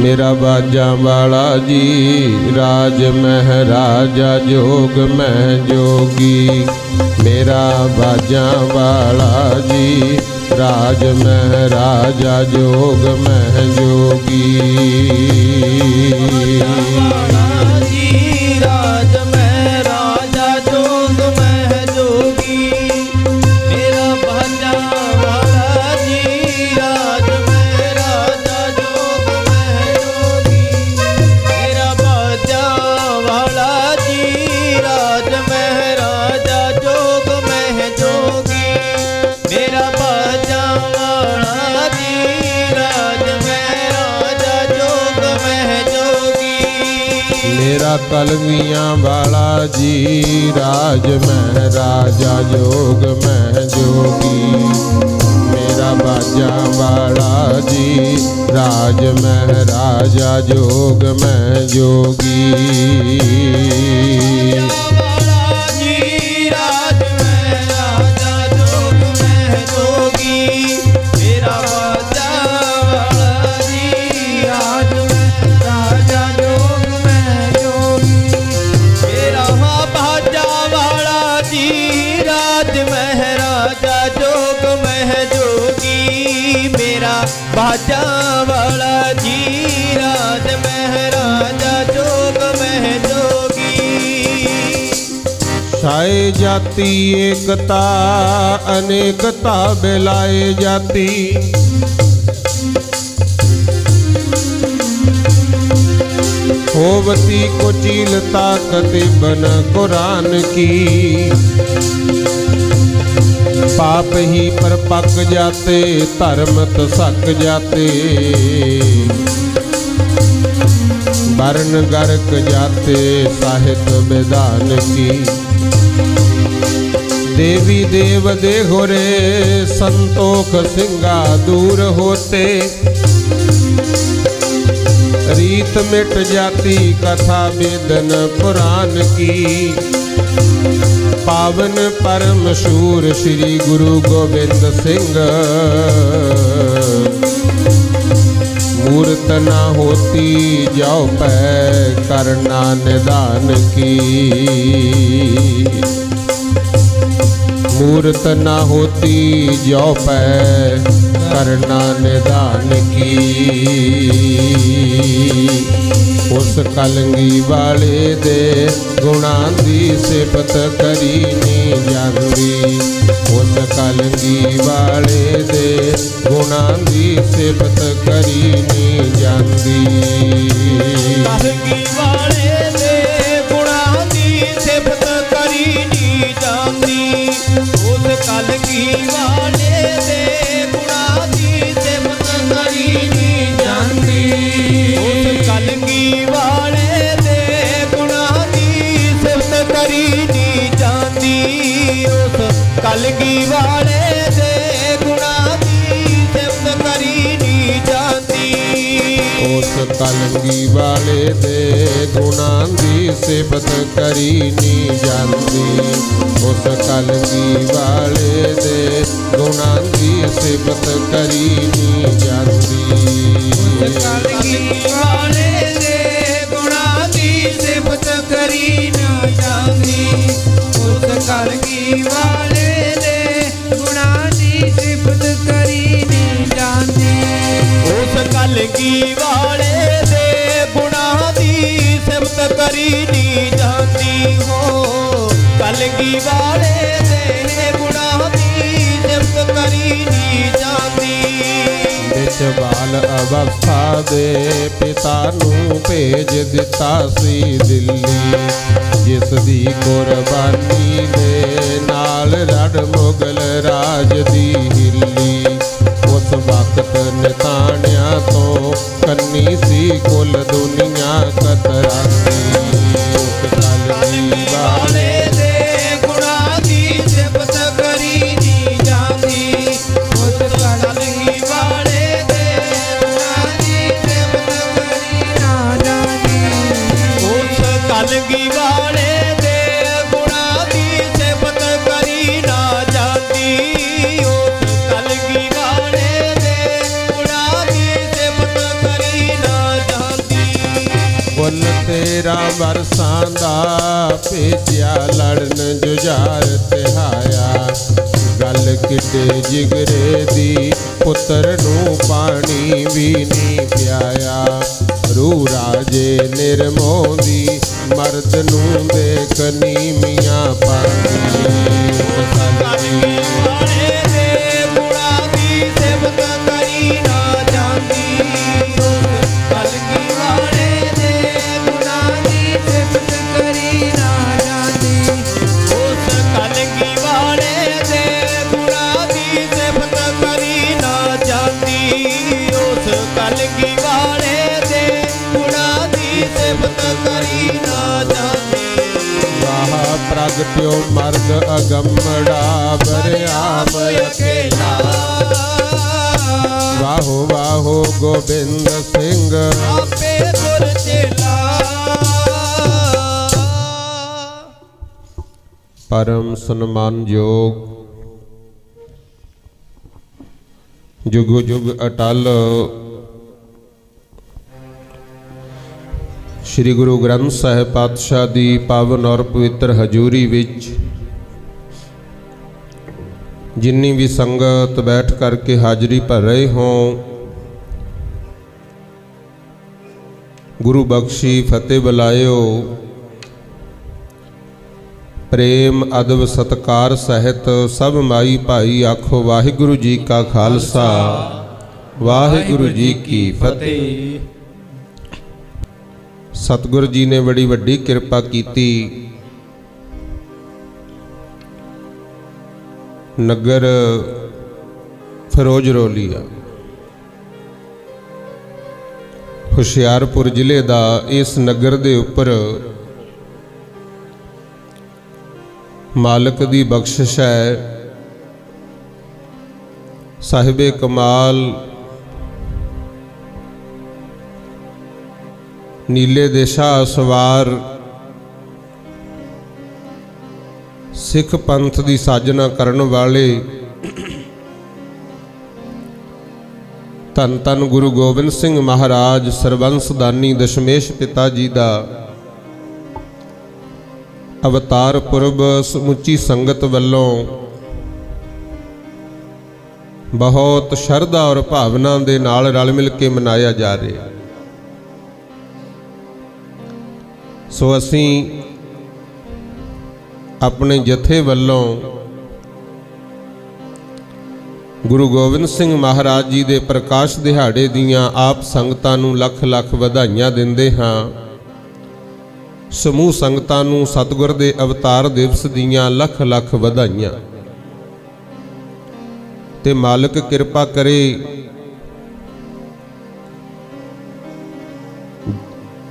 मेरा बाजा वाला जी राज महराजा जोग में जोगी। मेरा बाजा वाला जी राज महराजा जोग में जोगी। मेरा कलगियां वाला जी राज महराजा जोग में जोगी। मेरा बाजा वाला जी राज महराजा जोग में जोगी। बाजा वाला जी राज महराजा जोग में जोगी। छाए जाती एकता अनेकता बेलाए जाती। होवती कुचिलता कतिबन कुरान की। पाप ही पर पक जाते धर्म तो सक जाते। वर्ण गर्क जाते साहित्य विधान की। देवी देव देहो रे संतोख सिंगा दूर होते। रीत मिट जाती कथा वेदन पुराण की। पावन परम शूर श्री गुरु गोविंद सिंह। मूर्त ना होती जाओ पै करना निदान की। मूर्त ना होती जाओ पै करना निदान की। उस कलंगी वाले दे गुणां दी सिफत करी नहीं जांदी। उस कलंगी वाले दे गुणां दी सिफत करी नहीं जांदी। कलंगी वाले दे गुणां दी सिफत करी नहीं जांदी। उस कलंगी वाले दे गुणां दी सिफत करी नहीं जांदी। उस कलंगी वाले दे गुणां दी सिफत करी नहीं जांदी। उस कलंगी वाले दे गुणां दी सिफत करी नहीं जांदी। उस कलंगी वाले दे गुणां दी सिफत करी नहीं जांदी। उस कलंगी वाले दे गुणां दी सिफत करी नहीं जांदी। उस कलंगी वाले दे गुणां दी सिफत करी ना जांदी। उस कलंगी वाले दे गुणां दी सिफत करी नहीं जांदी। उस कलंगी वाले दे गुणां दी सिफत करी नहीं जांदी। हो कलंगी वाले दे गुणां दी सिफत करी नहीं जांदी। बिच बाल अवस्था दे पिता नूं भेज दिता सी दिल्ली। जिस दी कुर्बानी दे नाल रड़ मुगल राज दी हिल्ली। उस वक्त निताणिया तो कन्नी सी कुल दुनिया कतराती। उस कलंगी वाले दे गुणां दी सिफत करी नहीं जांदी। उस कलंगी वाले दे गुणां दी सिफत करी ना जांदी। उस कलंगी वाले दे गुणां दी सिफत करी ना जांदी। उस कलंगी वाले दे गुणां दी सिफत करी ना जांदी। फुल तेरा बरसांदा भेजिया लड़न जुझार तिहाया गल किते जिगरे दी पुत्र नू पानी भी नहीं पियाया रूह राजे निर्मोह दी मर्द नू देख नीमियां पानी प्रगट्यो मर्द अगमड़ा बरयाम अकेला वाहो वाहो गोबिंद सिंह आपे गुर चेला परम सन्मान योग जुग जुग अटल श्री गुरु ग्रंथ साहिब पातशाह दी पावन और पवित्र हजूरी विच जिन्नी भी संगत बैठ करके हाजरी भर रहे हों गुरु बख्शी फतेह बुलायो प्रेम अदब सत्कार सहित सब माई भाई आखो वाहिगुरु जी का खालसा वाहिगुरु जी की फतेह। सतगुरु जी ने बड़ी वड्डी किरपा कीती नगर फिरोज रोलिया हुशियारपुर जिले का इस नगर दे उपर मालक दी बख्शिश है साहिबे कमाल नीले देशा सवार सिख पंथ की साजना करन वाले धन धन गुरु गोबिंद सिंह महाराज सरबंसदानी दशमेश पिता जी का अवतार पुरब समुची संगत वल्लों बहुत शरधा और भावना दे नाल रल मिल के मनाया जा रहा। सो असी अपने जथे वल्लों गुरु गोबिंद सिंह महाराज जी दे प्रकाश दिहाड़े दियां आप संगतां नूं लख लख वधाइयां दिंदे हां। समूह संगतां नूं सतगुर दे अवतार दिवस दियां लख लख वधाइयां ते मालिक किरपा करे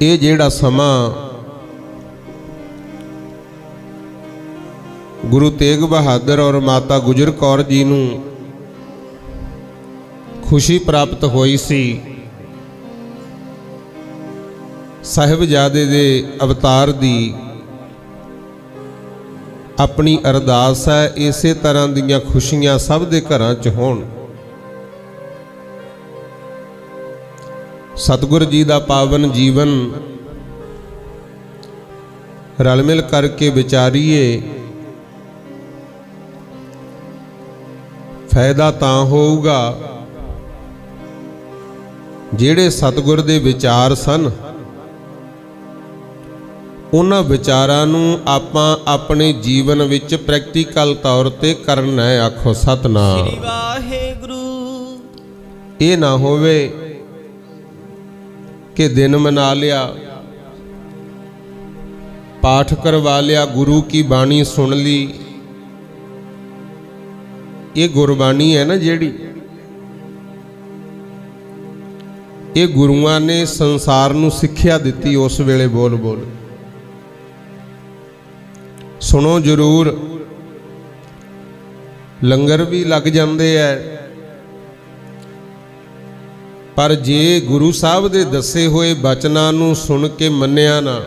ये जिहड़ा समा गुरु तेग बहादुर और माता गुजर कौर जी नूं खुशी प्राप्त हुई सी साहिबजादे दे अवतार दी अपनी अरदास है इसे तरह दीयां खुशियां सब दे घरां च होण। सतगुर जी दा पावन जीवन रल मिल करके विचारीए फायदा तां होऊगा जिहड़े सतगुर दे विचार सन उन्हां विचारां नूं आपां अपने जीवन विच प्रैक्टिकल तौर ते करना है। आखो सतनाम श्री वाहिगुरू। ये ना होवे कि दिन मना लिया पाठ करवा लिया गुरु की बाणी सुन ली। ये गुरबाणी है ना जेड़ी ये गुरुआं ने संसार नूं सिक्ख्या दिती उस वेले बोल बोल सुनो जरूर। लंगर भी लग जाते है पर जे गुरु साहब दे दसे हुए बचनां नूं सुन के मन्निया ना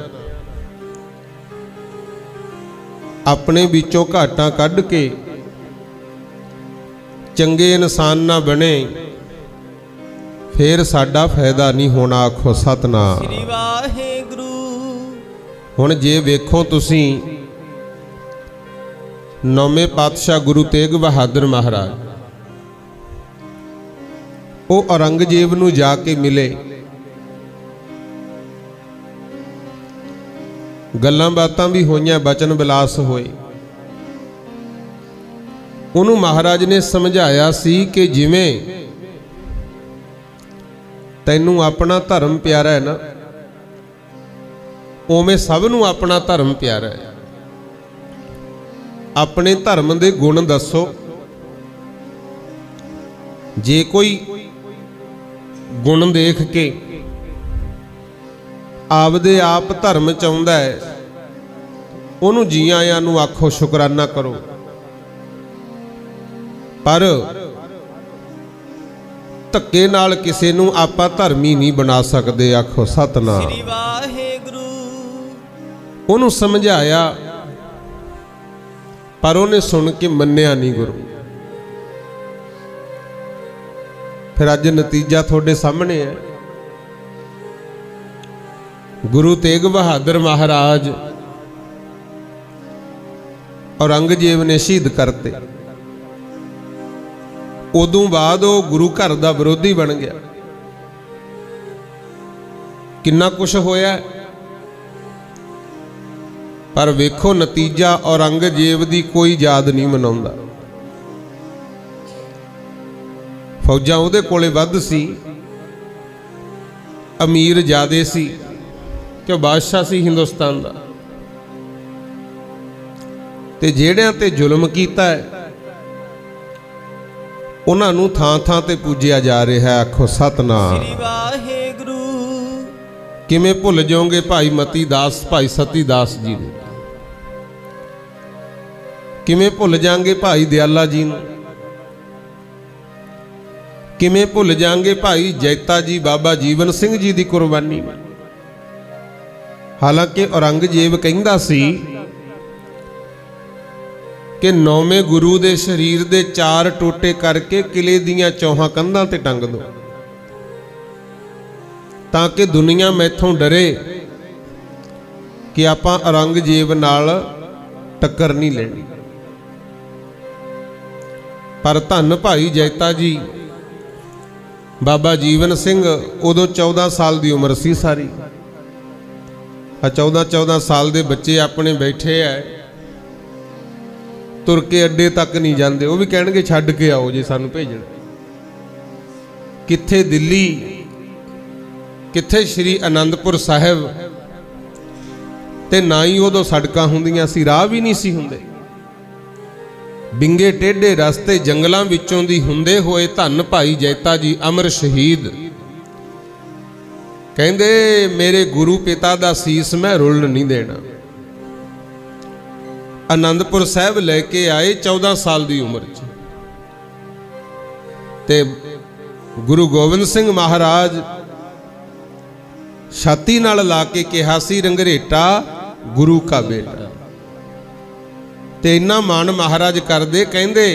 अपने विचों घाटां कढ के चंगे इंसान ना बने फिर साडा फायदा नहीं होना। आखो सतनाम। श्री वाहेगुरु। हुण जे वेखो तुसीं नौवें पातशाह गुरु तेग बहादुर महाराज वो औरंगजेब नूं जाके मिले, गल्लां बातां भी होईयां, बचन विलास होए। उन्होंने महाराज ने समझाया सी कि जिवें तैनूं अपना धर्म प्यारा है ना, उवें सबनूं अपना धर्म प्यारा है। अपने धर्म दे गुण दसो। जे कोई गुण देख के आपदे आप धर्म चाहुंदा है, उहनूं जी आयां नूं आखो, शुकराना करो। पर धक्के नाल किसे नूं आपां धर्मी नहीं बना सकदे। आखो सतनाम। श्री वाहेगुरु। उहनूं समझाया पर उहने सुन के मन्निया नहीं गुरु। फिर अज नतीजा थोड़े सामने है। गुरु तेग बहादुर महाराज औरंगजेब ने शहीद करते। उदों बाद वो गुरु घर का विरोधी बन गया। किन्ना कुछ होया, पर वेखो नतीजा औरंगजेब की कोई याद नहीं मनाउंदा। फौजां उहदे कोले वध सी, अमीर ज्यादे सी, क्यों बादशाह सी हिंदुस्तान दा। ते जेड़ियां ते जुल्म कीता है उन्हां नूं थां थां ते पूजिया जा रहा है। आखो सतनाम। श्री वाहेगुरु। किवें भुल जाओगे भाई मती दास, भाई सती दास जी नूं? किवें भुल जाएंगे भाई दयाला जी नूं? किवें भुल जाएंगे भाई जैता जी, बाबा जीवन सिंह जी की कुर्बानी? हालांकि औरंगजेब कहंदा सी कि नौवें गुरु दे शरीर दे 4 टोटे करके किले दीयां 4 कंधां ते टंग दो, ताकि दुनिया मैथों डरे कि आपां औरंगजेब नाल टक्कर नहीं लेनी। पर धन भाई जैता जी, बाबा जीवन सिंह उदों 14 साल की उम्र सी सारी। 14 साल के बच्चे अपने बैठे है, तुर के अड्डे तक नहीं जाते। वो भी कहणगे छड्ड के आओ जे सानू भेजण। कित्थे दिल्ली, कित्थे श्री आनंदपुर साहिब, ते ना ही उदों सड़कां हुंदियां सी, राह भी नहीं सी हुंदे। बिंगे टेढ़े रस्ते जंगलों विचों दी हुंदे होए धन भाई जैता जी अमर शहीद कहंदे मेरे गुरु पिता दा सीस मैं रुलन नहीं देना। आनंदपुर साहिब लैके आए 14 साल की उम्र च। ते गुरु गोबिंद सिंह महाराज छाती नाल ला के कहा सी, रंगरेटा गुरु का बेटा। ते इन्ना मान महाराज करदे, कहंदे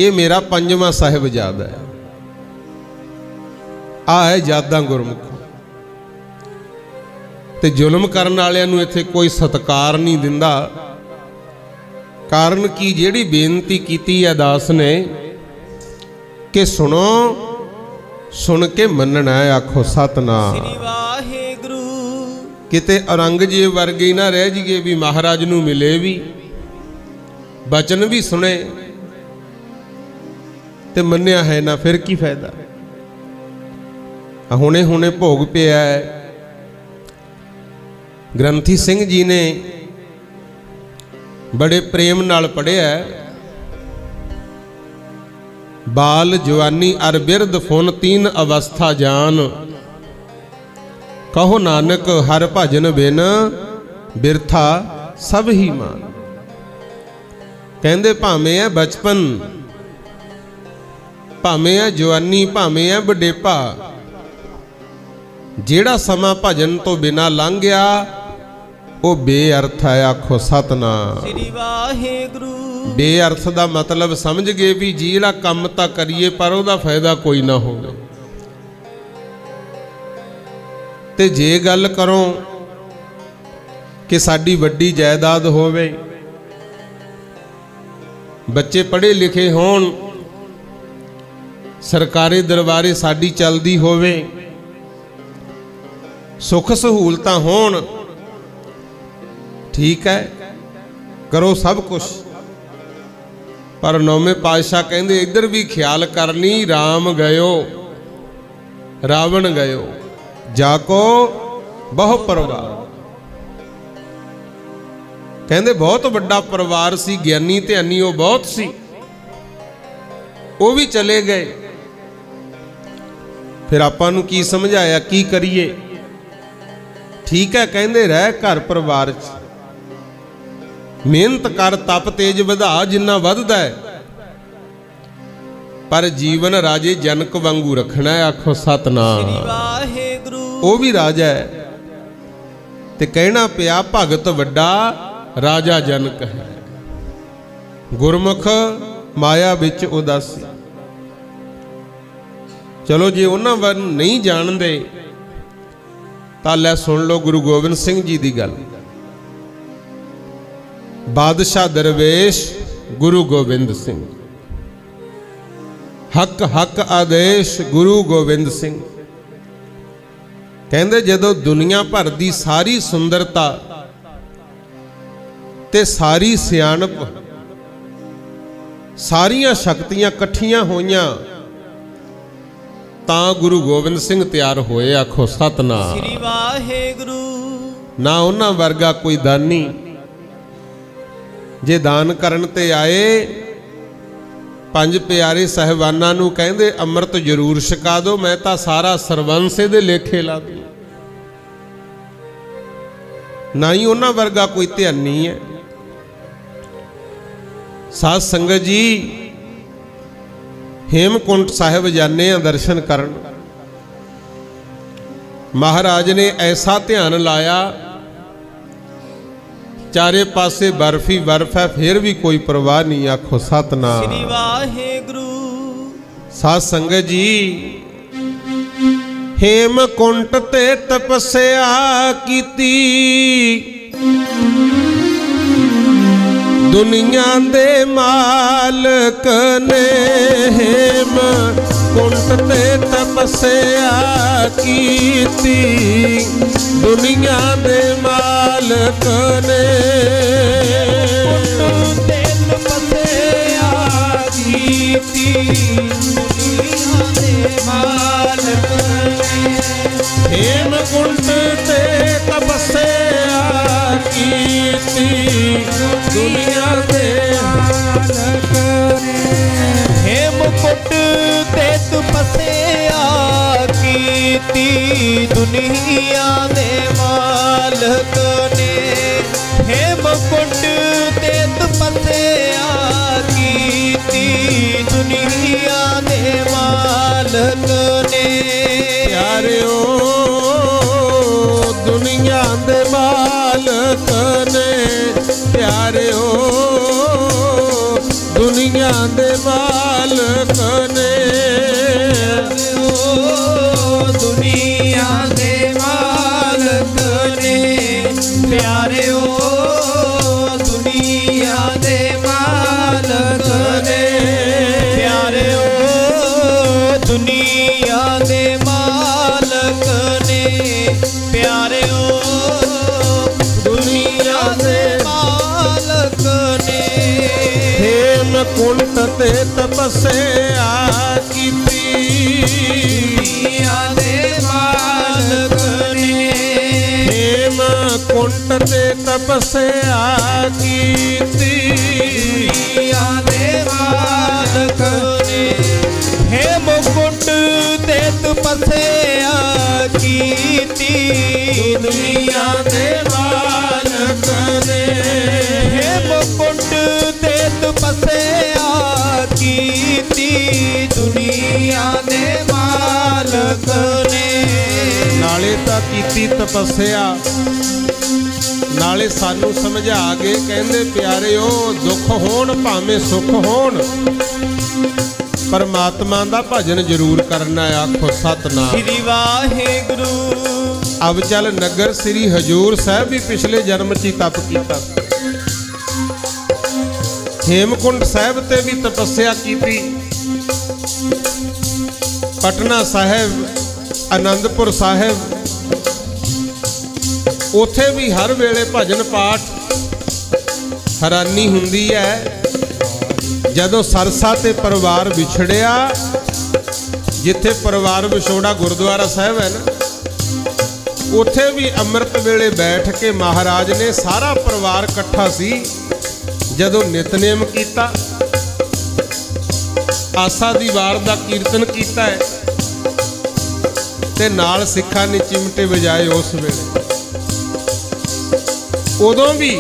ये मेरा 5वां साहिबजादा है। आ है जादा गुरमुख। ते जुल्म करन वालियां नूं इत्थे कोई सत्कार नहीं दिंदा। कारण की जिहड़ी बेनती कीती है दास ने कि सुनो, सुन के मनना है। आखो सतनाम। श्री वाहेगुरु। किते औरंगजेब वर्गे ना रह जाइए भी महाराज नूं मिले भी, बचन भी सुने ते मन्निया है ना, फिर की फायदा। हुणे हुणे भोग पिया है। ग्रंथी सिंह जी ने बड़े प्रेम नाल पढ़िया, बाल जवानी अर बिरद फुन 3 अवस्था जान, कहो नानक हर भजन बिन बिरथा सब ही मान। कहंदे भावें है बचपन, भावें है जवानी, भावें है बुढ़ेपा, जेड़ा समा भजन तो बिना लंघ गया वो बेअर्थ है। आखो सतनाम। श्री वाहेगुरु। ਬੇਅਰਥ ਦਾ ਮਤਲਬ ਸਮਝ ਗਏ ਵੀ ਜਿਹੜਾ ਕੰਮ ਤਾਂ ਕਰੀਏ ਪਰ ਉਹਦਾ ਫਾਇਦਾ ਕੋਈ ਨਾ ਹੋਵੇ। ਤੇ ਜੇ ਗੱਲ ਕਰੋ कि साड़ी वड्डी जायदाद होवे, बच्चे पढ़े लिखे होण, सरकारी दरबारे साड़ी चलदी होवे, सुख सहूलतां होण, ठीक है करो सब कुछ, पर नौवें पातशाह कहंदे इधर भी ख्याल करनी, राम गयो रावण गयो जाको बहु परिवार। कहंदे बहुत वड्डा परिवार सी, ज्ञानी ध्यानी वो बहुत सी, वो भी चले गए। फिर आपां नूं की समझाया की करिए? ठीक है कहंदे रह घर परिवार च, मेहनत कर, तप तेज वधा जिन्ना वधदा है, पर जीवन राजे जनक वांगू रखना है। आखो सतनाम। वो भी राजा है ते कहना पिया भगत वड्डा राजा जनक है, गुरमुख माया विच उदासी। चलो जे उन्हां वन नहीं जानते तां लै सुन लो गुरु गोबिंद सिंह जी दी गल। बादशाह दरवेश गुरु गोबिंद सिंह, हक हक आदेश गुरु गोबिंद सिंह। कहंदे जदों दुनिया भर दी सारी सुंदरता ते सारी सियाणप, सारियां शक्तियां कट्ठियां होईयां तां गुरु गोबिंद सिंह तैयार होए। आखो सतनाम। श्री वाहेगुरु। ना उन्हां वर्गा कोई दानी, जे दान करन ते आए पंज प्यारे साहिबानां नूं कहंदे अमृत जरूर छका दो, मैं तां सारा सरबंस इहदे लेखे ला दूं। ना ही उन्हां वर्गा कोई ध्यानी है। साध संगत जी हेमकुंट साहिब जाने दर्शन करन, महाराज ने ऐसा ध्यान लाया, चारे पासे बर्फ ही बर्फ है, फिर भी कोई परवाह नहीं। आखो सतनाम। श्री वाहेगुरु। साध संगत जी हेमकुंट ते तपस्या कीती, दुनिया दे मालक ने हेमकुंट ते तपस्या कीती, दुनिया दे मालक ने तपस्या कीती, दुनिया दे मालक ने हेमकुंट ते तपस्या कीती, दुनिया दे मालक ने हेमकुंट ते तपस्या कीती, दुनिया दे मालक ने हेमकुंट ते तपस्या कीती, दुनिया दे मालक ने। प्यारे दुनिया दे मालक ने, प्यारे दुनिया दे मालक ने, दुनिया दे मालक ने, प्यारे दुनिया दे मालक ने, प्यारे दुनिया दे मालक ने, प्यारे दुनिया दे मालक ने। हेमकुंट ते तपस्या कीती, दुनिया दे मालक ने, हेमकुंट ते तपस्या कीती, दुनिया दे मालक ने, हेमकुंट ते तपस्या कीती, दुनिया दे मालक ने, हेमकुंट ते तपस्या कीती, दुनिया दे मालक ने। नाले तां कीती तपस्या नाले सानू समझा के कहंदे प्यारिओ दुख होण भावें सुख होण परमात्मा दा भजन जरूर करना है। आखो सतनाम श्री वाहेगुरु। अब चल नगर श्री हजूर साहब भी पिछले जन्म च तप कीता, हेमकुंड साहब ते भी तपस्या की, पटना साहब आनंदपुर साहब उथे भी हर वेले भजन पाठ। हैरानी हुंदी है जदों सरसा ते परिवार विछड़िया, जिथे परिवार विछोड़ा गुरुद्वारा साहब है ना, उथे भी अमृत वेले बैठ के महाराज ने सारा परिवार इकट्ठा सी जदों नितनेम कीता, आसा दी वार दा कीर्तन कीता है ते नाल सिखां ने चिमटे बजाए। उस वेले उदों भी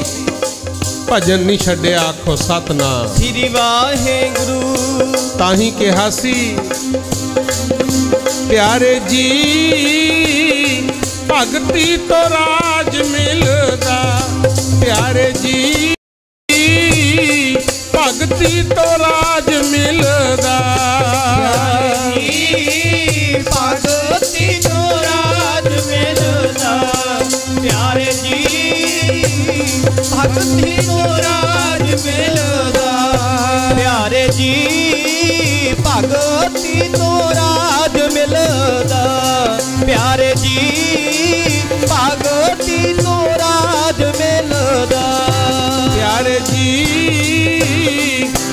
भजन नहीं छड्डिया। आखो सतनाम श्री वाहेगुरु। ताही कहा सी प्यारे जी भगती तो राज मिलदा, प्यारे जी भगती तो राज मिलदा, भगती तो राज मिलदा, प्यारे जी भगती तो राज मिलदा, प्यारे जी भगती तो राज मिलदा, प्यारे जी भगती तो राज मिलदा, प्यारे जी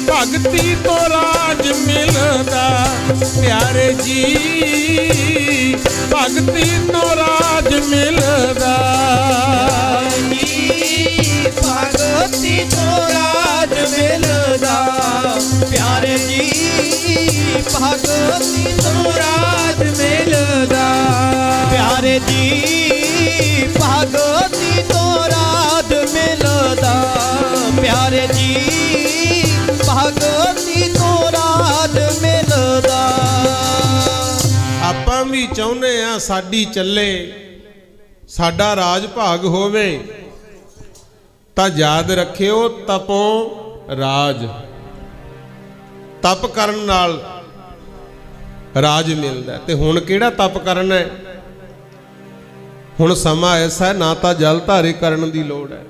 भगती तो राज मिलदा, प्यारे जी भगती तो राज मिलदा, भगती तो राज मिलदा, प्यारे जी भगती तो राज मिलदा, प्यारे जी भगती तो राज मिलदा, प्यारे जी भगती तो राज मिलदा। आपां भी चाहुंदे आ साडी चले, साडा राज भाग होवे, तां याद रखियो तपों राज, तप करन नाल राज मिलदा। ते हुण किहड़ा तप करना है? हुण समा ऐसा है ना तां जल धारे करन दी लोड़ है,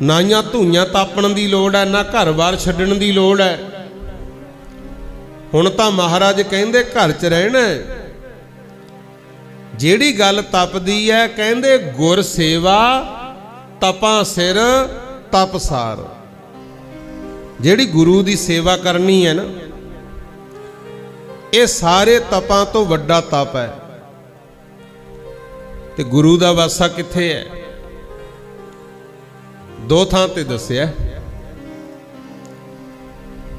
ना धूइयां तापण दी लोड़ है, ना घर बार छड्डण दी लोड़ है। हुण तां महाराज कहंदे घर च रहना है। जिहड़ी गल तपदी है कहंदे गुर सेवा तपा सिर तपसार। जिहड़ी गुरु दी सेवा करनी है ना, ये सारे तपां तो वड्डा तप है। ते गुरु दा वासा कित्थे है? दो थां ते दस्सिया।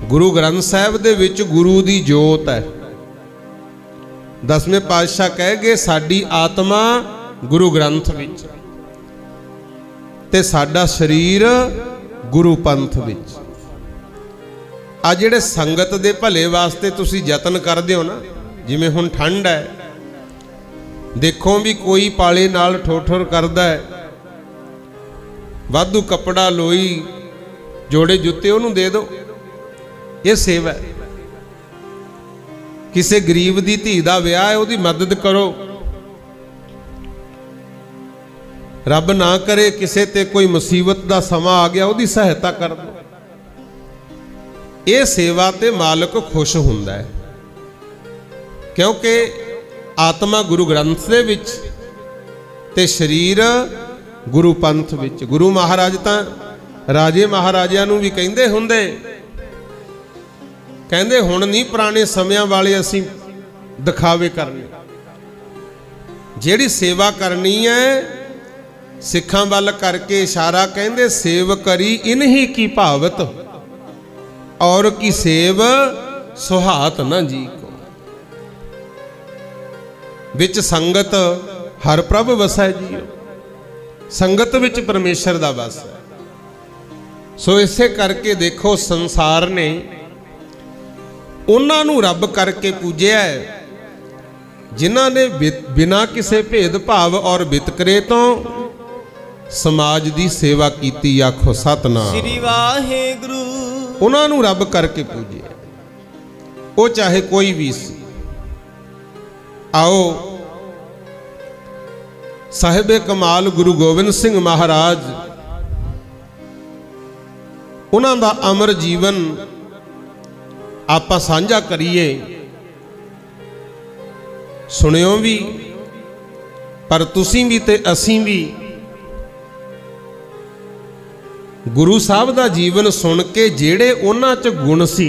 गुरु ग्रंथ साहिब दे विच गुरु दी जोत है। 10वें पातशाह कह गए साडी आत्मा गुरु ग्रंथ विच ते साडा शरीर गुरु पंथ विच। आ जिहड़े संगत दे भले वास्ते तुसी यतन करदे हो ना, जिवें हुण ठंड है, देखो भी कोई पाले नाल ठोठर करदा है, वाधू कपड़ा लोई जोड़े जुत्ते उहनूं दे दो, ये सेवा है। किसी गरीब दी धी दा विआह है, उहदी मदद करो। रब ना करे किसे ते कोई मुसीबत दा समा आ गया, उहदी सहायता कर दो। ये सेवा ते मालिक खुश हुंदा है, क्योंकि आत्मा गुरु ग्रंथ दे विच ते शरीर गुरु पंथ विच। गुरु महाराज तां राजे महाराजिਆਂ ਨੂੰ भी ਕਹਿੰਦੇ ਹੁੰਦੇ, ਕਹਿੰਦੇ ਹੁਣ नहीं पुराने ਸਮਿਆਂ वाले ਅਸੀਂ दिखावे करने। ਜਿਹੜੀ सेवा करनी है सिखां ਵੱਲ करके इशारा ਕਹਿੰਦੇ सेव करी इन्हीं की भावत और की सेव सुहात न जी को। विच संगत हर प्रभ वसै जी, संगत विच परमेश्वर दा वस है। सो इसे करके देखो संसार ने उन्हां नूं रब करके पूजिया है जिन्हां ने बिना किसी भेदभाव और वितकरे तो समाज दी सेवा कीती, आखो सतनाम। श्री वाहेगुरु। उन्हां नूं रब करके पूजे, वो चाहे कोई भी सी। आओ साहिबे कमाल गुरु गोबिंद सिंह महाराज, उन्हां दा अमर जीवन आपां साझा करिए। सुनियो भी, पर तुसीं भी ते असीं भी गुरु साहब दा जीवन सुन के जेड़े उन्हां च गुण सी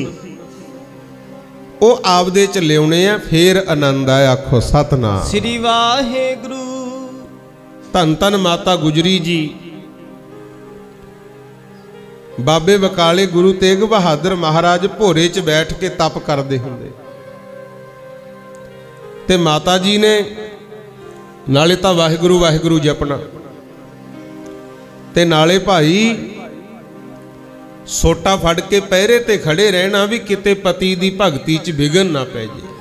वो आपदे च लियाउने आ, फिर आनंद आया। आखो सतनाम। श्री वाहेगुरु। धन धन माता गुजरी जी बाबे बकाले गुरु तेग बहादुर महाराज भोरे च बैठ के तप करते होंगे, ते माता जी ने नाले तो वाहिगुरु वाहिगुरु जपना, ते नाले भाई सोटा फड़ के पहरे ते खड़े रहना भी किते पति दी भगती च विघन ना पै जाए।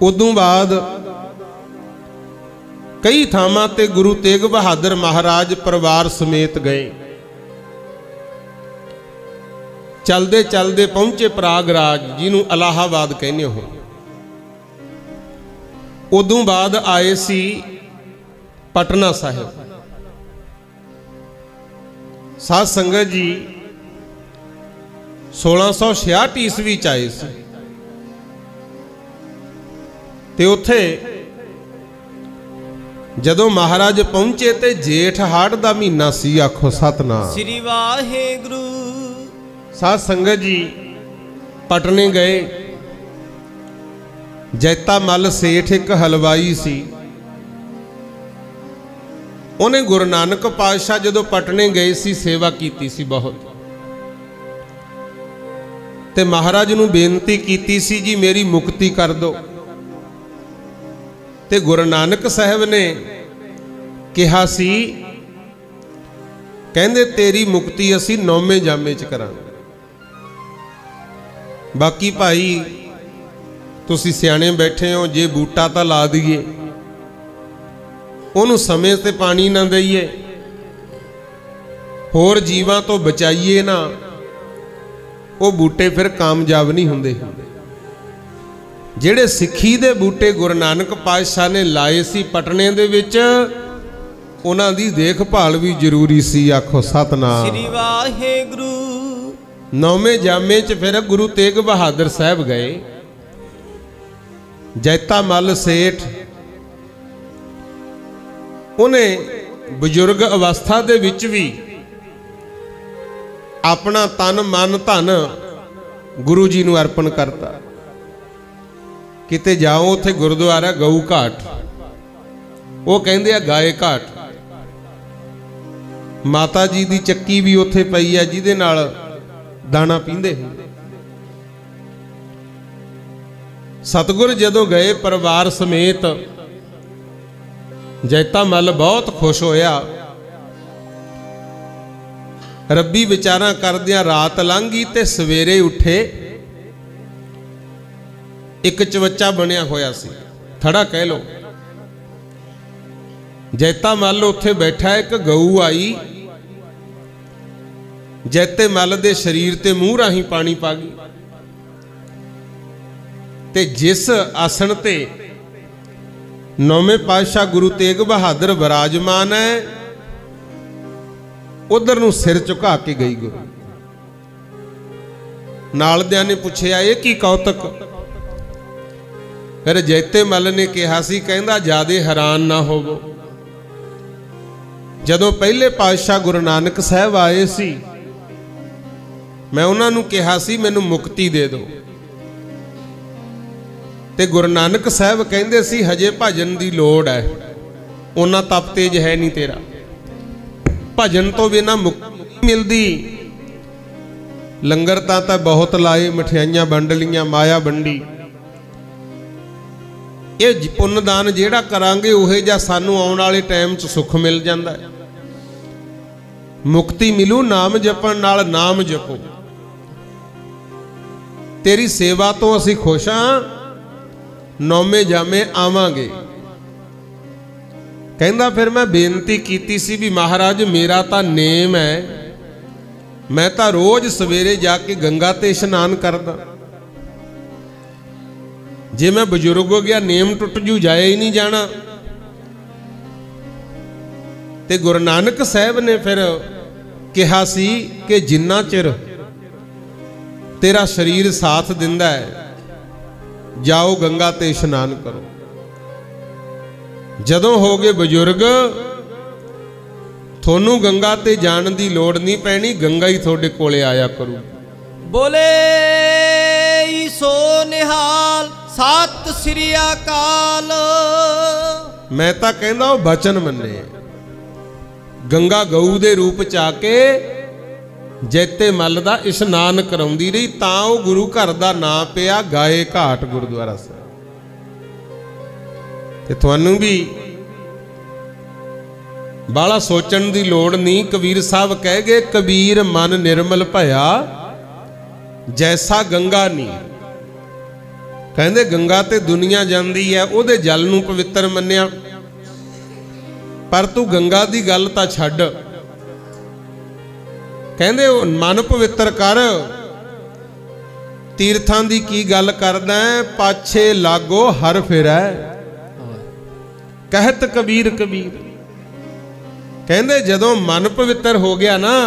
उदों बाद कई थावां ते गुरु तेग बहादुर महाराज परिवार समेत गए। चलदे चलदे पहुंचे प्रयागराज, जिन्हों इलाहाबाद कहने हो। उदों बाद आए सी पटना साहिब। साध संगत जी 1666 ईस्वी च आए सी, ते उत्थे जदों महाराज पहुंचे ते जेठ हाड़ दा महीना सी। आखो सतनाम। श्री वाहेगुरु। साध संगत जी पटने गए। जैता मल सेठ एक हलवाई सी, उन्हें गुरु नानक पातशाह जदों पटने गए सी सेवा कीती सी बहुत, ते महाराज नूं बेनती कीती सी जी मेरी मुक्ति कर दो। ते गुरु नानक साहब ने कहा सी, कहंदे तेरी मुक्ति असी 9वें जामे च करांगे। बाकी भाई तुसी सियाणे बैठे हो, जे बूटा तो ला दईए, उन्होंने समय से पानी ना दईए, होर जीवां तो बचाइए ना, वो बूटे फिर कामयाब नहीं होंदे। जेड़े सिੱਖੀ दे बूटे गुरु नानक पातशाह ने लाए सी पटने दे विच, उन्हां दी देखभाल भी जरूरी सी। आखो सतनाम। श्री वाहेगुरु। 9वें जामे च फिर गुरु तेग बहादुर साहब गए। जैता मल सेठ उन्हें बजुर्ग अवस्था दे विच भी अपना तन मन धन गुरु जी नूं अर्पण करता। किते जाओ उत्थे गुरुद्वारा गऊ घाट, वो कहंदे आ गाय घाट। माता जी दी चक्की भी उत्थे पई है, जिहदे नाल दाना पींदे। सतगुर जदों गए परिवार समेत, जैता मल बहुत खुश होया। रब्बी विचारां करदियां रात लंघ गई ते सवेरे उठे। एक चवच्चा बनया होया सी, थड़ा कह लो। जैता मल उत्थे बैठा, एक गऊ आई, जैते मल दे शरीर ते मूँह राही पानी पा गई, ते जिस आसन ते 9वें पातशाह गुरु तेग बहादुर विराजमान है, उधर नूं सिर झुका के गई गुरु। नालदियां ने पुछया ये की कौतक? फिर जैते मल ने कहा सी, कहंदा ज्यादा हैरान ना होवो। जदों पहले पातशाह गुरु नानक साहब आए सी, मैं उन्हां नूं कहा सी मैनूं मुक्ति दे दो, ते गुरु नानक साहब कहंदे सी हजे भजन दी लोड़ है, उन्ना तप तेज है नहीं तेरा, भजन तो बिना मुक्ति मिलदी। लंगर तां बहुत लाए, मठियाइयां वंड लियां, माया वंडी। ये पुन्नदान जेड़ा करांगे उहे जा सानू आउण वाले टाइम च सुख मिल जांदा है। मुक्ति मिलू नाम जपण नाल। नाम जपो, तेरी सेवा तो असीं खुश हां, 9वें जामे आवांगे। कहंदा फिर मैं बेनती कीती सी भी महाराज मेरा तां नेम है, मैं तां रोज सवेरे जाके गंगा ते इशनान करदा, जे मैं बजुर्ग हो गया नेम टुट जू, जाया ही नहीं जाना। ते गुरु नानक साहब ने फिर कहा सी कि जिन्ना चिर तेरा शरीर साथ दिंदा है जाओ गंगा ते इशनान करो। जदों हो गए बजुर्ग थोनू गंगा ते जाण दी लोड़ नहीं पैनी, गंगा ही थोड़े कोले आया करू। बोले ईसो निहाल सत श्री अकाल। मैं तां कहंदा वो बचन मन्ने, गंगा गऊ दे रूप च आके जैते मल दा इशनान कराउंदी रही, तां वो गुरु घर दा नां पिया गाए घाट गुरुद्वारा साहिब। ते तुहानू भी बाला सोचण दी लोड़ नहीं। कबीर साहब कह गए कबीर मन निर्मल भया जैसा गंगा नीर। कहंदे गंगा ते दुनिया जांदी है, उहदे जल नूं पवित्र मन्निया, पर तू गंगा दी गल तां छड्ड। कहंदे मन पवित्र कर, तीर्थां दी की गल करदा है, पाछे लागो हर फिरै कहत कबीर कबीर। कहंदे जदों मन पवित्र हो गया ना,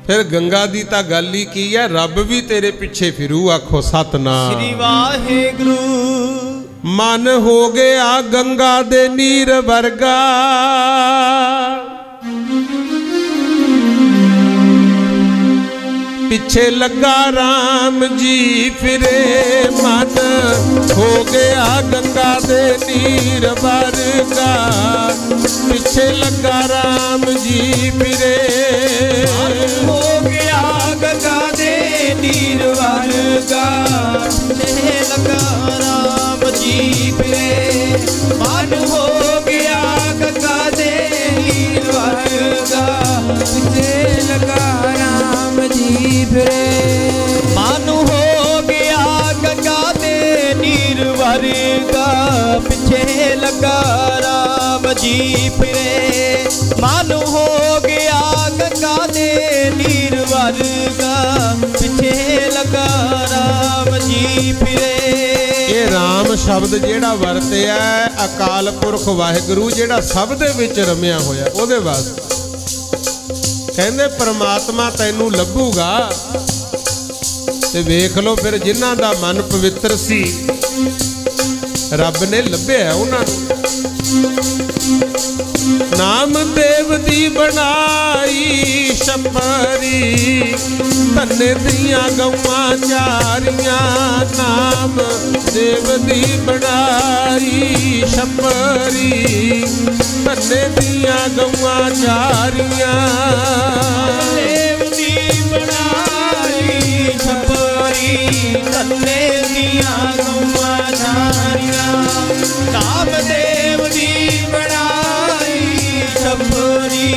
फिर गंगा दी तां गल ही की है, रब भी तेरे पिछे फिरू। आखो सतनाम श्री वाहेगुरु। मन हो गया गंगा दे नीर वर्गा, पिछे लगा राम जी फिरे। मन हो गया गंगा दे नीर वर्गा, पिछे लगा राम जी फिरे। हो गया गंगा दे नीर वर्गा, पिछे लगा राम जी फिरे। मन हो गया गंगा दे नीर वर्गा, पिछे लगा राम जी फिरे। मन हो गया गंगा दे नीर वर्गा, पिछे लगा राम जी फिरे। मन हो गया गंगा दे नीर वर्गा, पिछे लगा राम जी फिरे। ये राम शब्द जेड़ा वरतिया अकाल पुरख वाहिगुरु जेड़ा सब दे विच रमिया होया ओदे वास्ते। कहंदे परमात्मा तैनू लभूगा ते वेख लो फिर जिन्हां दा मन पवित्र सी रब ने लभ्या उन्हां नूं। नाम देव दी बनाई छपरी, धन्ने दियां गौआं चारियां। नाम देव दी बनाई छपरी, धन्ने दियां गौआं चारियां। देव दी बनाई छपरी, धन्ने दियां गौआं चारियां। नाम देव दी बनाई छपरी,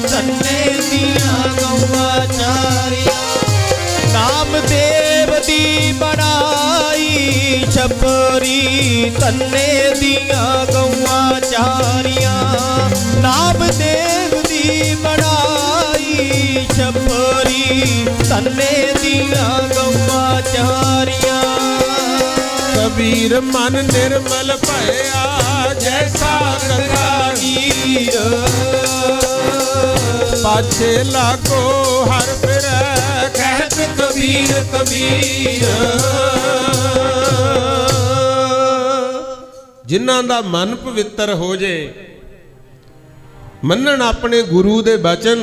धन्ने दियां गौआं चारियां। नाम देव दी बनाई छपरी, धन्ने दियां गौआं चारियां। नाम देव दी बनाई छपरी, धन्ने दियां गौआं चारियां। कबीर मन निर्मल भया जैसा गंगा नीर, पाछे लागो हर फिरै कहत कबीर कबीर। जिन्हां दा मन पवित्र हो जे, मन्नण अपने गुरु दे बचन,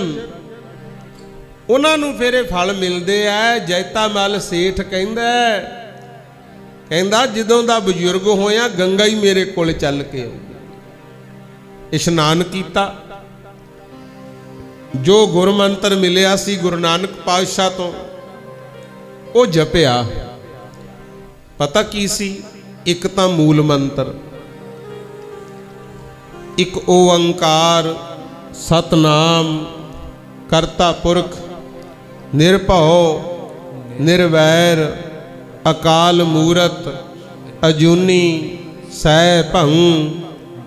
उन्हां नूं फिर फल मिलदे आ। जैता मल सेठ कहंदा जदों दा बजुर्ग होया गंगा ही मेरे कोल चल के इशनान कीता। जो गुरमंत्र मिलिया सी गुरु नानक पातशाह तो वो जपिया। पता की सी? एक तां मूल मंत्र, एक ओंकार सतनाम करता पुरख निरभौ निर्वैर अकाल मूरत अजूनी सै भं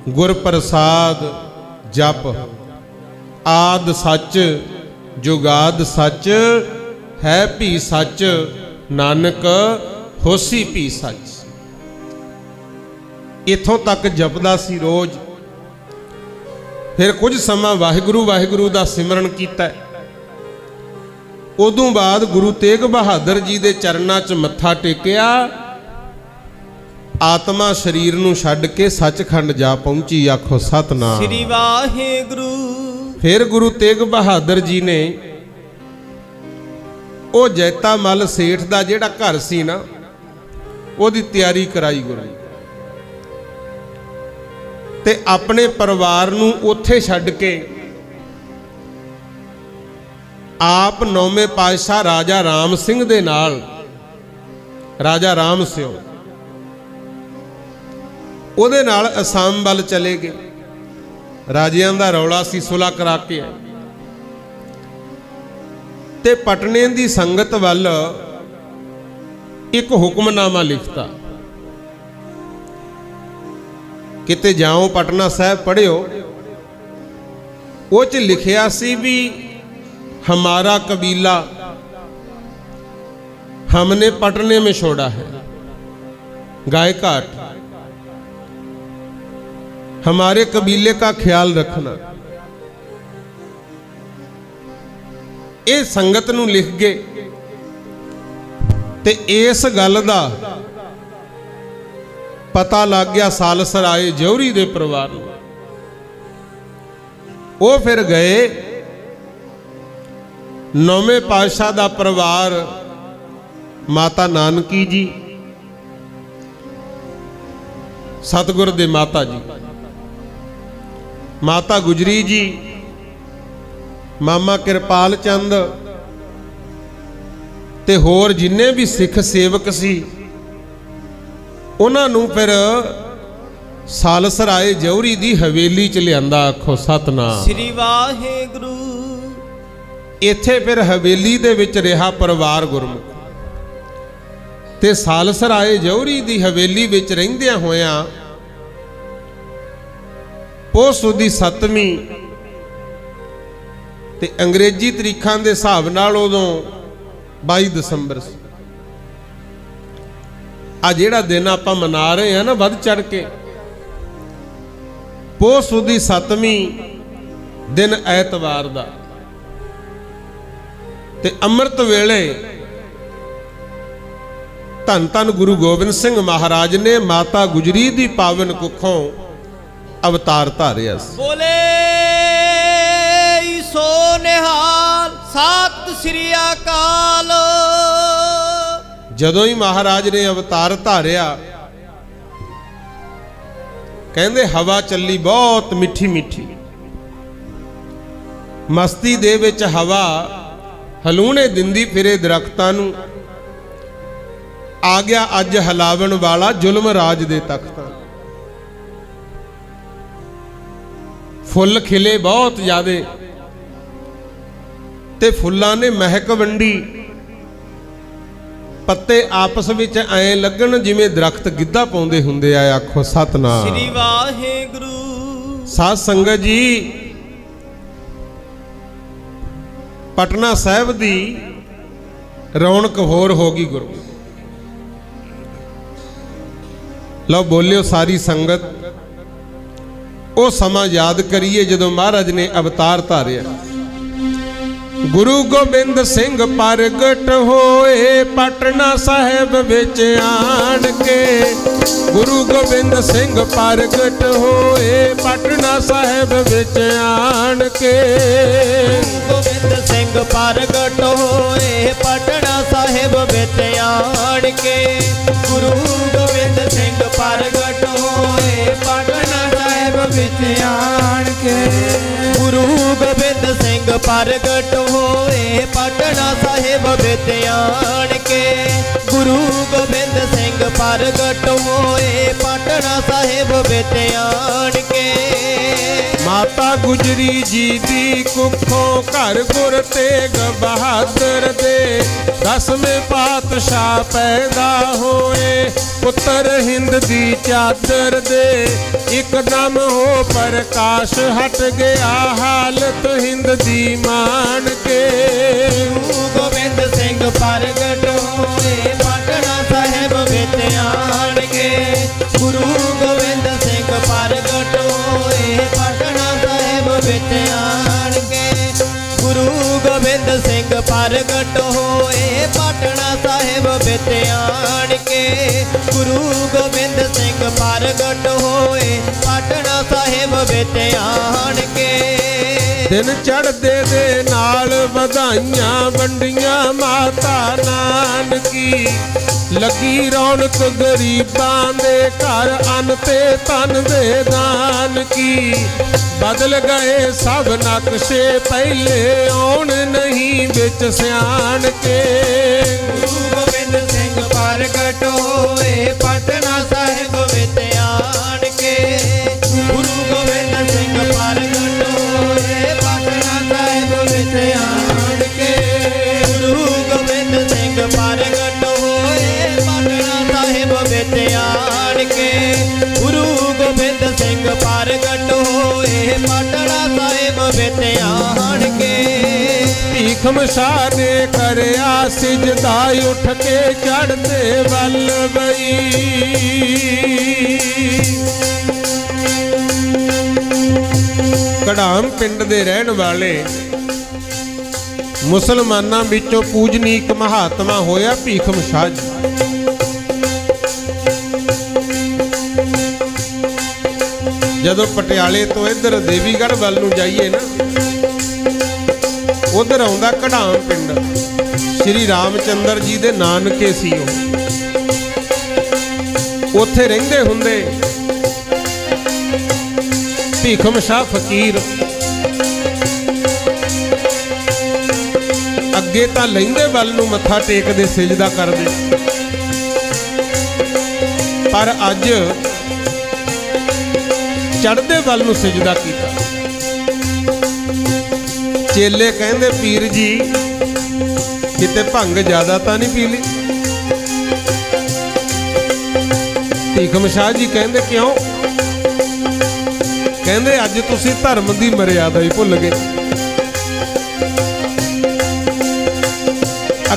गुर प्रसाद जप आद सच जुगाद सच है भी सच नानक होसी भी सच। इथों तक जपदा सी रोज। फिर कुछ समा वाहिगुरू वाहिगुरू दा सिमरन कीता। उदों बाद गुरु तेग बहादुर जी दे चरनां च मत्था टेकिया। आत्मा शरीर नूं छड्ड के सचखंड जा पहुंची। आखो सतनाम श्री वाहिगुरू। फिर गुरु तेग बहादुर जी ने वो जैता मल सेठ दा जिहड़ा घर सी ना ओदी तैयारी कराई गुरु ते अपने परिवार नूं उत्थे छड्ड के आप नौवें पातशाह राजा राम सिंह दे नाल राजा राम सिंह ਉਹਦੇ ਨਾਲ ਅਸਾਮ ਵੱਲ ਚਲੇ ਗਏ। ਰਾਜਿਆਂ ਦਾ ਰੌਲਾ ਸੀ, ਸੁਲ੍ਹਾ ਕਰਾ ਕੇ ਆਏ ਤੇ ਪਟਨੇ ਦੀ ਸੰਗਤ ਵੱਲ ਇੱਕ ਹੁਕਮਨਾਮਾ ਲਿਖਤਾ। ਕਿਤੇ ਜਾਓ ਪਟਨਾ ਸਾਹਿਬ ਪੜ੍ਹਿਓ। ਉਹ 'ਚ ਲਿਖਿਆ ਸੀ ਵੀ हमारा कबीला हमने पटने में छोड़ा है, गायघाट हमारे कबीले का ख्याल रखना। ये संगत नूं लिख गए ते इस गल दा पता लग गया सालसराय जौहरी दे परिवार नूं। वो फिर गए नौवें पातशाह दा परिवार माता नानकी जी, सतगुर दे माता जी, माता गुजरी जी, मामा किरपाल चंद ते होर जिन्ने भी सिख सेवक सी उन्हां नूं फिर सालसराय जौहरी दी हवेली च लिआंदा। आखो सतनाम श्री वाहिगुरू। इत्थे फिर हवेली दे विच रहा परिवार गुरमुख ते सालसराय जौहरी दी हवेली विच रहिंदियां होयां पोस दी 7वीं ते अंग्रेजी तरीखां दे हिसाब नाल उदों 22 दसंबर सी। आ जिहड़ा दिन आपां मना रहे हैं ना वध चढ़ के, पोस दी 7वीं दिन ऐतवार दा ते अमृत वेले धन धन गुरु गोबिंद सिंह महाराज ने माता गुजरी दी पावन कुखों अवतार धारिया। बोले सो निहाल सत श्री अकाल। जदों ही महाराज ने अवतार धारिया कहंदे हवा चली बहुत मिठी मिठी। मस्ती दे विच हवा हलूने दिंदी फिरे दरख्तां नूं। आ गया अज हलावन वाला जुल्म राज दे तख्तां। फुल खिले बहुत ज्यादे ते फुल्लां ने महक वंडी। पत्ते आपस विच ऐ लगन जिवें दरख्त गिद्धा पाउंदे हुंदे आ। आखो सतनाम श्री वाहिगुरू। साध संगत जी पटना साहिब दी रौनक होर होगी गुरु। लो बोलियो सारी संगत। वो समा याद करिए जदों महाराज ने अवतार धारिया। गुरु गोबिंद सिंह प्रगट होए पटना साहिब विच आण के। गुरु गोबिंद सिंह प्रगट होए पटना साहिब विच आण के। गोबिंद सिंह प्रगट होए पटना साहिब विच आण के। गुरु गोबिंद सिंह प्रगट होए पटना साहिब विच आण के। गुरु गोबिंद सिंह प्रगट होए पटना साहिब विच आण के। गुरु गोबिंद सिंह प्रगट होए पटना साहिब विच आण के। माता गुजरी जी दी कुखों घर गुर तेग बहादुर दे 10वें पातशाह पैदा होए पुत्र हिंद दी चादर दे एकदम हो प्रकाश हट गया हालत हिंद दी मान के गोबिंद सिंह प्रगट होए पाटना साहिब विच आण के गुरु गोबिंद सिंह प्रगट होए पाटना साहिब विच आण के गुरु गोबिंद सिंह प्रगट होए पाटना साहिब विच आण के गुरु गोबिंद सिंह प्रगट होए पाटना साहिब विच आण के दिन चढ़दे दे नाल वधाइयां वंडियां माता नानकी लगी रौनक गरीबां दे घर अन्न ते तन दे दान की बदल गए सब नक्शे पहले आउण नहीं विच सियाण के गुरु गोबिंद सिंह प्रगट होए पाटना साहिब विच आण के गुरु गोबिंद सिंह प्रगट होए पाटना साहिब विच आण के गुरु गोबिंद सिंह प्रगट होए पाटना साहिब विच आण के गुरु गोबिंद सिंह प्रगट होए पाटना साहिब विच आण के भीखम शाह ने करया सिजदा उठ के चढ़ते वल बई कड़ाम पिंड दे रहन वाले मुसलमानां विचों पूजनीक महात्मा होया भीखम शाह जी। जदों पटियाले तो इधर देवीगढ़ वल नूं जाइए ना उधर आउंदा कड़ाम पिंड श्री रामचंद्र जी दे नानके सी उत्थे रहिंदे हुंदे भीखम शाह फकीर अगे तां लहिंदे वल नूं मत्था टेकदे सिजदा करदे पर अज चढ़दे वल नूं सिजदा कीता। चेले कहंदे पीर जी किते भंग ज्यादा तां नहीं पी ली। भीखम शाह जी कहंदे क्यों? कहंदे अज तुसीं धर्म दी मर्यादा ही भुल गए।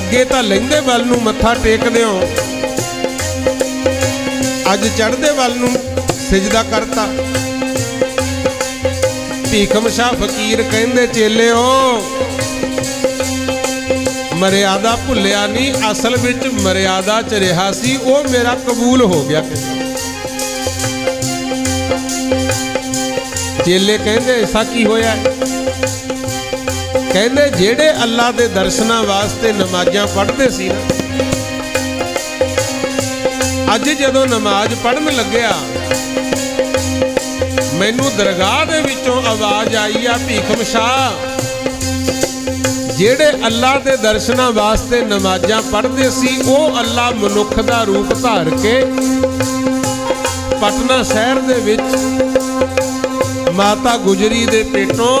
अगे तां लहिंदे वल नूं मत्था टेकदे हो अज चढ़दे वल नूं सिजदा करता। भीखम शाह फकीर कहंदे चेले हो मर्यादा भुलिया नहीं असल विच मर्यादा च रहा सी वो मेरा कबूल हो गया। चेले कहंदे ऐसा की होया? कहंदे जेड़े अल्लाह दे दर्शनां वास्ते नमाज़ां पढ़दे सी ना अज जदों नमाज पढ़न लग्या मैनू दरगाह दे विचों आवाज़ आई आ भीखम शाह जेड़े अल्लाह दे दर्शनां वास्ते नमाज़ां पढ़दे सी वो अल्लाह मनुख दा रूप धार के पटना शहर दे विच माता गुजरी दे पेटों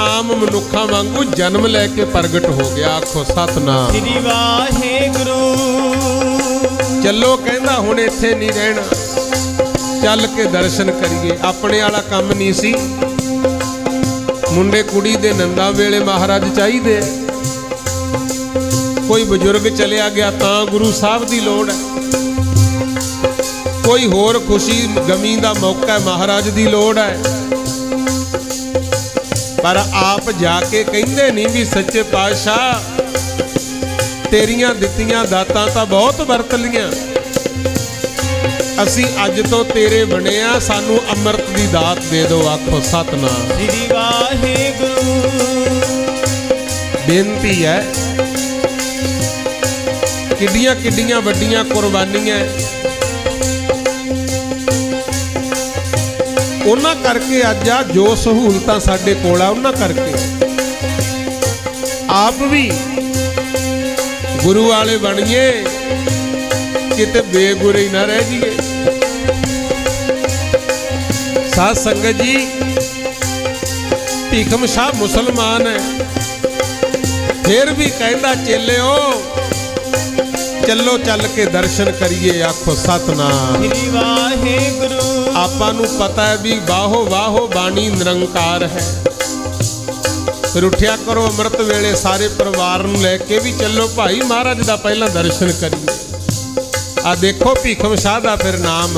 आम मनुखा वांगू जन्म लैके प्रगट हो गया। आखो सतनाम श्री वाहिगुरू। चलो कहंदा हुण इत्थे नहीं रहना चल के दर्शन करिए। अपने वाला काम नहीं सी मुंडे कुड़ी दे नंदा वेले महाराज चाहिए कोई बजुर्ग चलिया गया तां गुरु साहब की लोड़ है कोई होर खुशी गमी का मौका है महाराज की लोड़ है। पर आप जाके कहंदे नहीं भी सच्चे पातशाह तेरियां दित्तियां दातां तां बहुत वरत लियां असी अज तो तेरे बने आ सानू अमृत की दात दे दो। आखो सतनाम श्री वाहिगुरू। बेनती है किड्डियां किड्डियां वड्डियां कुर्बानियां उन्हां करके अज आ जो सहूलतां साडे कोल आ उन्हां करके आप भी गुरु वाले बनिए किते बेगुरे ना रह जाइए। साध संगत जी ਭੀਖਮ ਸ਼ਾਹ ਮੁਸਲਮਾਨ ਹੈ, फिर भी कहता चेलियो चलो चल के दर्शन करिए, आखो सतनाम। आपां नूं पता है भी बाहो बाहो बाणी निरंकार है। फिर उठिया करो अमृत वेले सारे परिवार नूं लैके भी चलो भाई महाराज दा पहला दर्शन करिए। आ देखो भीखम शाह दा फिर नाम।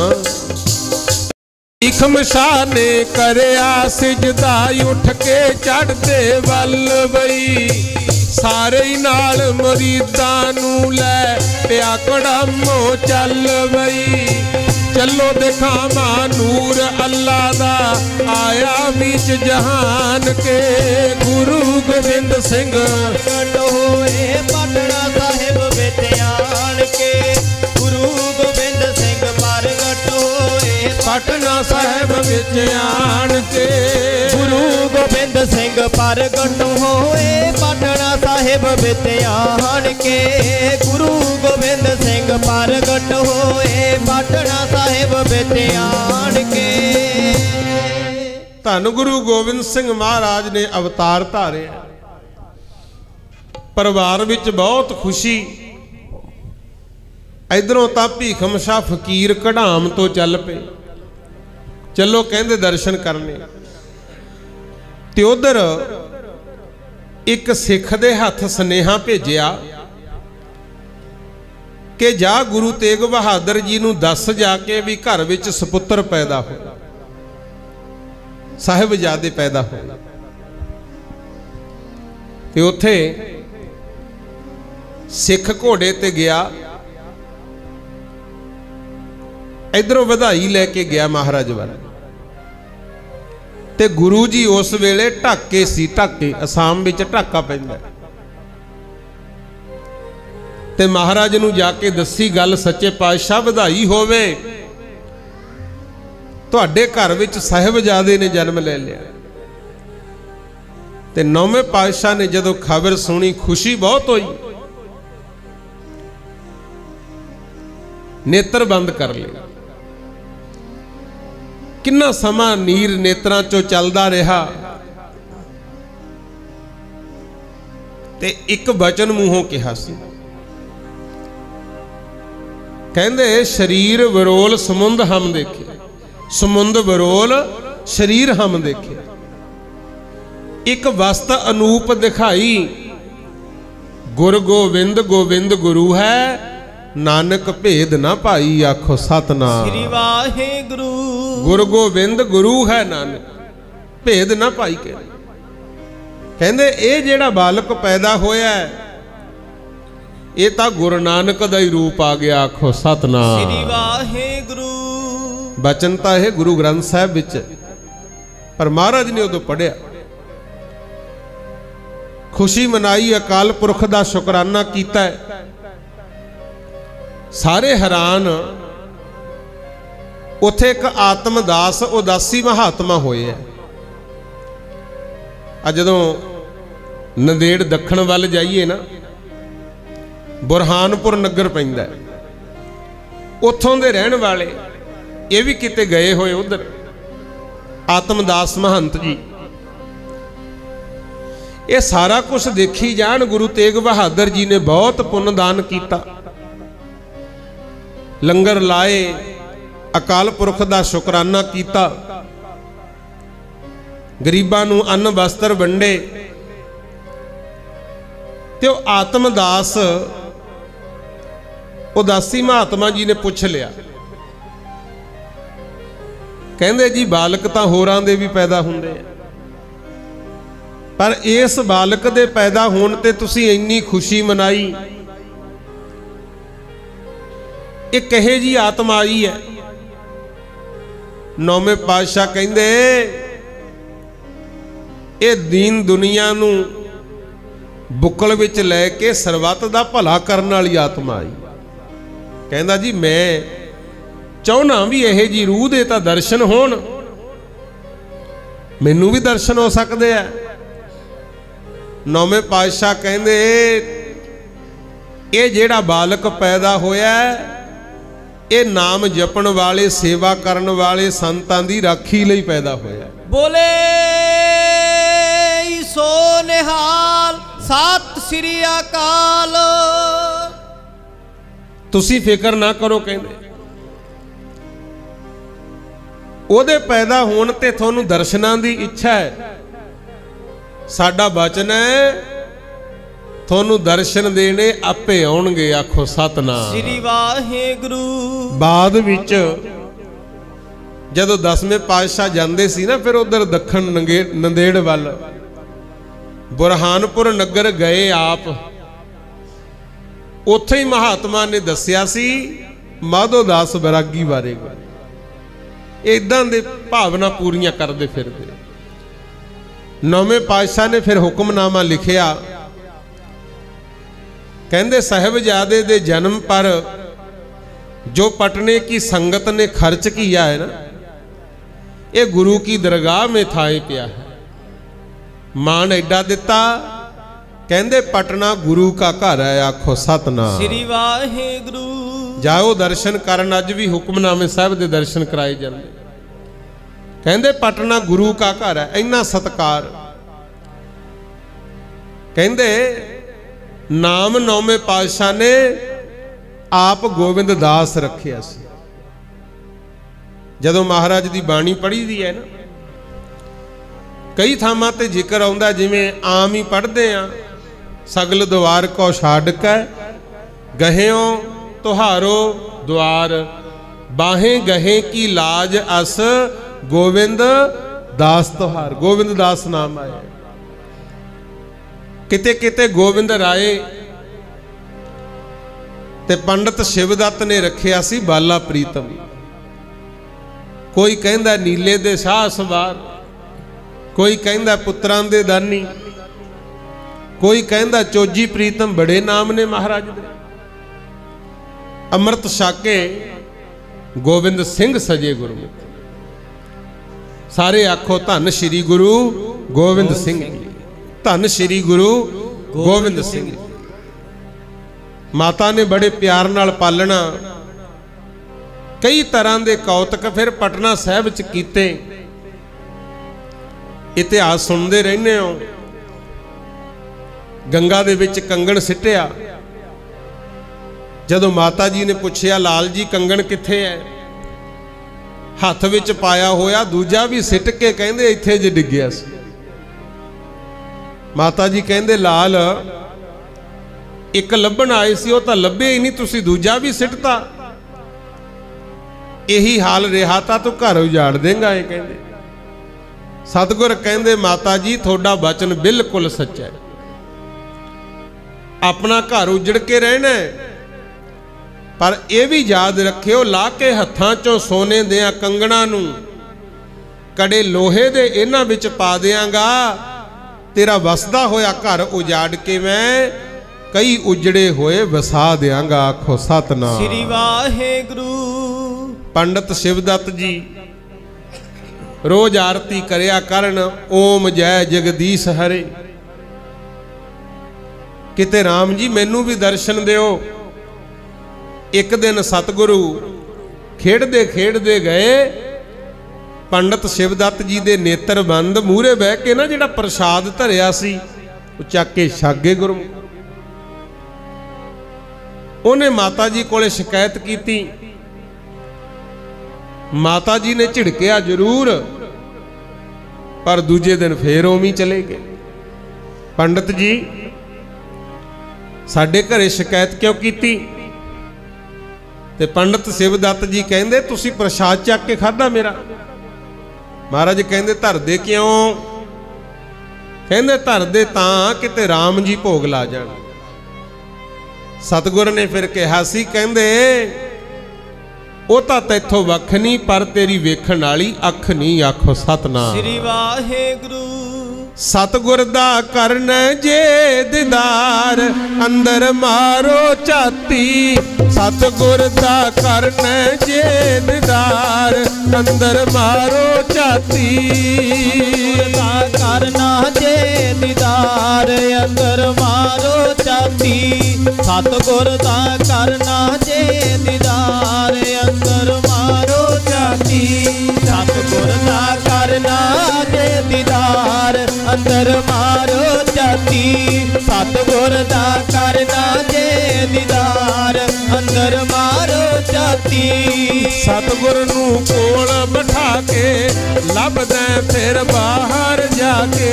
भीखम शाह ने करया सिजदा उठ के चढ़ते वल बई, सारे ही नाल मरीदां नूं लै पिया कड़मो चल बई। चलो दिखावा नूर अल्लाह दा आया बीच जहान के, गुरु गोबिंद सिंह होए पटना साहिब विच आन के, गुरु गोबिंद सिंह प्रगट होए पटना साहिब विच आन के, गुरु गोबिंद सिंह प्रगट होए पटना साहिब विच आन के, गुरु गोबिंद सिंह प्रगट होए पटना साहिब विच आन के। धन गुरु गोबिंद सिंह महाराज ने अवतार धारे। परिवार विच बहुत खुशी। इधरों तां भीखम शाह फकीर कढ़ाम तो चल पे, चलो कहंदे दर्शन करने। ते उधर एक सिख दे हथ सनेहा भेजिया कि जा गुरु तेग बहादुर जी नूं दस जाके भी घर विच सपुत्र पैदा हो, साहिबजादे पैदा हो। ते उत्थे सिख घोड़े ते गया, इधरों बधाई लैके गया महाराज वाला। ते गुरु जी उस वेले ढाके सी, ढाके असाम विच ढाका पैंदा। ते महाराज नूं जाके दसी गल, सच्चे पातशाह बधाई होवे, तुहाडे घर विच साहिबजादे ने जन्म ले लिया। ते नौवें पातशाह ने जदों खबर सुनी खुशी बहुत हुई, नेत्र बंद कर लिया। किन्ना समा नीर नेत्रां चों चलदा रहा। ते एक वचन मूहों कहा सी, कहंदे शरीर वरोल समुंद हम देखे, समुंद वरोल शरीर हम देखे। एक वस्त अनूप दिखाई, गुर गोविंद गोविंद गुरु है, नानक भेद ना पाई, आखो सतनाम। श्री वाहिगुरु। गुरु गोविंद गुरु है, नानक भेद ना पाई। कहंदे ए जेड़ा बालक पैदा होया है, ये तां गुरु नानक दा ही रूप आ गया, आखो सतनाम। श्री वाहिगुरु। बचन तां है गुरु ग्रंथ साहिब विच, पर महाराज ने उदों पढ़िया, खुशी मनाई, अकाल पुरख दा शुकराना कीता है। सारे हैरान। उथे एक आत्मदास उदासी महात्मा होए है। जदों नंदेड़ दखण वल जाइए ना, बुरहानपुर नगर पैंदा, उत्थों दे रहण वाले ये भी किते गए होए उधर, आत्मदास महंत जी। ये सारा कुछ देखी जान, गुरु तेग बहादुर जी ने बहुत पुण्यदान किया, लंगर लाए, अकाल पुरख दा शुकराना किया, गरीबां नूं अन्न वस्त्र वंडे। ते आत्मदास उदासी महात्मा जी ने पुछ लिया, कहंदे जी बालक तां होरां दे भी पैदा हुंदे, पर इस बालक दे पैदा होण ते तुसीं इन्नी खुशी मनाई, ये कहे जी आत्मा आई है। नौवें पातशाह कहंदे ये दीन दुनिया नूं बुकल विच लैके सरबत दा भला करन वाली आत्मा आई। कहंदा जी मैं चाहुंदा भी यह जी रूह दे तां दर्शन होण, मैनू भी दर्शन हो सकते हैं। नौवें पातशाह कहंदे ये जेड़ा बालक पैदा होया ये नाम जपण वाले सेवा करन वाले संतां दी राखी लई पैदा होया। बोले सो निहाल सत श्री अकाल। तुसी फिक्र ना करो, कहंदे ओदे पैदा होने ते तुहानूं दर्शनां दी इच्छा है। साडा वचन है तुहानूं दर्शन देने आपे आउणगे। आखो सतनाम श्री वाहिगुरू। बाद विच जदों 10वें पातशाह जांदे सी ना, फिर उधर दखण नंदेड़ वल बुरहानपुर नगर गए आप। उत्थे ही महात्मा ने दस्सिया सी माधोदास बैरागी बारे। इदां दे भावना पूरियां करदे फिरदे 9वें पातशाह ने फिर हुक्मनामा लिखिया। कहंदे साहिबजादे दे जन्म पर जो पटने की संगत ने खर्च किया है ना, ये गुरु की दरगाह में थाए पिया है। मान एडा दिता, कहंदे पटना गुरु का घर है। आखो सतनाम श्री वाहिगुरू। जाओ दर्शन करन। अज भी हुक्मनामे साहब दे दर्शन कराए जाते। कहंदे पटना गुरु का घर है। इन्ना सत्कार। कहंदे नाम 9वें पातशाह ने आप गोविंद दास रखिया सी। जदों महाराज दी बाणी पढ़ी दी है ना, कई थावां ते जिक्र आउंदा, जिवें आम ही पढ़दे आ, सगल द्वार को छाड़ के गहियों तुहारो द्वार, बाहें गहे की लाज अस गोविंद दास तुहार। गोविंद दास नाम आया। किते किते गोविंद राय ते पंडित शिवदत्त ने रखिया सी बाला प्रीतम। कोई कहंदा नीले दे शाह सवार, कोई कहंदा पुत्रां दे दानी, कोई कहंदा चोजी प्रीतम। बड़े नाम ने महाराज दे। अमृत छाके गोविंद सिंह सजे गुरमुख। सारे आखो धन श्री गुरु गोविंद सिंह। धन श्री गुरु गोविंद सिंह। माता ने बड़े प्यार नाल पालना, कई तरह के कौतक फिर पटना साहिब च कीते। इतिहास सुनते रहने हो। गंगा दे विच कंगण सिटिया। जदों माता जी ने पूछया लाल जी कंगण किथे है, हथ विच पाया होया दूजा भी सिट के कहंदे इत्थे जे डिग्गिया सी। माता जी कहंदे लाल एक लभण आए सी, तां लभे ही नहीं, तुसी दूजा भी सिटता। यही हाल रहा था तू घर उजाड़ देंगा। ये कहंदे सतगुर कहंदे माता जी थोड़ा वचन बिल्कुल सच्चा है। अपना घर उजड़ के रहना है, पर यह भी याद रखियो ला के हत्थां चों सोने दियां कंगणां नूं कड़े लोहे दे इन्हां विच पा दियांगा। तेरा वसदा होया घर उजाड़ के मैं कई उजड़े होए वसा दियांगा। आखो सतनाम श्री वाहिगुरू। पंडित शिवदत्त जी रोज आरती करया करन, ओम जय जगदीश हरे। किते राम जी मैनू भी दर्शन दिओ। एक दिन सतगुरु खेड़दे खेड़दे गए, पंडित शिवदत्त जी दे नेत्र बंद, मूहरे बह के ना जिहड़ा प्रसाद धरिया सी वो चक के छागे गुरु। उन्हें माता जी कोले शिकायत की। माता जी ने झिड़किया जरूर, पर दूजे दिन फिर उवें चले गए। पंडित जी साडे घरे शिकायत क्यों की? ते पंडित शिवदत्त जी कहंदे तुसी प्रसाद चक के खादा मेरा। महाराज कहंदे धर दे क्यों? कहंदे धर दे तां किते राम जी भोग ला जाण। सतगुर ने फिर कहा सी, कहंदे ਉਹ ਤਾਂ ਤੈਥੋਂ ਵੱਖ ਨਹੀਂ, ਪਰ ਤੇਰੀ ਵੇਖਣ ਵਾਲੀ ਅੱਖ ਨਹੀਂ। ਆਖੋ ਸਤਨਾਮ ਸ੍ਰੀ ਵਾਹਿਗੁਰੂ। ਸਤਗੁਰ ਦਾ ਕਰਨ ਜੇ ਦੀਦਾਰ, ਅੰਦਰ ਮਾਰੋ ਝਾਤੀ। ਸਤਗੁਰ ਦਾ ਕਰਨ ਜੇ ਦੀਦਾਰ, ਅੰਦਰ ਮਾਰੋ ਝਾਤੀ। ਦਾ ਕਰਨਾ ਜੇ ਦੀਦਾਰ, ਅੰਦਰ ਮਾਰੋ ਝਾਤੀ। ਸਤਗੁਰ ਦਾ ਕਰਨਾ ਜੇ ਦੀਦਾਰ, अंदर मारो जाती। सतगुर दा करना जे दीदार, अंदर मारो जाती। सतगुर नू कोल बिठा के लभदा फिर बाहर जाके।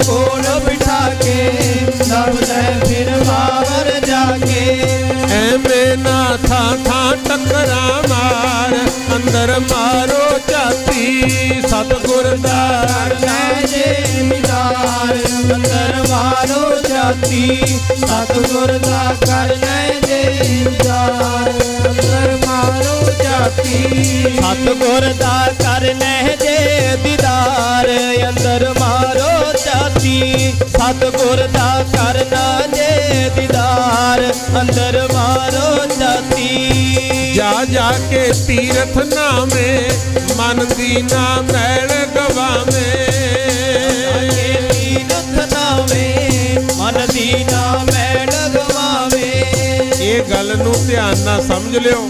कोल बिठा के लभदा फिर बाहर जाके। एवें ना था टकरा मार अंदर मारो जाती। सतगुर दा जे दीदार अंदर मारो जाती। सतगुर दा करना जे दीदार अंदर मारो जाती। सतगुर दा करना जे दीदार अंदर मारो जाती। सतगुर दा करना जे दीदार अंदर मारो जाती। जा जाके तीरथ नामे मन दीना मैल गवावे। तीरथ नामे मन दीना मैल गवावे। ये गल नू ध्यान ना समझ लियो,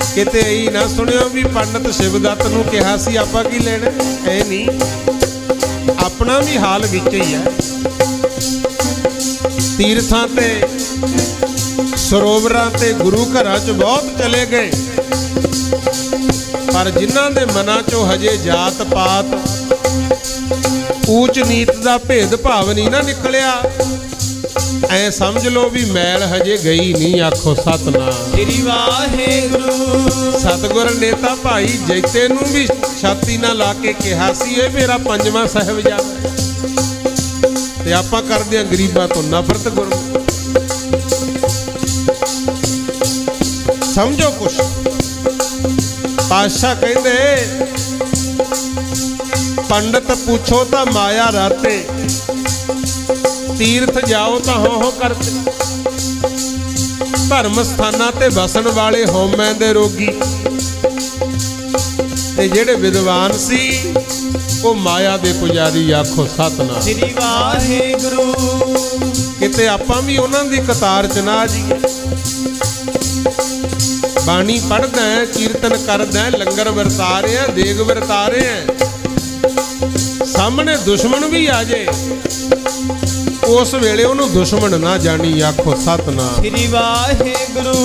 किते ई ना सुनियो भी पंडित शिवदत्त नू कहा सी आपां की लेना। ऐ नहीं, अपना भी हाल विच ही है। तीर्थां ते ਸਰੋਵਰਾਂ ਤੇ ਗੁਰੂ ਘਰਾਂ 'ਚ ਬਹੁਤ ਚਲੇ ਗਏ, ਪਰ ਜਿਨ੍ਹਾਂ ਦੇ ਮਨਾਂ 'ਚੋਂ ਹਜੇ ਜਾਤ ਪਾਤ ਊਚ ਨੀਚ ਦਾ ਭੇਦ ਭਾਵ ਨਹੀਂ ਨਾ ਨਿਕਲਿਆ, ਐ ਸਮਝ ਲਓ ਵੀ ਮੈਲ ਹਜੇ ਗਈ ਨਹੀਂ। ਆਖੋ ਸਤਨਾਮ ਸ੍ਰੀ ਵਾਹਿਗੁਰੂ। ਸਤਿਗੁਰ ਨੇ ਤਾਂ ਭਾਈ ਜੈਤੇ ਨੂੰ ਵੀ ਛਾਤੀ ਨਾਲ ਲਾ ਕੇ ਕਿਹਾ ਸੀ ਇਹ ਮੇਰਾ ਪੰਜਵਾਂ ਸਾਹਿਬਜ਼ਾਦਾ, ਤੇ ਆਪਾਂ ਕਰਦੇ ਆਂ ਗਰੀਬਾਂ ਤੋਂ ਨਫ਼ਰਤ। ਗੁਰੂ समझो कुछ। पातशाह कहते पंडित पूछो तो माया राते, तीर्थ जाओ तो हो करते। धर्म स्थानां ते बसन वाले होमे दे रोगी, ते जेड़े विद्वान सी वो माया दे पुजारी। आखो सतनाम श्री वाहिगुरु। किते आपां भी उन्हां दी कतार च ना जाईए। बाणी पढ़दा है, कीर्तन करदा है, लंगर वरता रहे हैं, देग वरता रहे हैं, सामने दुश्मन भी आ जाए उस वेले उन्होंने दुश्मन ना जानी। आखो सतनाम श्री वाहिगुरु।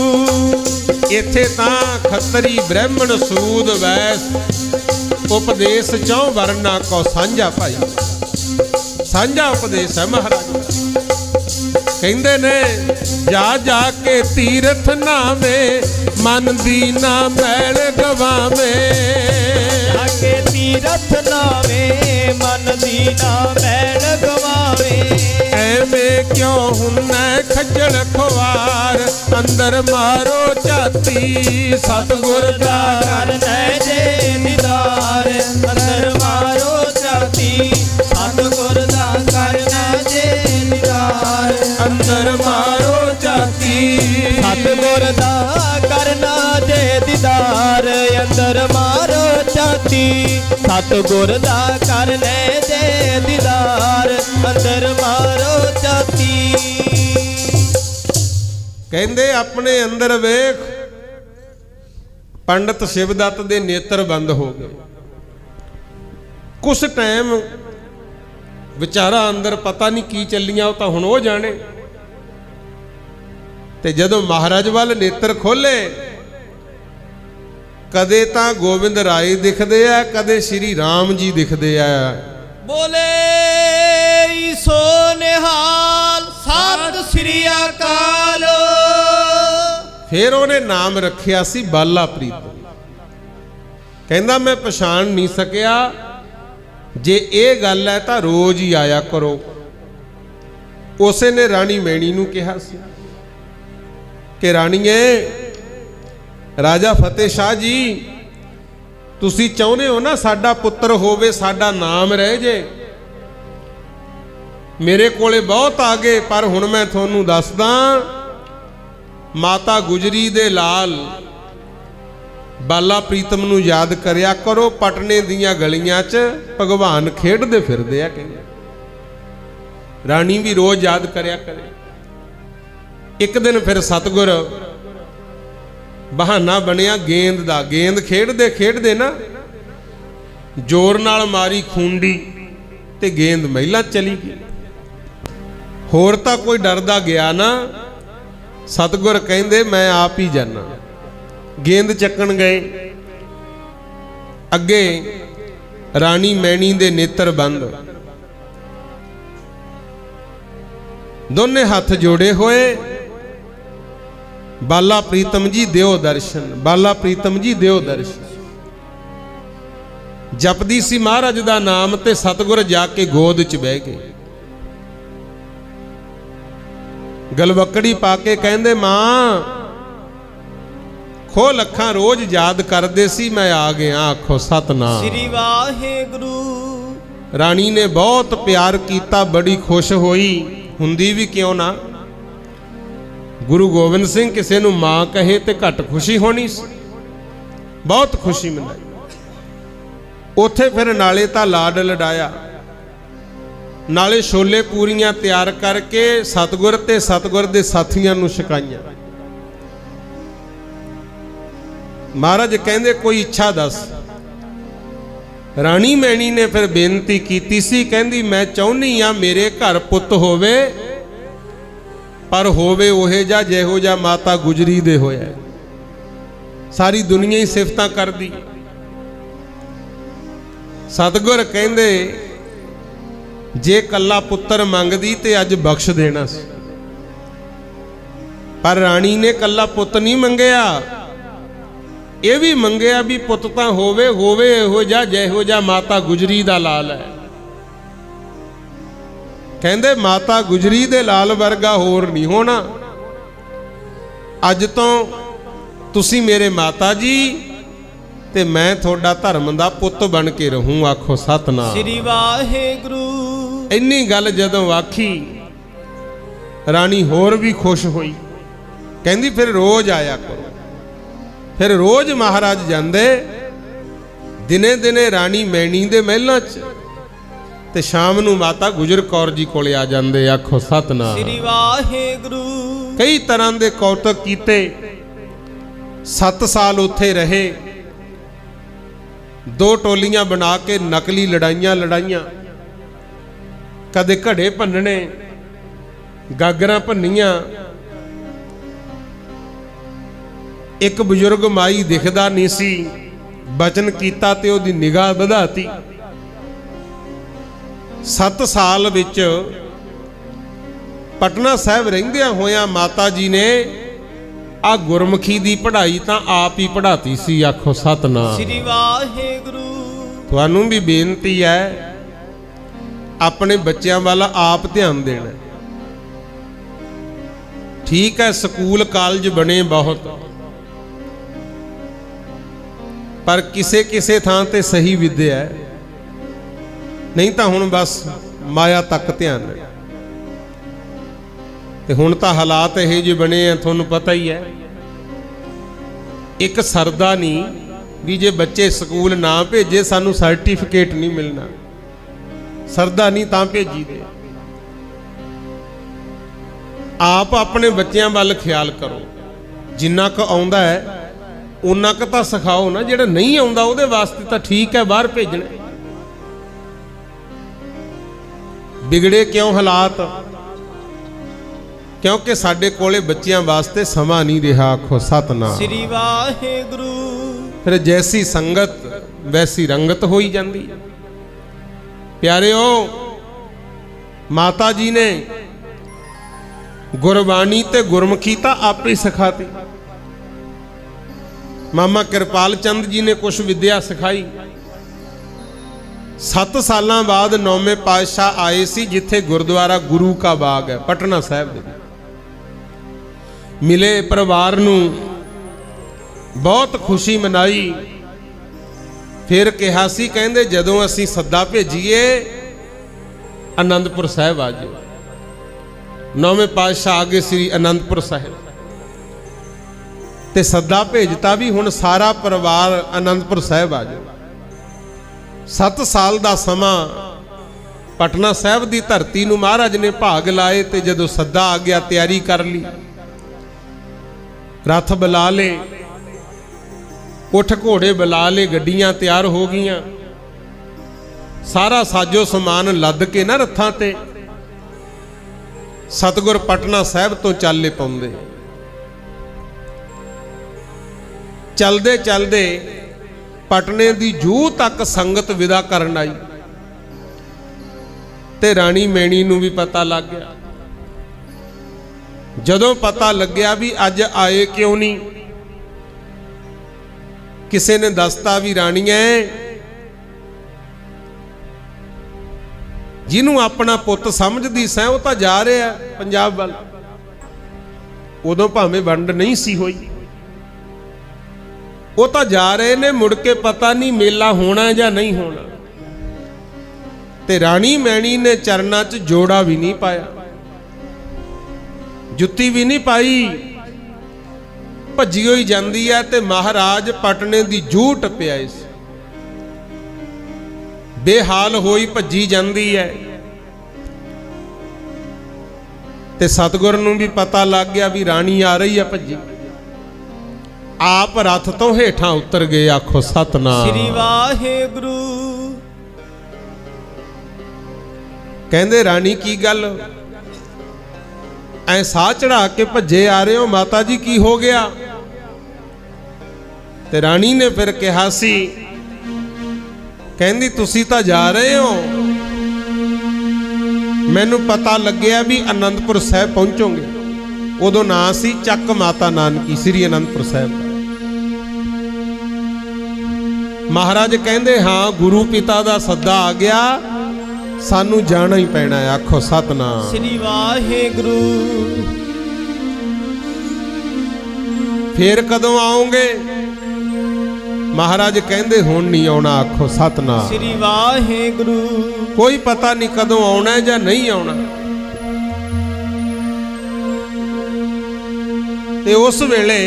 इत्थे तां खत्तरी ब्राह्मण सूद वैस उपदेश चौं वरना को साझा भाई। साझा उपदेश है महाराज। कहंदे ने जा जाके तीरथ नामे मन दीना मैल गवावे। जाके तीरथ नामे मन दीना मैल गवावे। एवें क्यों हुन्ने खज्जल खुआर अंदर मारो जाती। सतगुर दा करना जे दीदार अंदर मारो जाती। सतगुर दा करना जे दीदार अंदर मारो जाती। सतगुर दा करना जे दीदार अंदर मारो जाती। सतगुर दा करने जे दीदार अंदर मारो जाती। कहंदे अपने अंदर वेख पंडित शिवदत्त दे नेत्र बंद हो गए। कुछ टाइम विचारा अंदर पता नहीं की चलियां, तो हुण वो जाने। ते जदों महाराज वाल नेत्र खोले, कदे तां गोविंद राय दिखदे आ, कदे श्री राम जी दिखदे आ। बोले सो निहाल सत श्री अकाल। फिर उन्हें नाम रखिया सी बाला प्रीत। कहंदा मैं पछाण नहीं सकिया, जे ये गल है तो रोज ही आया करो। उसे ने राणी मैणी नूं कहा सी कि राणीए राजा फतेह शाह जी तुसी चाहुंदे हो ना साडा पुत्र होवे, साडा नाम रह जे। मेरे कोले बहुत आ गए, पर हुण मैं तुहानूं दसदा माता गुजरी दे लाल बाला प्रीतम नूं याद करिया करो। पटने दियां गलियां च भगवान खेडदे फिरदे आ। कहंदे राणी भी रोज याद करिया करे। एक दिन फिर सतगुर बहाना बनिया गेंद दा। गेंद खेडदे खेडदे ना जोर नाल मारी खूंडी ते गेंद महिला चली गई। होर तां कोई डरदा गया ना, सतगुर कहंदे मैं आप ही जाना। गेंद चक्कन गए, अगे राणी मैणी दे नेत्र बंद, दोने हाथ जोड़े होए, बाला प्रीतम जी दियो दर्शन, बाला प्रीतम जी दियो दर्शन। जपदी सी महाराज दा नाम ते सतगुर जाके गोद च बह गए। गलवकड़ी पाके कहंदे मां खो लखां रोज याद करदे सी, मैं आ गया। आखो सतनाम श्री वाहेगुरु। राणी ने बहुत प्यार कीता, बड़ी खुश होई, हुंदी भी क्यों ना। गुरु गोबिंद सिंह किसी नूं मां कहे ते घट खुशी होनी सी, बहुत खुशी मनाई। उथे फिर नाले तां लाड लडाया, नाले छोले पूरियां तैयार करके सतगुर ते सतगुर दे साथियां नूं छकाईयां। महाराज कहंदे कोई इच्छा दस। राणी मैणी ने फिर बेनती कीती सी, कहंदी मैं चाहुंदी आ मेरे घर पुੱਤ होवे, पर होवे ओहे जा जिहो जा माता गुजरी दे होया। सारी दुनिया ही सिफतां करदी। सतगुर कहंदे जे कल्ला पुत्र मंगदी ते अज बख्श देना सी, पर राणी ने कल्ला पुत नहीं मंगया, ये भी मंगया भी पुत तां होवे, होवे इहो जा जिहो जा माता गुजरी दा लाल है। कहंदे माता गुजरी दे लाल वर्गा होर नहीं होना। अज तो तुसी मेरे माता जी ते मैं थोड़ा धर्म दा पुत बन के रहूं। आखो सतनाम श्री वाहेगुरु। इन्नी गल जदों आखी राणी होर भी खुश हुई, कहंदी फिर रोज आया करो। फिर रोज महाराज जांदे, दिने दिने राणी मैणी दे महलां च ते शाम नूं माता गुजर कौर जी कोले आ जांदे। आखो सतनाम श्री वाहेगुरु। कई तरह के कौतक कीते। 7 साल उत्थे रहे, 2 टोलियां बना के नकली लड़ाइयां लड़ाइयां, कदे घड़े भन्नने, गागरां भन्नियां। एक बजुर्ग माई दिखदा नहीं सी, बचन कीता ते ओदी निगाह वधाती। 7 साल विच पटना साहब रहिंदियां होया माता जी ने आ गुरमुखी दी पढ़ाई तां आप ही पढ़ाती सी। आखो सतनाम श्री वाहेगुरु। तुहानूं भी बेनती है अपने बच्चों वाला आप ध्यान देना। ठीक है स्कूल कॉलेज बने बहुत, पर किसे किसे थां ते सही विद्या है, नहीं तो हुण बस माया तक ध्यान है। ते हुण तां हालात इहे जे बने हैं, तुहानूं पता ही है। एक सरदा नहीं भी जे बच्चे स्कूल ना भेजे सानूं सर्टिफिकेट नहीं मिलना, सरदा नहीं तां भेजी दे। आप अपने बच्चों वाल ख्याल करो, जिन्ना क आउंदा है उन्ना क तां सिखाओ ना, जिहड़ा नहीं आउंदा उहदे वास्ते तां ठीक है बाहर भेजणे। बिगड़े क्यों हालात? क्योंकि साडे कोले बच्चियां वास्ते समा नहीं रहा। आखो सतनाम श्री वाहेगुरु। फिर जैसी संगत वैसी रंगत होई जांदी। प्यारेओ माता जी ने गुरबाणी ते गुरमुखी तां आपे सिखाती। मामा कृपाल चंद जी ने कुछ विद्या सिखाई। 7 साल बाद 9वें पातशाह आए सी, जिथे गुरुद्वारा गुरु का बाग है पटना साहब दे। मिले परिवार नूं, बहुत खुशी मनाई। फिर कहा सी, कहंदे जदों असीं सद्दा भेजीए आनंदपुर साहब आ जाओ। 9वें पातशाह आगे श्री आनंदपुर साहब ते सद्दा भेजता भी हुण सारा परिवार आनंदपुर साहब आ जाओ। 7 साल का समा पटना साहब की धरती नूं महाराज ने भाग लाए। ते जदों सद्दा आ गया तैयारी कर ली, रथ बुला ले, उठ घोड़े बुला ले, गड्डियां तैयार हो गईयां, सारा साजो समान लद के ना रथां ते सतगुर पटना साहब तो चाले पाउंदे। चलदे चलदे पटने दी जूह तक संगत विदा करन आई ते राणी मैणी नूं भी पता लग गया। जदों पता लग्या भी अज आए क्यों नहीं, किसी ने दसता भी राणीए जिन्हों अपना पुत समझदी सै वो तो जा रहा है पंजाब वाल। उदों भावें वंड नहीं सी होई, वो तो जा रहे ने, मुड़ के पता नहीं मेला होना या नहीं होना। ते राणी मैणी ने चरना च जोड़ा भी नहीं पाया, जुत्ती भी नहीं पाई, भजी होई जांदी है। ते महाराज पटने दी जूह टप्पिया इस बेहाल होई भजी जांदी है। ते सतगुर नूं भी पता लग गया भी राणी आ रही है भजी। आप रथ तो हेठां उतर गए, आखो सतनाम श्री वाहेगुरु। कहंदे राणी की गल ऐ साह चढ़ा के भजे आ रहे हो माता जी, की हो गया? ते राणी ने फिर कहा सी, कहंदी तुसी तां जा रहे हो, मैनू पता लग्या भी आनंदपुर साहिब पहुंचोगे। उदों ना सी चक माता नानकी, श्री आनंदपुर साहिब। महाराज कहंदे हाँ गुरु पिता दा सद्दा आ गया, सानू जाना ही पैना है। आखो सतनाम श्री वाहेगुरु। फिर कदों आओगे? महाराज कहंदे हुण नहीं आउणा। आखो सतनाम श्री वाहेगुरु। कोई पता नहीं कदों आउणा है या नहीं आउणा। ते उस वेले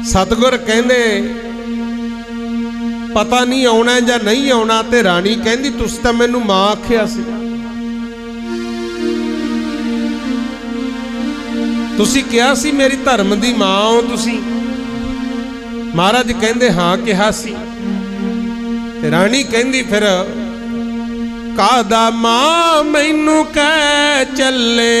सतगुर कहंदे पता नहीं आउणा या नहीं आउणा। ते राणी कहंदी तुसीं तां मैनूं मां आखिया सी, तुसीं कहा सी मेरी धर्म दी मां हो तुसीं। महाराज कहंदे हाँ कहा सी। ते राणी कहंदी फिर कादा मां मैनू कह चले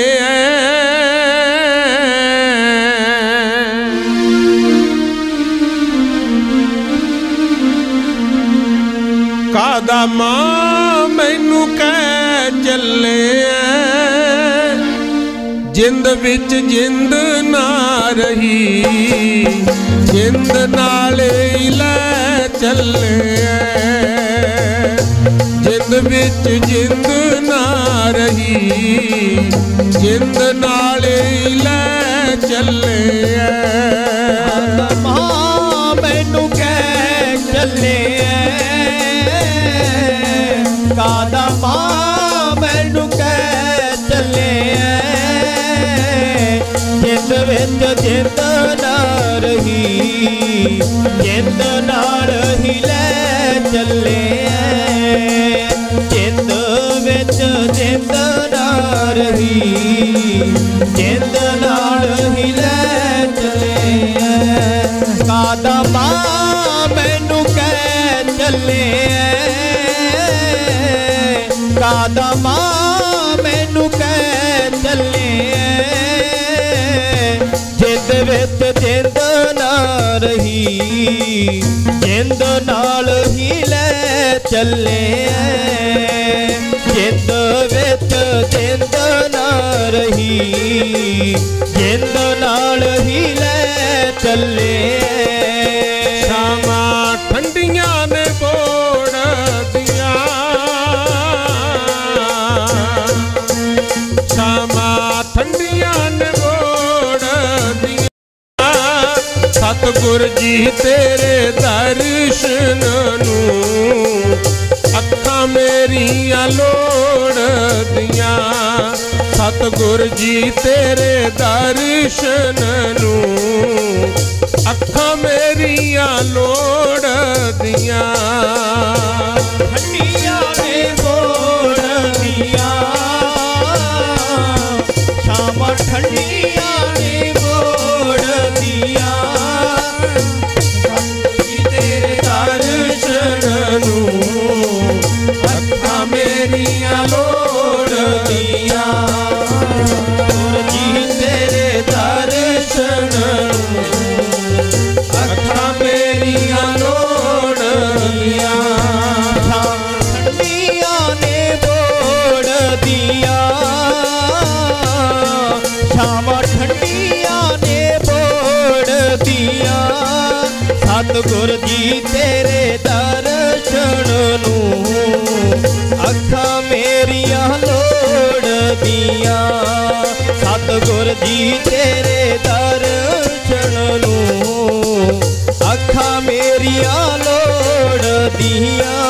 कादा मां मैनू कह चले जिंद विच जिंद ना रही जिंद नाले लै चले जिंद विच जिंद ना रही जिंद नाले लै चले मां मैनू कह चले कादा मां मैनू कह चले जिंद विच जिंद ना रही जिंद नाल ही लै चले जिंद विच जिंद ना रही जिंद नाल ही लै चले कादा मां मैनू कह चले कादा मां मैनू कह चले जिंद विच जिंद ना रही जिंद नाल ही लै चले जिंद विच जिंद ना रही जिंद नाल ही लै चले शामा ठंडियां ने बोड़ दिया शामा ठंडियां ने बोड़ दिया सतगुर जी तेरे दर्शन नूं अखां मेरियां लोड़ दिया सतगुर जी तेरे दर्शन नूं अखां मेरियां लोड़ दिया ठंडियां ने बोड़ दिया शामा ठंडियां ने बोड़ दिया तेरे दर्शन नूं अखां मेरियां लोड़ दिया जी तेरे दर्शन सतगुर जी तेरे दर्शन नूं अखां मेरियां लोड़दियां। सतगुर जी तेरे दर्शन नूं अखां मेरियां लोड़दियां।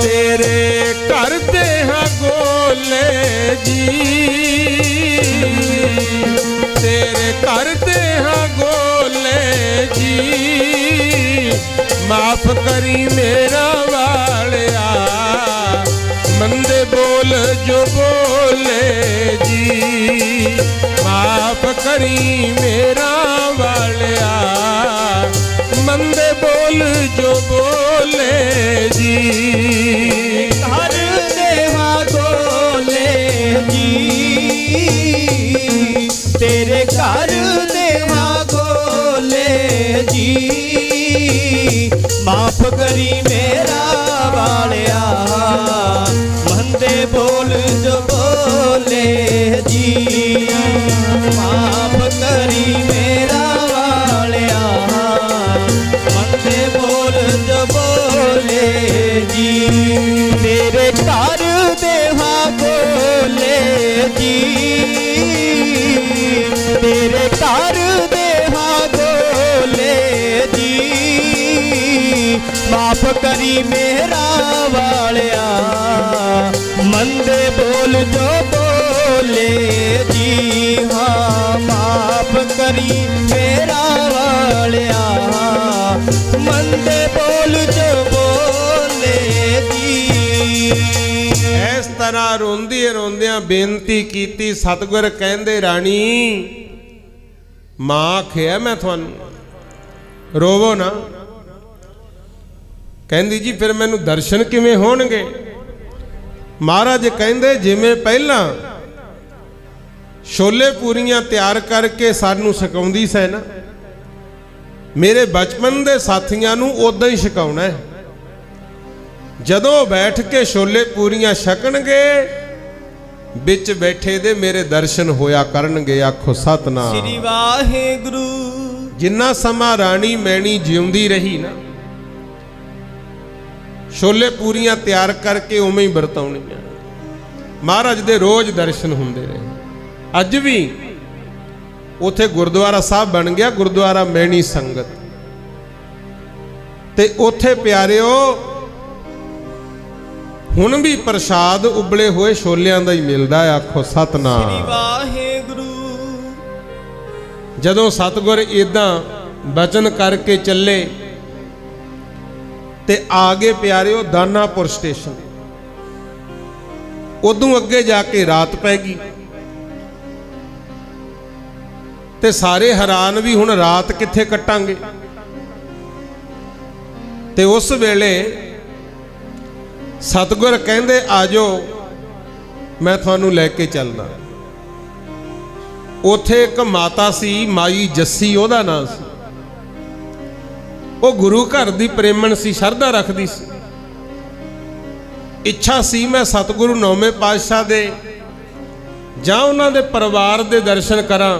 तेरे करते हैं गोले जी, तेरे करते हैं गोले जी, माफ करी मेरा वालिया मंदे बोल जो बोले जी। माफ करी मेरा वालिया मंदे बोल जो बोले जी। हर देवा गोले जी, तेरे घर देवा गोले जी, माफ करी मेरा वालिया मंदे बोल जो बोले जी। माफ करी मेरा वालिया मंदे बोल जो बोले जी। तेरे घर देवा गोले जी, तेरे घर देवा गोले जी, माफ करी मेरा वालिया मंदे बोल जो बोले जी। हाँ माफ करी मेरा वालिया मंदे बोल जो बोले जी। इस तरह रोंदी रोंदियां बेनती कीती। सतगुर कहंदे रानी मां आखिया मैं थानू रोवो ना। कहंदी जी फिर मैनू दर्शन किवें होणगे। महाराज कहंदे जिवें पहलां छोले पूरियां तैयार करके सानू छकाउंदी सै ना, मेरे बचपन दे साथियां नू उदां ही छकाउणा है। जदों बैठ के छोले पूरियां छकणगे बिच बैठे दे मेरे दर्शन होया करनगे। आखो सतनाम श्री वाहेगुरु। जिन्ना समा राणी मैणी जिउंदी रही ना, छोले पूरियां तैयार करके उवें ही वरताउणियां। महाराज दे रोज दर्शन हुंदे रहे। अज भी उथे गुरुद्वारा साहब बन गया, गुरुद्वारा मैणी संगत, ते उथे प्यारिओ हुण भी प्रसाद उबले हुए छोलियां दा ही मिलदा है। आखो सतनाम श्री वाहेगुरु। जदों सतगुर इदां बचन करके चले ते आगे प्यारिओ दानापुर स्टेशन, उदों अगे जाके रात पै गई ते सारे हैरान भी हुण रात कित्थे कट्टांगे। ते उस वेले सतगुर कहंदे आजो मैं थानू लैके चलदा। उथे एक माता सी माई जस्सी ओहदा नाम सी। वो गुरु घर दी प्रेमण सी, शरधा रखदी सी। इच्छा सी मैं सतगुरु नौवें पातशाह दे जां उन्हां दे परिवार दे दर्शन करां,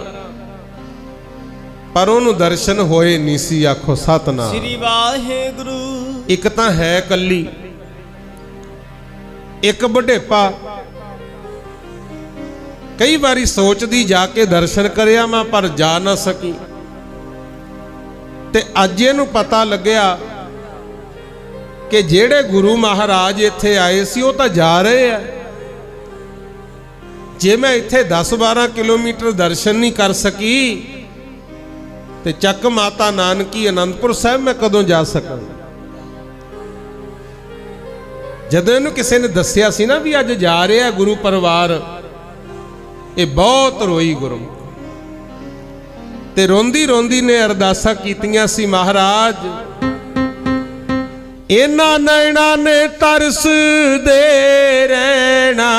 पर उन्होंने दर्शन होए नहीं सी। आखो सतनाम श्री वाहेगुरु। एक तां है कल्ली, एक बुढ़ेपा। कई बारी सोचदी जाके दर्शन करिया मैं, पर जा ना सकी। ते अज इहनूं पता लग्या कि जेड़े गुरु महाराज इत्थे आए सी वो तां जा रहे हैं। जे मैं इत्थे 10-12 किलोमीटर दर्शन नहीं कर सकी ते चक माता नानकी आनंदपुर साहब मैं कदों जा सकां। जदों इहनूं किसी ने दस्सिया सी ना भी अज जा रहे हैं गुरु परिवार, ये बहुत रोई गुरु ते रोंदी रोंदी ने अरदासा कीतियां सी। महाराज इन्हां नैणा ने तरस दे रहना,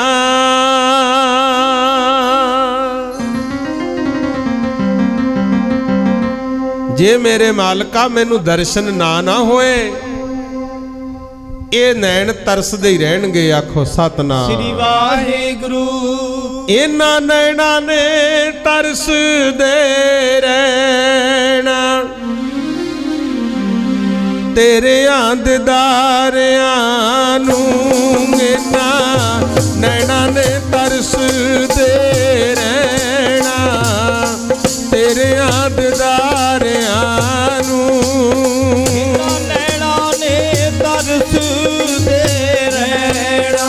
जे मेरे मालका मैनू दर्शन ना होए ये नैन तरसदे ही रहणगे। आखो सतनाम श्री वाहेगुरु। इन्हां नैणा ने तरसदे रहना, ਤੇਰਿਆਂ ਦੀਦਾਰਿਆਂ ਨੂੰ ਇਹਨਾਂ ਨੈਣਾਂ ਨੇ ਤਰਸਦੇ ਰਹਿਣਾ, ਤੇਰਿਆਂ ਦੀਦਾਰਿਆਂ ਨੂੰ ਨੈਣਾਂ ਨੇ ਤਰਸਦੇ ਰਹਿਣਾ,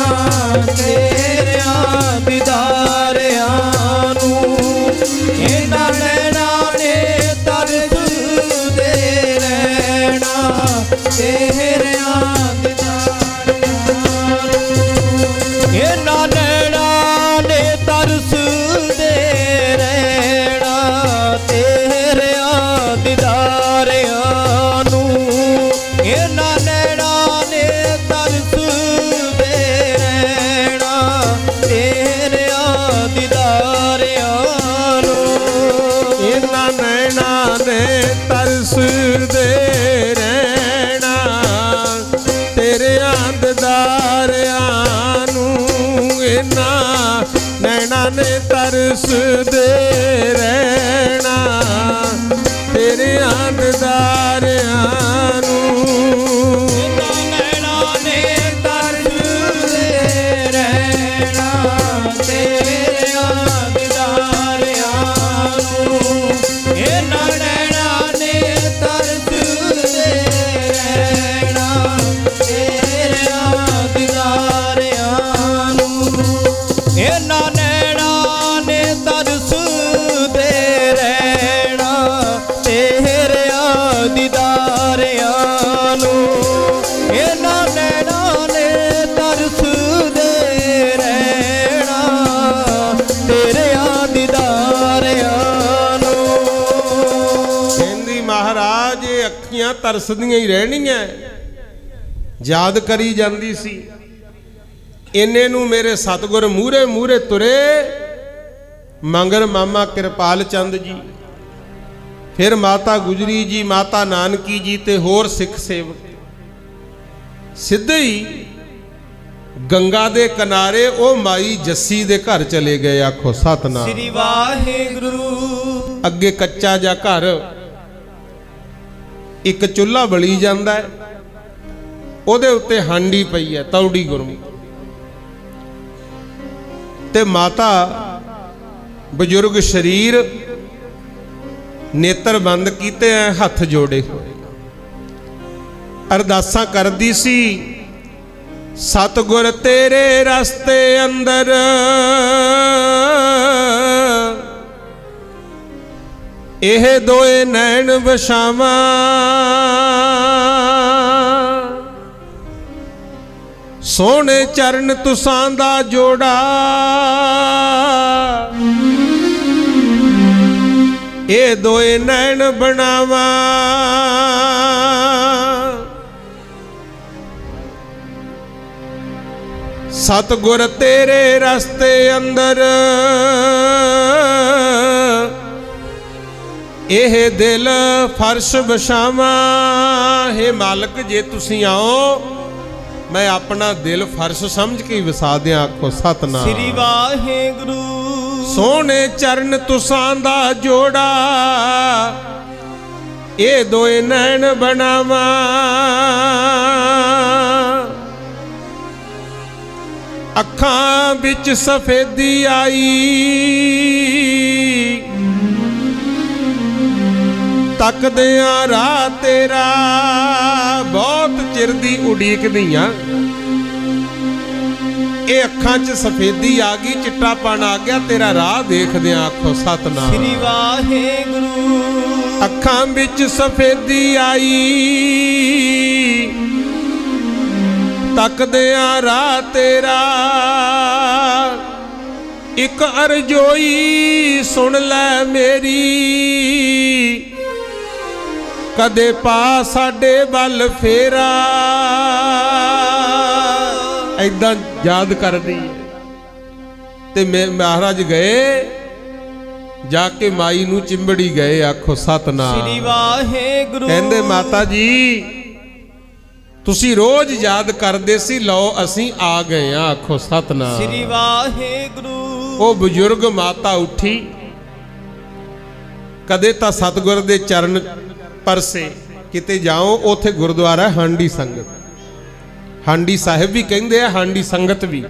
ਤੇਰਿਆਂ ਦੀਦਾਰਿਆਂ ਨੂੰ ਇਹਨਾਂ ਨੈਣਾਂ ਨੇ ਤਰਸਦੇ ਰਹਿਣਾ, ਤੇਰਿਆਂ ਦੀਦਾਰਿਆਂ ਨੂੰ ਇਹਨਾਂ ਨੈਣਾਂ ਨੇ ਤਰਸਦੇ ਰਹਿਣਾ, ਤੇਰਿਆਂ ਦੀਦਾਰਿਆਂ ਨੂੰ ਇਹਨਾਂ ਨੈਣਾਂ ਨੇ ਤਰਸਦੇ ਰਹਿਣਾ, ਤੇਰਿਆਂ ਦੀਦਾਰਿਆਂ ਨੂੰ ਇਹਨਾਂ ਨੈਣਾਂ ਨੇ ਤਰਸਦੇ ਰਹਿਣਾ, ਤੇਰਿਆਂ ਦੀਦਾਰਿਆਂ ਨੂੰ ਇਹਨਾਂ ਨੈਣਾਂ ਨੇ ਤਰਸਦੇ ਰਹਿਣਾ, ਤੇਰਿਆਂ ਦੀਦਾਰਿਆਂ ਨੂੰ ਨੈਣਾਂ ਨੇ ਤਰਸਦੇ ਰਹਿਣਾ, ਤੇਰਿਆਂ ਦੀਦਾਰਿਆਂ ਨੂੰ ਇਹਨਾਂ ਨੈਣਾਂ ਨੇ ਤਰਸਦੇ ਰਹਿਣਾ, ਤੇਰਿਆਂ ਦੀਦਾਰਿਆਂ ਨੂੰ ਇਹਨਾਂ ਨੈਣਾਂ ਨੇ ਤਰਸਦੇ ਰਹਿਣਾ, ਤੇਰਿਆਂ ਦੀਦਾਰਿਆਂ ਨੂੰ ਇਹਨਾਂ ਨੈਣਾਂ ਨੇ ਤਰਸਦੇ ਰਹਿਣਾ, ਤੇਰਿਆਂ ਦੀਦਾਰਿਆਂ ਨੂੰ ਕਹਿੰਦੀ ਮਹਾਰਾਜ ਇਹ ਅੱਖੀਆਂ ਤਰਸਦੀਆਂ ਹੀ ਰਹਿਣੀਆਂ, ਯਾਦ ਕਰੀ ਜਾਂਦੀ ਸੀ। ਇੰਨੇ ਨੂੰ ਮੇਰੇ ਸਤਿਗੁਰ ਮੂਹਰੇ ਮੂਹਰੇ ਤੁਰੇ, ਮੰਗਰ ਮਾਮਾ ਕਿਰਪਾਲ ਚੰਦ ਜੀ, ਫਿਰ ਮਾਤਾ ਗੁਜਰੀ ਜੀ, ਮਾਤਾ ਨਾਨਕੀ ਜੀ ਤੇ ਹੋਰ ਸਿੱਖ ਸੇਵਕ ਸਿੱਧੇ ਹੀ ਗੰਗਾ ਦੇ ਕਿਨਾਰੇ ਉਹ ਮਾਈ ਜੱਸੀ ਦੇ ਘਰ ਚਲੇ ਗਏ। ਆਖੋ ਸਤਨਾਮ ਸ੍ਰੀ ਵਾਹਿਗੁਰੂ। ਅੱਗੇ ਕੱਚਾ ਜਿਹਾ ਘਰ, ਇੱਕ ਚੁੱਲ੍ਹਾ ਬਲੀ ਜਾਂਦਾ ਹੈ, ਉਹਦੇ ਉੱਤੇ ਹਾਂਡੀ ਪਈ ਹੈ ਤੌੜੀ ਗੁਰਮੁਖ, ਤੇ ਮਾਤਾ ਬਜ਼ੁਰਗ ਸ਼ਰੀਰ, ਨੇਤਰ ਬੰਦ ਕੀਤੇ ਐ, ਹੱਥ ਜੋੜੇ ਹੋਏ ਅਰਦਾਸਾਂ ਕਰਦੀ ਸੀ। ਸਤਿਗੁਰ ਤੇਰੇ ਰਸਤੇ ਅੰਦਰ ਇਹ ਦੋਏ ਨੈਣ ਵਛਾਵਾਂ, ਸੋਹਣੇ ਚਰਨ ਤੁਸਾਂ ਦਾ ਜੋੜਾ, ਇਹ ਦੋਏ ਨੈਣ ਬਣਾਵਾਂ, ਸਤਿਗੁਰ ਤੇਰੇ ਰਸਤੇ ਅੰਦਰ ਇਹ ਦਿਲ ਫਰਸ਼ ਵਿਛਾਵਾਂ। हे ਮਾਲਕ ਜੇ ਤੁਸੀਂ ਆਓ मैं अपना दिल फर्श समझ के वसा दिया। आखो सतनाम श्री वाहिगुरु। सोने चरण तुसां दा जोड़ा ये दोए नैन बनावा, अखां बिच सफेदी आई तकदियां राह तेरा, बहुत चिर दी उड़ीक दियां ये अखां च सफेदी आ गई, चिट्टापन आ गया, तेरा राह देखदे आखो सतनाम श्री वाहिगुरु। अखां बिच सफेदी आई तकदियां राह तेरा, एक अरजोई सुन लै मेरी, कदे पा साडे वल फेरा। ऐदां याद कर दी ते महाराज गए जाके माई नू चिंबड़ी गए। आखो सतनाम श्री वाहिगुरु। कहंदे माता जी तुसी रोज याद करदे सी, लो असीं आ गए हैं। आखो सतनाम श्री वाहिगुरु। ओ बुजुर्ग माता उठी, कदे तां सतगुर दे चरण परसे, किते जाओ उत्थे गुरुद्वारा हांडी संगत, हांडी साहिब भी कहंदे आ, हांडी संगत भी।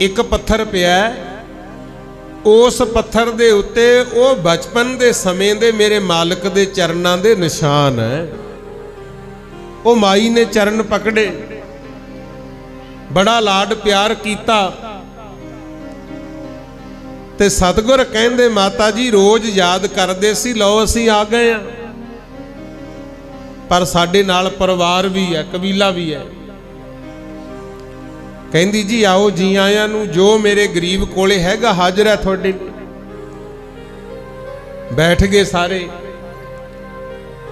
एक पत्थर पिया, उस पत्थर दे उत्ते ओ बचपन दे समय दे मेरे मालिक दे चरनां दे निशान है। ओ माई ने चरण पकड़े, बड़ा लाड प्यार कीता ते सतगुर कहंदे माता जी रोज याद करदे सी, लो असीं आ गए आ, पर साडे नाल परिवार भी है, कबीला भी है। कहंदी जी आओ जी आयां नूं, जो मेरे गरीब कोले हैगा हाजिर है तुहाडे। बैठ गए सारे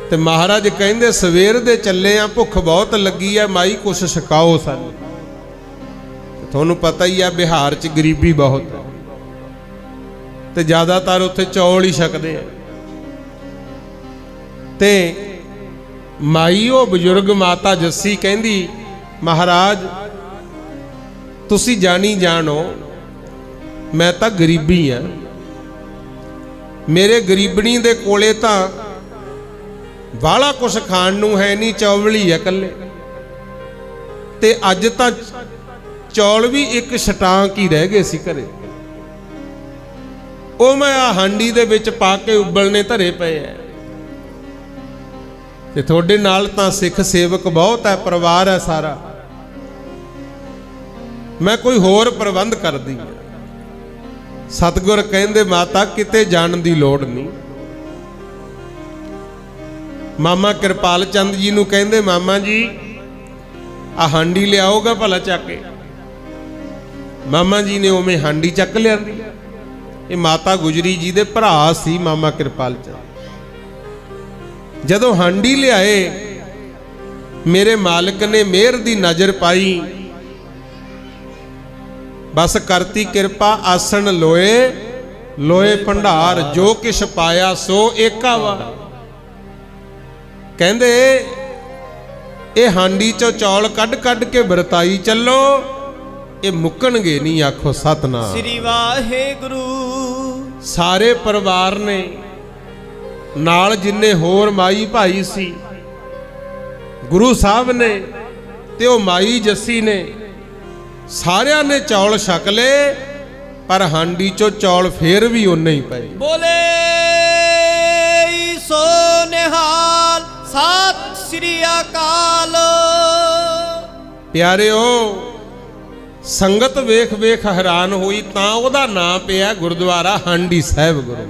ते महाराज कहंदे सवेर दे चले आ, भुख बहुत लगी है, माई कुछ छकाओ सानूं। तुहानूं पता ही है बिहार च गरीबी बहुत है ते ज़्यादातर उत्थे चौल ही छकदे आ। ते माई ओ बजुर्ग माता जस्सी कहंदी महाराज तुसी जानी जानो मैं तां गरीबी हाँ, मेरे गरीबनी दे कोले तां बाला कुछ खाण नूं है नहीं, चौल ही है कल्ले। ते अज तां चौल भी एक छटांक ही रह गए सी घरे, ओ मैं आ हांडी दे विच पा के उबलने धरे पए है। ते थोड़े नाल तां सिख सेवक बहुत है, परिवार है सारा, मैं कोई होर प्रबंध कर दी। सतगुर कहंदे माता किते जाण दी लोड़ नहीं। मामा कृपाल चंद जी नूं कहंदे मामा जी आ हांडी लियाओगा भला चक के। मामा जी ने उवें हांडी चक लियांदी। ये माता गुजरी जी दे भरा सी मामा कृपाल चंद। जदों हांडी लियाए मेरे मालिक ने मेहर दी नजर पाई, बस करती कृपा आसन लोए लोए भंडार, जो किश पाया सो एका वा। कहंदे ये हांडी चो चौल कड कड के बरताई चलो, ये मुक्कणगे नहीं, आखो सतनाम श्री वाहेगुरु। सारे परिवार ने नाल जिन्ने होर माई भाई सी, गुरु साहब ने ते ओ माई जस्सी ने, सारिया ने चौल छक ले, पर हांडी चो चौल फेर भी उन्ने ही पए। बोले सो निहाल, सत श्री अकाल। प्यारिओ संगत वेख वेख हैरान हुई, तां ओदा नाम पिया गुरुद्वारा हांडी साहिब गुरु।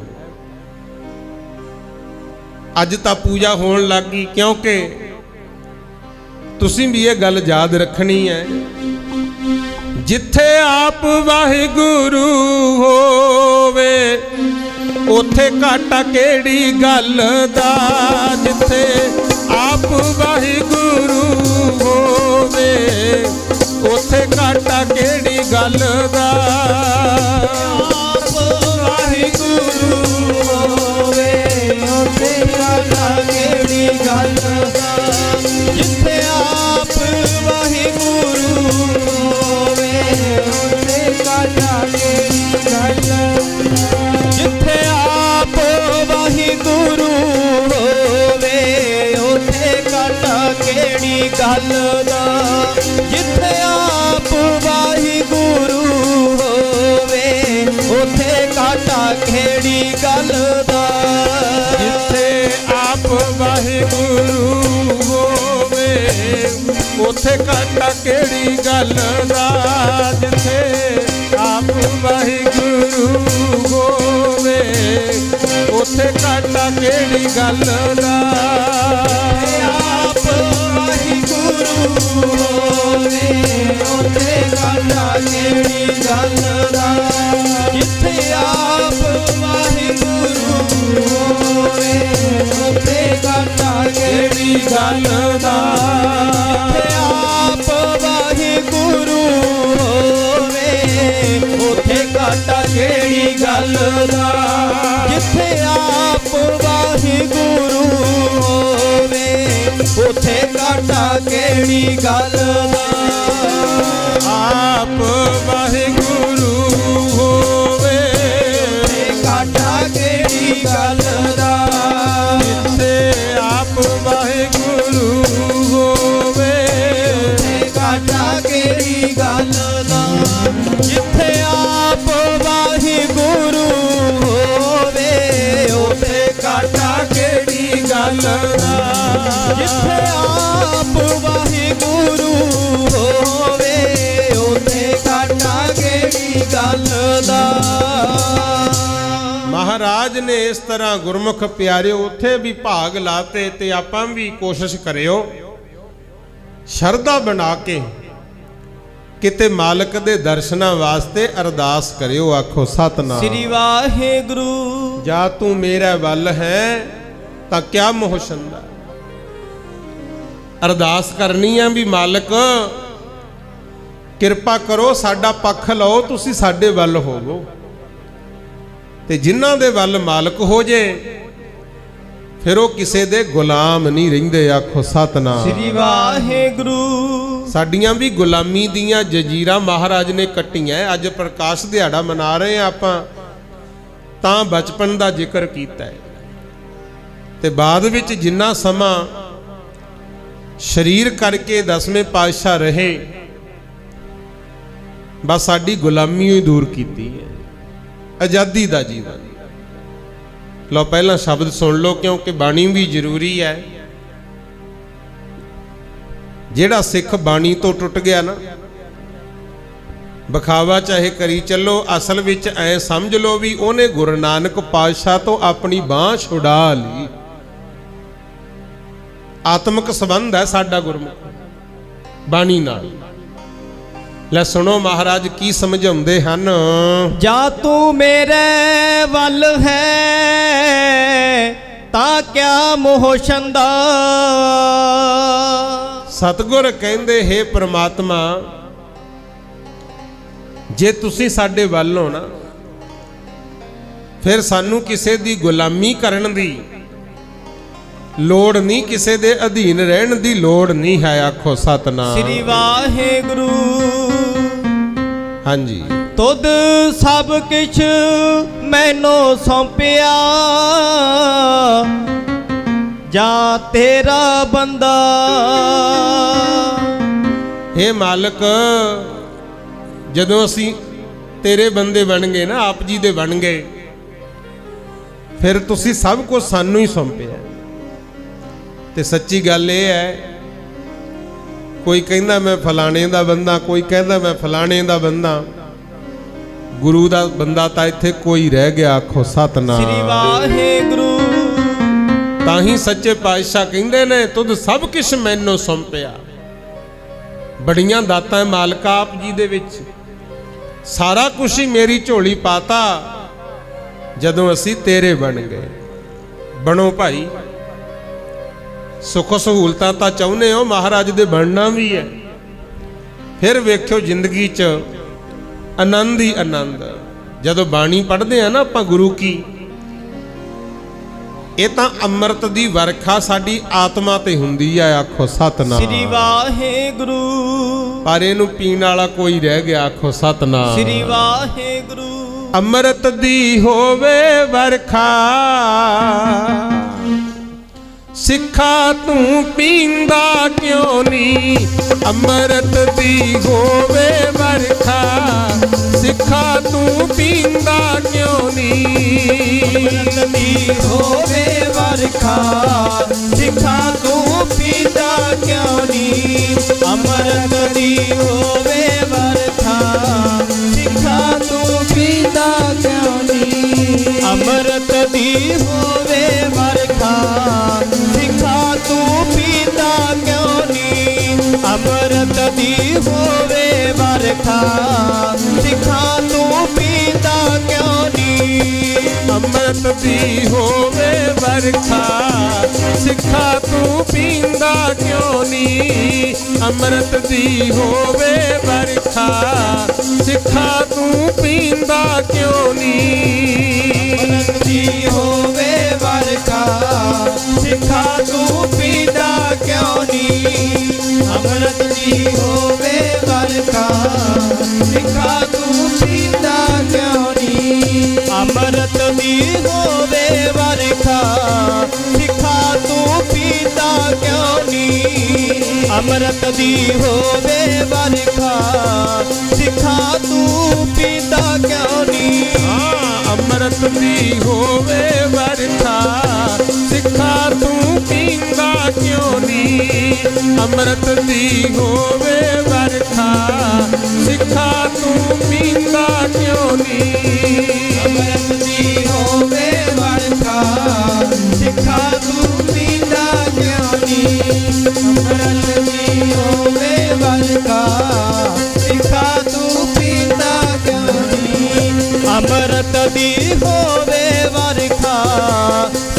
अज तां पूजा होण लग गई, क्योंकि तुसीं भी ये गल याद रखनी है, जिथे आप वाहिगुरु होवे उथे घाटा केड़ी गल दा। जिथे आप वाहिगुरु होवे उथे घाटा केड़ी गल दा। आप वाहिगुरु होवे उथे घाटा केड़ी गल दा। जिथे आप वाहिगुरु होवे उथे घाटा केड़ी गल दा। जिथे आप वाहिगुरु होवे उथे घाटा केड़ी गल दा। जिथे आप वाहिगुरु होवे उथे घाटा केड़ी गल दा। जिथे आप वाहिगुरु होवे उथे घाटा केड़ी गल दा। जिथे आप वाहिगुरु होवे उथे घाटा केड़ी गल दा। आप वाहिगुरु होवे उथे घाटा केड़ी गल दा। जिथे आप वाहिगुरु होवे उथे घाटा केड़ी गल दा। जिथे आप वाहिगुरु होवे उथे घाटा केड़ी गल दा। जिथे आप वाहिगुरु होवे उथे घाटा केड़ी गल दा। आप वाहिगुरु होवे घाटा केड़ी गल दा। जिथे आप ਗੱਲ ਦਾ। ਜਿੱਥੇ ਆਪ ਵਾਹਿਗੁਰੂ ਹੋਵੇ ਉੱਥੇ ਘਾਟਾ ਕਿਹੜੀ ਗੱਲ ਦਾ। ਮਹਾਰਾਜ ਨੇ ਇਸ ਤਰ੍ਹਾਂ ਗੁਰਮੁਖ ਪਿਆਰਿਓ ਉੱਥੇ ਵੀ ਭਾਗ ਲਾਤੇ ਤੇ ਆਪਾਂ ਵੀ ਕੋਸ਼ਿਸ਼ ਕਰਿਓ ਸ਼ਰਧਾ ਬਣਾ ਕੇ ਕਿਤੇ ਮਾਲਕ ਦੇ ਦਰਸ਼ਨਾਂ ਵਾਸਤੇ ਅਰਦਾਸ ਕਰਿਓ। ਆਖੋ ਸਤਨਾਮ ਸ੍ਰੀ ਵਾਹਿਗੁਰੂ। ਜਾ ਤੂੰ ਮੇਰਾ ਵੱਲ ਹੈ ਤਾਂ ਕਿਆ ਮੋਹ ਛੰਦਾ। ਅਰਦਾਸ ਕਰਨੀ ਆ ਵੀ ਮਾਲਕ ਕਿਰਪਾ ਕਰੋ, ਸਾਡਾ ਪੱਖ ਲਓ, ਤੁਸੀਂ ਸਾਡੇ ਵੱਲ ਹੋਵੋ। ਤੇ ਜਿਨ੍ਹਾਂ ਦੇ ਵੱਲ ਮਾਲਕ ਹੋ ਜੇ ਫਿਰ ਉਹ ਕਿਸੇ ਦੇ ਗੁਲਾਮ ਨਹੀਂ ਰਹਿੰਦੇ। ਆਖੋ ਸਤਨਾਮ ਸ੍ਰੀ ਵਾਹਿਗੁਰੂ। ਸਾਡੀਆਂ ਵੀ ਗੁਲਾਮੀ ਦੀਆਂ ਜੰਜੀਰਾਂ ਮਹਾਰਾਜ ਨੇ ਕੱਟੀਆਂ। ਅੱਜ ਪ੍ਰਕਾਸ਼ ਦਿਹਾੜਾ ਮਨਾ ਰਹੇ ਆ ਆਪਾਂ, ਤਾਂ ਬਚਪਨ ਦਾ ਜ਼ਿਕਰ ਕੀਤਾ ਹੈ ਤੇ ਬਾਅਦ ਵਿੱਚ ਜਿੰਨਾ ਸਮਾਂ ਸਰੀਰ ਕਰਕੇ ਦਸਵੇਂ ਪਾਤਸ਼ਾਹ ਰਹੇ, ਬਸ ਸਾਡੀ ਗੁਲਾਮੀ ਹੀ ਦੂਰ ਕੀਤੀ ਹੈ। ਆਜ਼ਾਦੀ ਦਾ ਜੀਵਨ। ਲਓ ਪਹਿਲਾਂ ਸ਼ਬਦ ਸੁਣ ਲਓ ਕਿਉਂਕਿ ਬਾਣੀ ਵੀ ਜ਼ਰੂਰੀ ਹੈ। ਜਿਹੜਾ ਸਿੱਖ ਬਾਣੀ ਤੋਂ ਟੁੱਟ ਗਿਆ ਨਾ, ਵਿਖਾਵਾ ਚਾਹੇ ਕਰੀ ਚੱਲੋ, ਅਸਲ ਵਿੱਚ ਐ ਸਮਝ ਲਓ ਵੀ ਉਹਨੇ ਗੁਰੂ ਨਾਨਕ ਪਾਤਸ਼ਾਹ ਤੋਂ ਆਪਣੀ ਬਾਂਹ ਛੁਡਾ ਲਈ। ਆਤਮਿਕ ਸੰਬੰਧ ਹੈ ਸਾਡਾ ਗੁਰਮੁਖ ਬਾਣੀ ਨਾਲ। ਲੈ ਸੁਣੋ ਮਹਾਰਾਜ ਕੀ ਸਮਝਾਉਂਦੇ ਹਨ। ਜਾ ਤੂੰ ਮੇਰੇ ਵੱਲ ਹੈ ਤਾਂ ਕਿਆ ਮੋਹ ਛੰਦਾ। ਸਤਿਗੁਰ ਕਹਿੰਦੇ ਹੈ ਪ੍ਰਮਾਤਮਾ, ਜੇ ਤੁਸੀਂ ਸਾਡੇ ਵੱਲ ਹੋ ਨਾ, ਫਿਰ ਸਾਨੂੰ ਕਿਸੇ ਦੀ ਗੁਲਾਮੀ ਕਰਨ ਦੀ ਲੋੜ ਨਹੀਂ, ਕਿਸੇ ਦੇ ਅਧੀਨ ਰਹਿਣ ਦੀ ਲੋੜ ਨਹੀਂ ਹੈ। ਆਖੋ ਸਤਨਾਮ ਸ੍ਰੀ ਵਾਹਿਗੁਰੂ। ਹਾਂਜੀ। ਤੁਧ ਸਭ ਕਿਛ ਮੈਨੂੰ ਸੌਂਪਿਆ, ਜਾ ਤੇਰਾ ਬੰਦਾ। हे ਮਾਲਕ, ਜਦੋਂ ਅਸੀਂ ਤੇਰੇ ਬੰਦੇ ਬਣ ਗਏ ਨਾ, ਆਪ ਜੀ ਦੇ ਬਣ ਗਏ, ਫਿਰ ਤੁਸੀਂ ਸਭ ਕੁਝ ਸਾਨੂੰ ਹੀ ਸੌਂਪਿਆ। ਤੇ ਸੱਚੀ ਗੱਲ ਇਹ ਹੈ, ਕੋਈ ਕਹਿੰਦਾ ਮੈਂ ਫਲਾਣੇ ਦਾ ਬੰਦਾ, ਕੋਈ ਕਹਿੰਦਾ ਮੈਂ ਫਲਾਣੇ ਦਾ ਬੰਦਾ। ਗੁਰੂ ਦਾ ਬੰਦਾ ਤਾਂ ਇੱਥੇ ਕੋਈ ਰਹਿ ਗਿਆ। ਆਖੋ ਸਤਨਾਮ ਸ੍ਰੀ ਵਾਹਿਗੁਰੂ। ਤਾਂ ਹੀ ਸੱਚੇ ਪਾਤਸ਼ਾਹ ਕਹਿੰਦੇ ਨੇ ਤੁਧ ਸਭ ਕੁਛ ਮੈਨੂੰ ਸੌਂਪਿਆ। ਬੜੀਆਂ ਦਾਤਾਂ ਮਾਲਕਾ ਆਪ ਜੀ ਦੇ ਵਿੱਚ, ਸਾਰਾ ਕੁਛ ਹੀ ਮੇਰੀ ਝੋਲੀ ਪਾਤਾ ਜਦੋਂ ਅਸੀਂ ਤੇਰੇ ਬਣ ਗਏ। ਬਣੋ ਭਾਈ, ਸੁੱਖ ਸਹੂਲਤਾਂ ਤਾਂ ਚਾਹੁੰਦੇ ਹੋ, ਮਹਾਰਾਜ ਦੇ ਬਣਨਾ ਵੀ ਹੈ। ਫਿਰ ਵੇਖਿਓ ਜ਼ਿੰਦਗੀ 'ਚ ਆਨੰਦ ਹੀ ਆਨੰਦ। ਜਦੋਂ ਬਾਣੀ ਪੜ੍ਹਦੇ ਆ ਨਾ ਆਪਾਂ ਗੁਰੂ ਕੀ, ਇਹ ਤਾਂ ਅੰਮ੍ਰਿਤ ਦੀ ਵਰਖਾ ਸਾਡੀ ਆਤਮਾ ਤੇ ਹੁੰਦੀ ਆ। ਆਖੋ ਸਤਨਾਮ ਸ੍ਰੀ ਵਾਹਿਗੁਰੂ। ਪਰ ਇਹਨੂੰ ਪੀਣ ਵਾਲਾ ਕੋਈ ਰਹਿ ਗਿਆ। ਆਖੋ ਸਤਨਾਮ ਸ੍ਰੀ ਵਾਹਿਗੁਰੂ। ਅੰਮ੍ਰਿਤ ਦੀ ਹੋਵੇ ਵਰਖਾ, ਸਿੱਖਾ ਤੂੰ ਪੀਂਦਾ ਕਿਉਂ ਨੀ। ਅੰਮ੍ਰਿਤ ਦੀ ਹੋਵੇ ਵਰਖਾ, ਸਿੱਖਾ ਤੂੰ ਪੀਂਦਾ ਕਿਉਂ ਨੀ। ਅੰਮ੍ਰਿਤ ਦੀ ਹੋਵੇ ਵਰਖਾ, ਸਿੱਖਾ ਤੂੰ ਪੀਂਦਾ ਕਿਉਂ ਨੀ। ਅੰਮ੍ਰਿਤ ਦੀ ਹੋਵੇ ਵਰਖਾ, ਸਿੱਖਾ ਤੂੰ ਪੀਂਦਾ ਕਿਉਂ ਨੀ। ਅੰਮ੍ਰਿਤ ਦੀ ਹੋਵੇ ਵਰਖਾ, ਸਿੱਖਾ ਤੂੰ ਪੀਂਦਾ ਕਿਉਂ ਨੀ। ਅੰਮ੍ਰਿਤ ਦੀ ਹੋਵੇ ਵਰਖਾ, ਸਿੱਖਾ ਤੂੰ ਪੀਂਦਾ ਕਿਉਂ ਨੀ। ਅੰਮ੍ਰਿਤ ਦੀ ਹੋਵੇ ਵਰਖਾ, ਸਿੱਖਾ ਤੂੰ ਪੀਂਦਾ ਕਿਉਂ ਨੀ। ਅੰਮ੍ਰਿਤ ਦੀ ਹੋਵੇ ਵਰਖਾ, ਸਿੱਖਾ ਤੂੰ ਪੀਂਦਾ ਕਿਉਂ ਨੀ। ਅੰਮ੍ਰਿਤ ਦੀ ਹੋਵੇ ਵਰਖਾ, ਸਿੱਖਾ ਤੂੰ ਪੀਂਦਾ ਕਿਉਂ ਨੀ। ਅੰਮ੍ਰਿਤ ਦੀ ਹੋਵੇ ਵਰਖਾ, ਸਿੱਖਾ ਤੂੰ ਪੀਂਦਾ ਕਿਉਂ ਨੀ। ਅੰਮ੍ਰਿਤ ਦੀ ਹੋਵੇ ਵਰਖਾ, ਸਿੱਖਾ ਤੂੰ ਪੀਂਦਾ ਕਿਉਂ ਨੀ। ਅੰਮ੍ਰਿਤ ਦੀ ਹੋਵੇ ਵਰਖਾ, ਸਿੱਖਾ ਤੂੰ ਪੀਂਦਾ ਕਿਉਂ ਨੀ। ਅੰਮ੍ਰਿਤ ਦੀ ਹੋਵੇ ਵਰਖਾ, ਸਿੱਖਾ ਤੂੰ ਅੰਮ੍ਰਿਤ ਦੀ ਹੋਵੇ ਵਰਖਾ, ਸਿੱਖਾ ਤੂੰ ਪੀਂਦਾ ਕਿਉਂ ਨੀ। ਅੰਮ੍ਰਿਤ ਦੀ ਹੋਵੇ ਵਰਖਾ, ਸਿੱਖਾ ਤੂੰ ਪੀਂਦਾ ਕਿਉਂ ਨੀ। ਅੰਮ੍ਰਿਤ ਦੀ ਹੋਵੇ ਵਰਖਾ, ਸਿੱਖਾ ਤੂੰ ਪੀਂਦਾ ਕਿਉਂ ਨੀ। ਅੰਮ੍ਰਿਤ ਦੀ ਹੋਵੇ ਵਰਖਾ,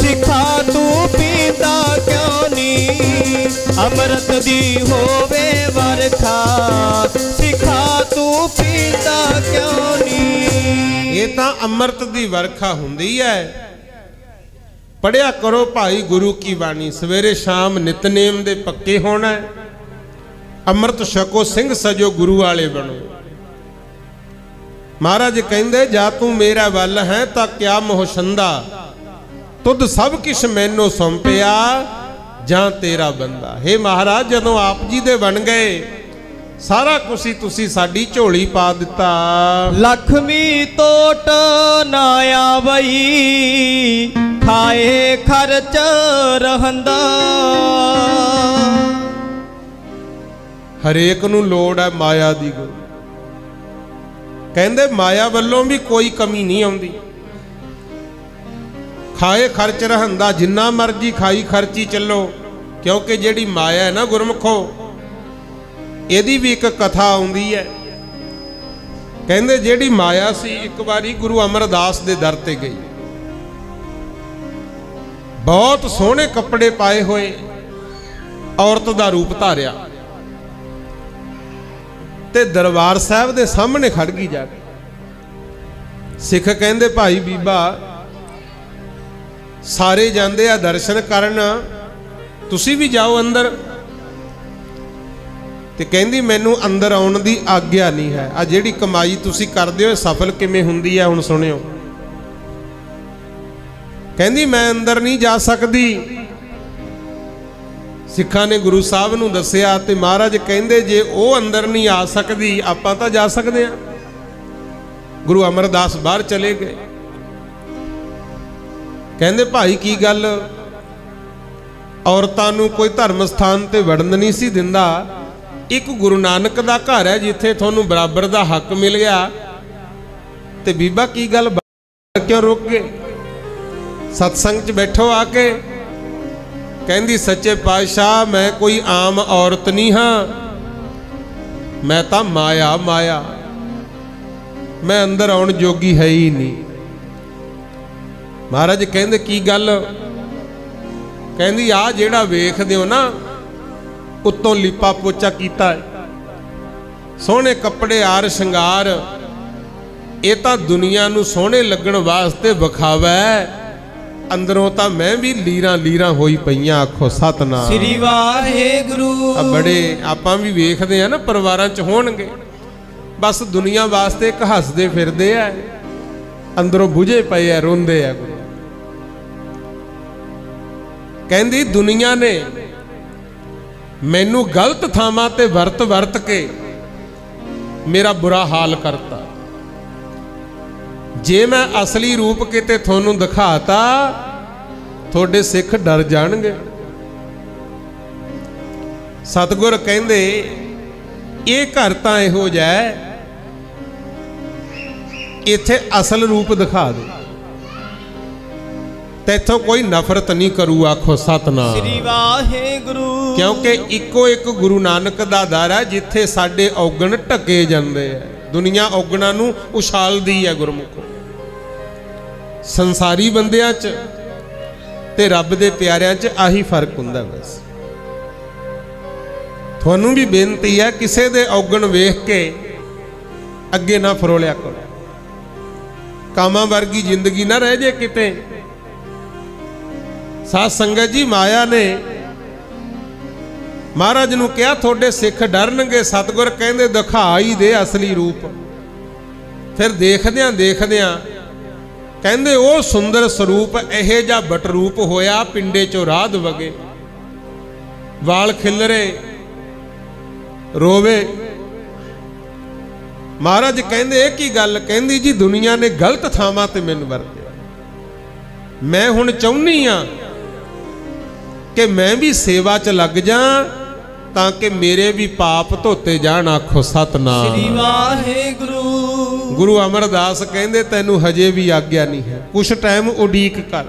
ਸਿੱਖਾ ਤੂੰ ਪੀਂਦਾ ਕਿਉਂ ਨੀ। ਅੰਮ੍ਰਿਤ ਦੀ ਹੋਵੇ ਵਰਖਾ, ਸਿੱਖਾ ਤੂੰ ਪੀਂਦਾ ਕਿਉਂ ਨੀ। ਇਹ ਤਾਂ ਅੰਮ੍ਰਿਤ ਦੀ ਵਰਖਾ ਹੁੰਦੀ ਹੈ। ਪੜਿਆ ਕਰੋ ਭਾਈ ਗੁਰੂ ਕੀ ਬਾਣੀ, ਸਵੇਰੇ ਸ਼ਾਮ ਨਿਤਨੇਮ ਦੇ ਪੱਕੇ ਹੋਣਾ। ਅੰਮ੍ਰਿਤ ਛਕੋ ਸਿੰਘ ਸਜੋ ਗੁਰੂ ਵਾਲੇ ਬਣੋ। ਮਹਾਰਾਜ ਕਹਿੰਦੇ ਜਾ ਤੂੰ ਮੇਰਾ ਵੱਲ ਹੈ ਤਾਂ ਕਿਆ ਮੋਹਸ਼ੰਦਾ, ਤੁਧ ਸਭ ਕਿਛ ਮੈਨੂੰ ਸੌਂਪਿਆ ਜਾਂ ਤੇਰਾ ਬੰਦਾ। ਹੇ ਮਹਾਰਾਜ ਜਦੋਂ ਆਪ ਜੀ ਦੇ ਬਣ ਗਏ ਸਾਰਾ ਕੁਛ ਹੀ ਤੁਸੀਂ ਸਾਡੀ ਝੋਲੀ ਪਾ ਦਿੱਤਾ। ਲਖਮੀ ਤੋਟ ਨਾ ਆਵਈ, ਖਾਏ ਖਰਚ ਰਹੰਦਾ। ਹਰੇਕ ਨੂੰ ਲੋੜ ਹੈ ਮਾਇਆ ਦੀ। ਕਹਿੰਦੇ ਮਾਇਆ ਵੱਲੋਂ ਵੀ ਕੋਈ ਕਮੀ ਨਹੀਂ ਆਉਂਦੀ। ਖਾਏ ਖਰਚ ਰਹੰਦਾ, ਜਿੰਨਾ ਮਰਜੀ ਖਾਈ ਖਰਚੀ ਚੱਲੋ। ਕਿਉਂਕਿ ਜਿਹੜੀ ਮਾਇਆ ਹੈ ਨਾ ਗੁਰਮੁਖੋ, ਇਹਦੀ ਵੀ ਇੱਕ ਕਥਾ ਆਉਂਦੀ ਹੈ। ਕਹਿੰਦੇ ਜਿਹੜੀ ਮਾਇਆ ਸੀ ਇੱਕ ਵਾਰੀ ਗੁਰੂ ਅਮਰਦਾਸ ਦੇ ਦਰ ਤੇ ਗਈ। ਬਹੁਤ ਸੋਹਣੇ ਕੱਪੜੇ ਪਾਏ ਹੋਏ ਔਰਤ ਦਾ ਰੂਪ ਧਾਰਿਆ ਤੇ ਦਰਬਾਰ ਸਾਹਿਬ ਦੇ ਸਾਹਮਣੇ ਖੜ ਗਈ ਜਾ ਕੇ। ਸਿੱਖ ਕਹਿੰਦੇ ਭਾਈ ਬੀਬਾ ਸਾਰੇ ਜਾਂਦੇ ਆ ਦਰਸ਼ਨ ਕਰਨ, ਤੁਸੀਂ ਵੀ ਜਾਓ ਅੰਦਰ। ਤੇ ਕਹਿੰਦੀ ਮੈਨੂੰ ਅੰਦਰ ਆਉਣ ਦੀ ਆਗਿਆ ਨਹੀਂ ਹੈ। ਆ ਜਿਹੜੀ ਕਮਾਈ ਤੁਸੀਂ ਕਰਦੇ ਹੋ ਸਫਲ ਕਿਵੇਂ ਹੁੰਦੀ ਹੈ ਹੁਣ ਸੁਣਿਓ। ਕਹਿੰਦੀ ਮੈਂ ਅੰਦਰ ਨਹੀਂ ਜਾ ਸਕਦੀ। ਸਿੱਖਾਂ ਨੇ ਗੁਰੂ ਸਾਹਿਬ ਨੂੰ ਦੱਸਿਆ ਤੇ ਮਹਾਰਾਜ ਕਹਿੰਦੇ ਜੇ ਉਹ ਅੰਦਰ ਨਹੀਂ ਆ ਸਕਦੀ ਆਪਾਂ ਤਾਂ ਜਾ ਸਕਦੇ ਹਾਂ। ਗੁਰੂ ਅਮਰਦਾਸ ਬਾਹਰ ਚਲੇ ਗਏ। ਕਹਿੰਦੇ ਭਾਈ ਕੀ ਗੱਲ, ਔਰਤਾਂ ਨੂੰ ਕੋਈ ਧਰਮ ਸਥਾਨ ਤੇ ਵੜਨ ਨਹੀਂ ਸੀ ਦਿੰਦਾ। ਇੱਕ ਗੁਰੂ ਨਾਨਕ ਦਾ ਘਰ ਹੈ ਜਿੱਥੇ ਤੁਹਾਨੂੰ ਬਰਾਬਰ ਦਾ ਹੱਕ ਮਿਲ ਗਿਆ। ਤੇ ਬੀਬਾ ਕੀ ਗੱਲ ਕਿਉਂ ਰੁਕ ਗਏ? ਸਤਸੰਗ 'ਚ ਬੈਠੋ ਆ ਕੇ। ਕਹਿੰਦੀ ਸੱਚੇ ਪਾਤਸ਼ਾਹ ਮੈਂ ਕੋਈ ਆਮ ਔਰਤ ਨਹੀਂ ਹਾਂ, ਮੈਂ ਤਾਂ ਮਾਇਆ ਮਾਇਆ, ਮੈਂ ਅੰਦਰ ਆਉਣ ਜੋਗੀ ਹੈ ਹੀ ਨਹੀਂ। ਮਹਾਰਾਜ ਕਹਿੰਦੇ ਕੀ ਗੱਲ? ਕਹਿੰਦੀ ਆ ਜਿਹੜਾ ਵੇਖਦੇ ਹੋ ਨਾ ਉੱਤੋਂ ਲਿਪਾ ਪੋਚਾ ਕੀਤਾ ਹੈ, ਸੋਹਣੇ ਕੱਪੜੇ ਆਰ ਸ਼ਿੰਗਾਰ, ਇਹ ਤਾਂ ਦੁਨੀਆ ਨੂੰ ਸੋਹਣੇ ਲੱਗਣ ਵਾਸਤੇ ਵਿਖਾਵਾ ਹੈ। ਅੰਦਰੋਂ ਤਾਂ ਮੈਂ ਵੀ ਲੀਰਾਂ ਲੀਰਾਂ ਹੋਈ ਪਈਆਂ। ਆਖੋ ਸਤਨਾਮ ਸ੍ਰੀ ਵਾਹਿਗੁਰੂ। ਬੜੇ ਆਪਾਂ ਵੀ ਵੇਖਦੇ ਆ ਨਾ ਪਰਿਵਾਰਾਂ 'ਚ ਹੋਣਗੇ, ਬਸ ਦੁਨੀਆ ਵਾਸਤੇ ਇੱਕ ਹੱਸਦੇ ਫਿਰਦੇ ਆ, ਅੰਦਰੋਂ ਬੁਝੇ ਪਏ ਆ, ਰੋਂਦੇ ਆ। ਕਹਿੰਦੀ ਦੁਨੀਆ ਨੇ ਮੈਨੂੰ ਗਲਤ ਥਾਵਾਂ ਤੇ ਵਰਤ ਕੇ ਮੇਰਾ ਬੁਰਾ ਹਾਲ ਕਰਤਾ। ਜੇ ਮੈਂ ਅਸਲੀ ਰੂਪ ਕਿਤੇ ਤੁਹਾਨੂੰ ਦਿਖਾਤਾ ਤੁਹਾਡੇ ਸਿੱਖ ਡਰ ਜਾਣਗੇ। ਸਤਿਗੁਰ ਕਹਿੰਦੇ ਇਹ ਘਰ ਤਾਂ ਇਹੋ ਜਿਹਾ ਹੈ, ਇੱਥੇ ਅਸਲ ਰੂਪ ਦਿਖਾ ਦੇ, ਤੈਥੋਂ ਕੋਈ ਨਫ਼ਰਤ ਨਹੀਂ ਕਰੂ। ਆਖੋ ਸਤਨਾਮ ਸ੍ਰੀ ਵਾਹਿਗੁਰੂ। ਕਿਉਂਕਿ ਇੱਕੋ ਇੱਕ ਗੁਰੂ ਨਾਨਕ ਦਾ ਦਰ ਹੈ ਜਿੱਥੇ ਸਾਡੇ ਔਗਣ ਢਕੇ ਜਾਂਦੇ ਆ। ਦੁਨੀਆ ਔਗਣਾਂ ਨੂੰ ਉਛਾਲਦੀ ਹੈ ਗੁਰਮੁਖੋ। ਸੰਸਾਰੀ ਬੰਦਿਆਂ 'ਚ ਤੇ ਰੱਬ ਦੇ ਪਿਆਰਿਆਂ 'ਚ ਆਹੀ ਫਰਕ ਹੁੰਦਾ। ਬਸ ਤੁਹਾਨੂੰ ਵੀ ਬੇਨਤੀ ਹੈ ਕਿਸੇ ਦੇ ਔਗਣ ਵੇਖ ਕੇ ਅੱਗੇ ਨਾ ਫਰੋਲਿਆ ਕਰੋ। ਕਾਮਾਂ ਵਰਗੀ ਜ਼ਿੰਦਗੀ ਨਾ ਰਹਿ ਜੇ ਕਿਤੇ। ਸਾਧ ਸੰਗਤ ਜੀ ਮਾਇਆ ਨੇ ਮਹਾਰਾਜ ਨੂੰ ਕਿਹਾ ਤੁਹਾਡੇ ਸਿੱਖ ਡਰਨਗੇ। ਸਤਿਗੁਰ ਕਹਿੰਦੇ ਦਿਖਾ ਹੀ ਦੇ ਅਸਲੀ ਰੂਪ। ਫਿਰ ਦੇਖਦਿਆਂ ਕਹਿੰਦੇ ਉਹ ਸੁੰਦਰ ਸਰੂਪ ਇਹੋ ਜਿਹਾ ਬਟਰੂਪ ਹੋਇਆ, ਪਿੰਡੇ ਚੋਂ ਰਾਧ ਵਗੇ, ਵਾਲ ਖਿਲਰੇ, ਰੋਵੇ। ਮਹਾਰਾਜ ਕਹਿੰਦੇ ਇਹ ਕੀ ਗੱਲ? ਕਹਿੰਦੀ ਜੀ ਦੁਨੀਆ ਨੇ ਗਲਤ ਥਾਵਾਂ ਤੇ ਮੈਨੂੰ ਵਰਤਿਆ। ਮੈਂ ਹੁਣ ਚਾਹੁੰਨੀ ਆ ਕਿ ਮੈਂ ਵੀ ਸੇਵਾ 'ਚ ਲੱਗ ਜਾ ਤਾਂ ਕਿ ਮੇਰੇ ਵੀ ਪਾਪ ਧੋਤੇ ਜਾਣ। ਆਖੋ ਸਤਨਾਮ ਸ੍ਰੀ ਵਾਹਿਗੁਰੂ। ਗੁਰੂ ਅਮਰਦਾਸ ਕਹਿੰਦੇ ਤੈਨੂੰ ਹਜੇ ਵੀ ਆਗਿਆ ਨਹੀਂ ਹੈ, ਕੁਛ ਟਾਈਮ ਉਡੀਕ ਕਰ।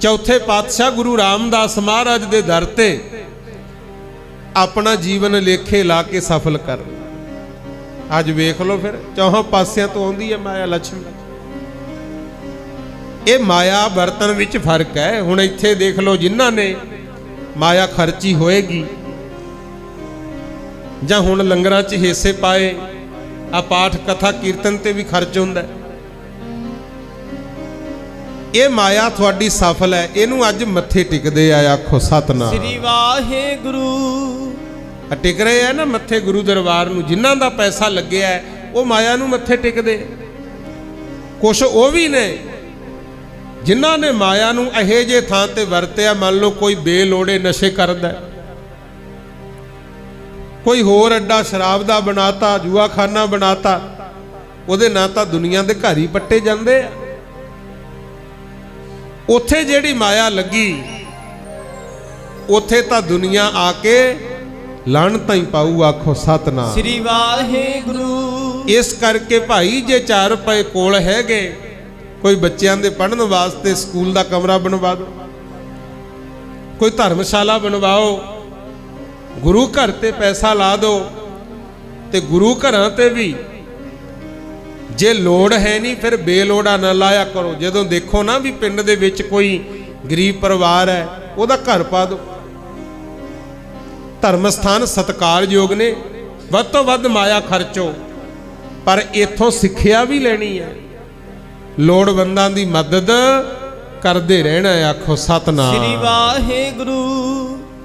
ਚੌਥੇ ਪਾਤਸ਼ਾਹ ਗੁਰੂ ਰਾਮਦਾਸ ਮਹਾਰਾਜ ਦੇ ਦਰ ਤੇ ਆਪਣਾ ਜੀਵਨ ਲੇਖੇ ਲਾ ਕੇ ਸਫਲ ਕਰ। ਅੱਜ ਵੇਖ ਲਓ ਫਿਰ ਚੌਹਾਂ ਪਾਸਿਆਂ ਤੋਂ ਆਉਂਦੀ ਹੈ ਮਾਇਆ ਲక్ష్ਮੀ। ਇਹ ਮਾਇਆ ਵਰਤਨ ਵਿੱਚ ਫਰਕ ਹੈ। ਹੁਣ ਇੱਥੇ ਦੇਖ ਲਓ ਜਿਨ੍ਹਾਂ ਨੇ ਮਾਇਆ ਖਰਚੀ ਹੋਏਗੀ ਜਾਂ ਹੁਣ ਲੰਗਰਾਂ 'ਚ ਹਿੱਸੇ ਪਾਏ, ਆ ਪਾਠ ਕਥਾ ਕੀਰਤਨ ਤੇ ਵੀ ਖਰਚ ਹੁੰਦਾ। ਇਹ ਮਾਇਆ ਤੁਹਾਡੀ ਸਫਲ ਹੈ, ਇਹਨੂੰ ਅੱਜ ਮੱਥੇ ਟਿਕਦੇ ਆ। ਆਖੋ ਸਤਨਾਮ ਸ੍ਰੀ ਵਾਹਿਗੁਰੂ। ਟਿਕ ਰਹੇ ਆ ਨਾ ਮੱਥੇ ਗੁਰੂ ਦਰਬਾਰ ਨੂੰ। ਜਿਨ੍ਹਾਂ ਦਾ ਪੈਸਾ ਲੱਗਿਆ ਉਹ ਮਾਇਆ ਨੂੰ ਮੱਥੇ ਟਿਕਦੇ। ਕੁਛ ਉਹ ਵੀ ਨੇ ਜਿਨ੍ਹਾਂ ਨੇ ਮਾਇਆ ਨੂੰ ਇਹੋ ਜਿਹੇ ਥਾਂ ਤੇ ਵਰਤਿਆ, ਮੰਨ ਲਓ ਕੋਈ ਬੇਲੋੜੇ ਨਸ਼ੇ ਕਰਦਾ, ਕੋਈ ਹੋਰ ਅੱਡਾ ਸ਼ਰਾਬ ਦਾ ਬਣਾਤਾ, ਜੂਆਖਾਨਾ ਬਣਾਤਾ, ਉਹਦੇ ਨਾਂ ਤਾਂ ਦੁਨੀਆ ਦੇ ਘਰ ਹੀ ਪੱਟੇ ਜਾਂਦੇ ਆ। ਉੱਥੇ ਜਿਹੜੀ ਮਾਇਆ ਲੱਗੀ ਉੱਥੇ ਤਾਂ ਦੁਨੀਆ ਆ ਕੇ ਲਾਹਣਤਾਂ ਹੀ ਪਾਊ। ਆਖੋ ਸਤਨਾਮ ਸ੍ਰੀ ਵਾਹਿਗੁਰੂ। ਇਸ ਕਰਕੇ ਭਾਈ ਜੇ 4 ਰੁਪਏ ਕੋਲ ਹੈਗੇ, ਕੋਈ ਬੱਚਿਆਂ ਦੇ ਪੜ੍ਹਨ ਵਾਸਤੇ ਸਕੂਲ ਦਾ ਕਮਰਾ ਬਣਵਾ ਦਿਓ, ਕੋਈ ਧਰਮਸ਼ਾਲਾ ਬਣਵਾਓ, ਗੁਰੂ ਘਰ ਤੇ ਪੈਸਾ ਲਾ ਦਿਓ। ਤੇ ਗੁਰੂ ਘਰਾਂ ਤੇ ਵੀ ਜੇ ਲੋੜ ਹੈ ਨਹੀਂ ਫਿਰ ਬੇਲੋੜਾ ਨਾ ਲਾਇਆ ਕਰੋ। ਜਦੋਂ ਦੇਖੋ ਨਾ ਵੀ ਪਿੰਡ ਦੇ ਵਿੱਚ ਕੋਈ ਗਰੀਬ ਪਰਿਵਾਰ ਹੈ, ਉਹਦਾ ਘਰ ਪਾ ਦਿਓ। ਧਰਮ ਸਥਾਨ ਸਤਿਕਾਰਯੋਗ ਨੇ, ਵੱਧ ਤੋਂ ਵੱਧ ਮਾਇਆ ਖਰਚੋ, ਪਰ ਇੱਥੋਂ ਸਿੱਖਿਆ ਵੀ ਲੈਣੀ ਹੈ। ਲੋੜਵੰਦਾਂ ਦੀ ਮਦਦ ਕਰਦੇ ਰਹਿਣਾ। ਆਖੋ ਸਤਨਾਮ ਸ੍ਰੀ ਵਾਹਿਗੁਰੂ।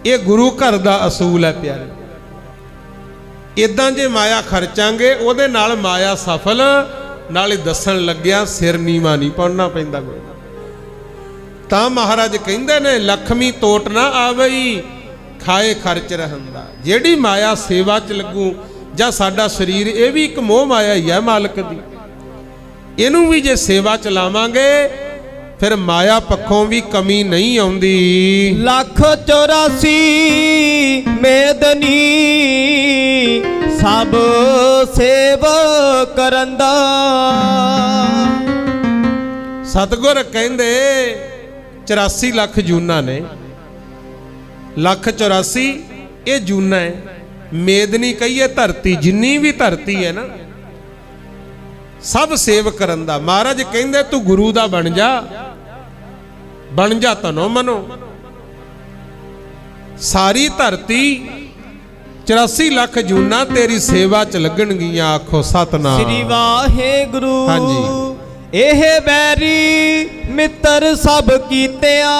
ਇਹ ਗੁਰੂ ਘਰ ਦਾ ਅਸੂਲ ਹੈ ਪਿਆਰੇ। ਇਦਾਂ ਜੇ ਮਾਇਆ ਖਰਚਾਂਗੇ ਉਹਦੇ ਨਾਲ ਮਾਇਆ ਸਫਲ। ਨਾਲੇ ਦੱਸਣ ਲੱਗਿਆ ਸਿਰ ਨੀਵਾ ਨਹੀਂ ਪਾਉਣਾ ਪੈਂਦਾ। ਤਾਂ ਮਹਾਰਾਜ ਕਹਿੰਦੇ ਨੇ ਲਖਮੀ ਤੋਟ ਨਾ ਆਵਈ, ਖਾਏ ਖਰਚ ਰਹੰਦਾ। ਜਿਹੜੀ ਮਾਇਆ ਸੇਵਾ 'ਚ ਲੱਗੂ, ਜਾਂ ਸਾਡਾ ਸਰੀਰ ਇਹ ਵੀ ਇੱਕ ਮੋਹ ਮਾਇਆ ਹੀ ਹੈ ਮਾਲਕ ਦੀ, ਇਹਨੂੰ ਵੀ ਜੇ ਸੇਵਾ ਚ ਲਾਵਾਂਗੇ ਫਿਰ ਮਾਇਆ ਪੱਖੋਂ ਵੀ ਕਮੀ ਨਹੀਂ ਆਉਂਦੀ। 184 ਮੇਦਨੀ ਸਭ ਸੇਵ ਕਰੰਦਾ। ਸਤਿਗੁਰ ਕਹਿੰਦੇ 84 ਲੱਖ ਜੂਨਾਂ ਨੇ। 184 ਇਹ ਜੂਨਾਂ ਹੈ। ਮੇਦਨੀ ਕਹੀਏ ਧਰਤੀ, ਜਿੰਨੀ ਵੀ ਧਰਤੀ ਹੈ ਨਾ, ਸਭ ਸੇਵ ਕਰਨ ਦਾ। ਮਹਾਰਾਜ ਕਹਿੰਦੇ ਤੂੰ ਗੁਰੂ ਦਾ ਬਣ ਜਾ ਤਨੋ ਮਨੋ। ਸਾਰੀ ਧਰਤੀ 84 ਲੱਖ ਜੂਨਾਂ ਤੇਰੀ ਸੇਵਾ ਚ ਲੱਗਣਗੀਆਂ। ਆਖੋ ਸਤਨਾਮ ਸ੍ਰੀ ਵਾਹਿਗੁਰੂ। ਹਾਂਜੀ। ਇਹ ਬੈਰੀ ਮਿੱਤਰ ਸਭ ਕੀਤਿਆਂ,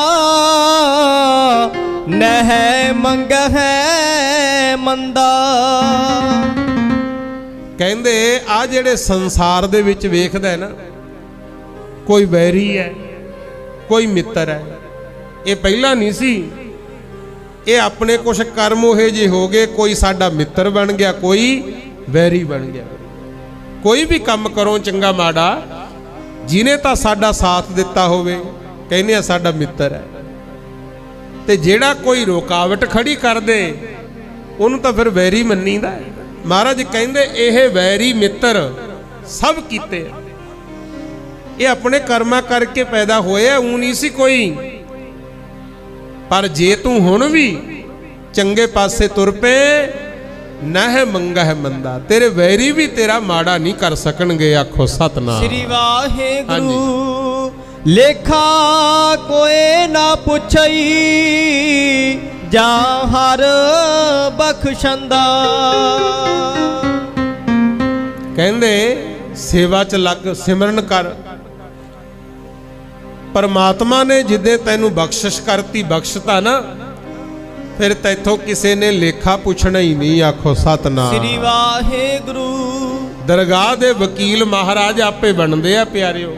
ਨਹਿ ਮੰਗਹਿ ਮੰਦਾ। ਕਹਿੰਦੇ ਆ ਜਿਹੜੇ ਸੰਸਾਰ ਦੇ ਵਿੱਚ ਵੇਖਦਾ ਹੈ ਨਾ, ਕੋਈ ਵੈਰੀ ਹੈ ਕੋਈ ਮਿੱਤਰ ਹੈ। ਇਹ ਪਹਿਲਾਂ ਨਹੀਂ ਸੀ, ਇਹ ਆਪਣੇ ਕੁਛ ਕਰਮ ਉਹੇ ਜਿਹੇ ਹੋ ਗਏ, ਕੋਈ ਸਾਡਾ ਮਿੱਤਰ ਬਣ ਗਿਆ, ਕੋਈ ਵੈਰੀ ਬਣ ਗਿਆ। ਕੋਈ ਵੀ ਕੰਮ ਕਰੋ ਚੰਗਾ ਮਾੜਾ, ਜਿਹਨੇ ਤਾਂ ਸਾਡਾ ਸਾਥ ਦਿੱਤਾ ਹੋਵੇ ਕਹਿੰਦੇ ਆ ਸਾਡਾ ਮਿੱਤਰ ਹੈ, ਤੇ ਜਿਹੜਾ ਕੋਈ ਰੁਕਾਵਟ ਖੜੀ ਕਰ ਦੇ ਉਹਨੂੰ ਤਾਂ ਫਿਰ ਵੈਰੀ ਮੰਨੀਦਾ। ਮਹਾਰਾਜ ਕਹਿੰਦੇ ਇਹ ਵੈਰੀ ਮਿੱਤਰ ਸਭ ਕੀਤੇ, ਇਹ ਆਪਣੇ ਕਰਮਾਂ ਕਰਕੇ ਪੈਦਾ ਹੋਇਆ, ਊਂ ਨਹੀਂ ਸੀ ਕੋਈ। ਪਰ ਜੇ ਤੂੰ ਹੁਣ ਵੀ ਚੰਗੇ ਪਾਸੇ ਤੁਰ ਪਏ, ਨਹਿ ਮੰਗਹਿ ਮੰਦਾ, ਤੇਰੇ ਵੈਰੀ ਵੀ ਤੇਰਾ ਮਾੜਾ ਨਹੀਂ ਕਰ ਸਕਣਗੇ। ਆਖੋ ਸਤਨਾਮ ਸ੍ਰੀ ਵਾਹਿਗੁਰੂ। ਲੇਖਾ ਕੋਏ ਨਾ ਪੁੱਛਈ, ਜਾਂ ਹਰ ਬਖਸ਼ੰਦਾ। ਕਹਿੰਦੇ ਸੇਵਾ ਚ ਲੱਗ, ਸਿਮਰਨ ਕਰ। ਪਰਮਾਤਮਾ ਨੇ ਜਿੱਦੇ ਤੈਨੂੰ ਬਖਸ਼ਿਸ਼ ਕਰਤੀ, ਬਖਸ਼ਤਾ ਨਾ, ਫਿਰ ਤੈਥੋਂ ਕਿਸੇ ਨੇ ਲੇਖਾ ਪੁੱਛਣਾ ਹੀ ਨਹੀਂ। ਆਖੋ ਸਤਨਾਮ ਸ੍ਰੀ ਵਾਹਿਗੁਰੂ। ਦਰਗਾਹ ਦੇ ਵਕੀਲ ਮਹਾਰਾਜ ਆਪੇ ਬਣਦੇ ਆ ਪਿਆਰਿਓ।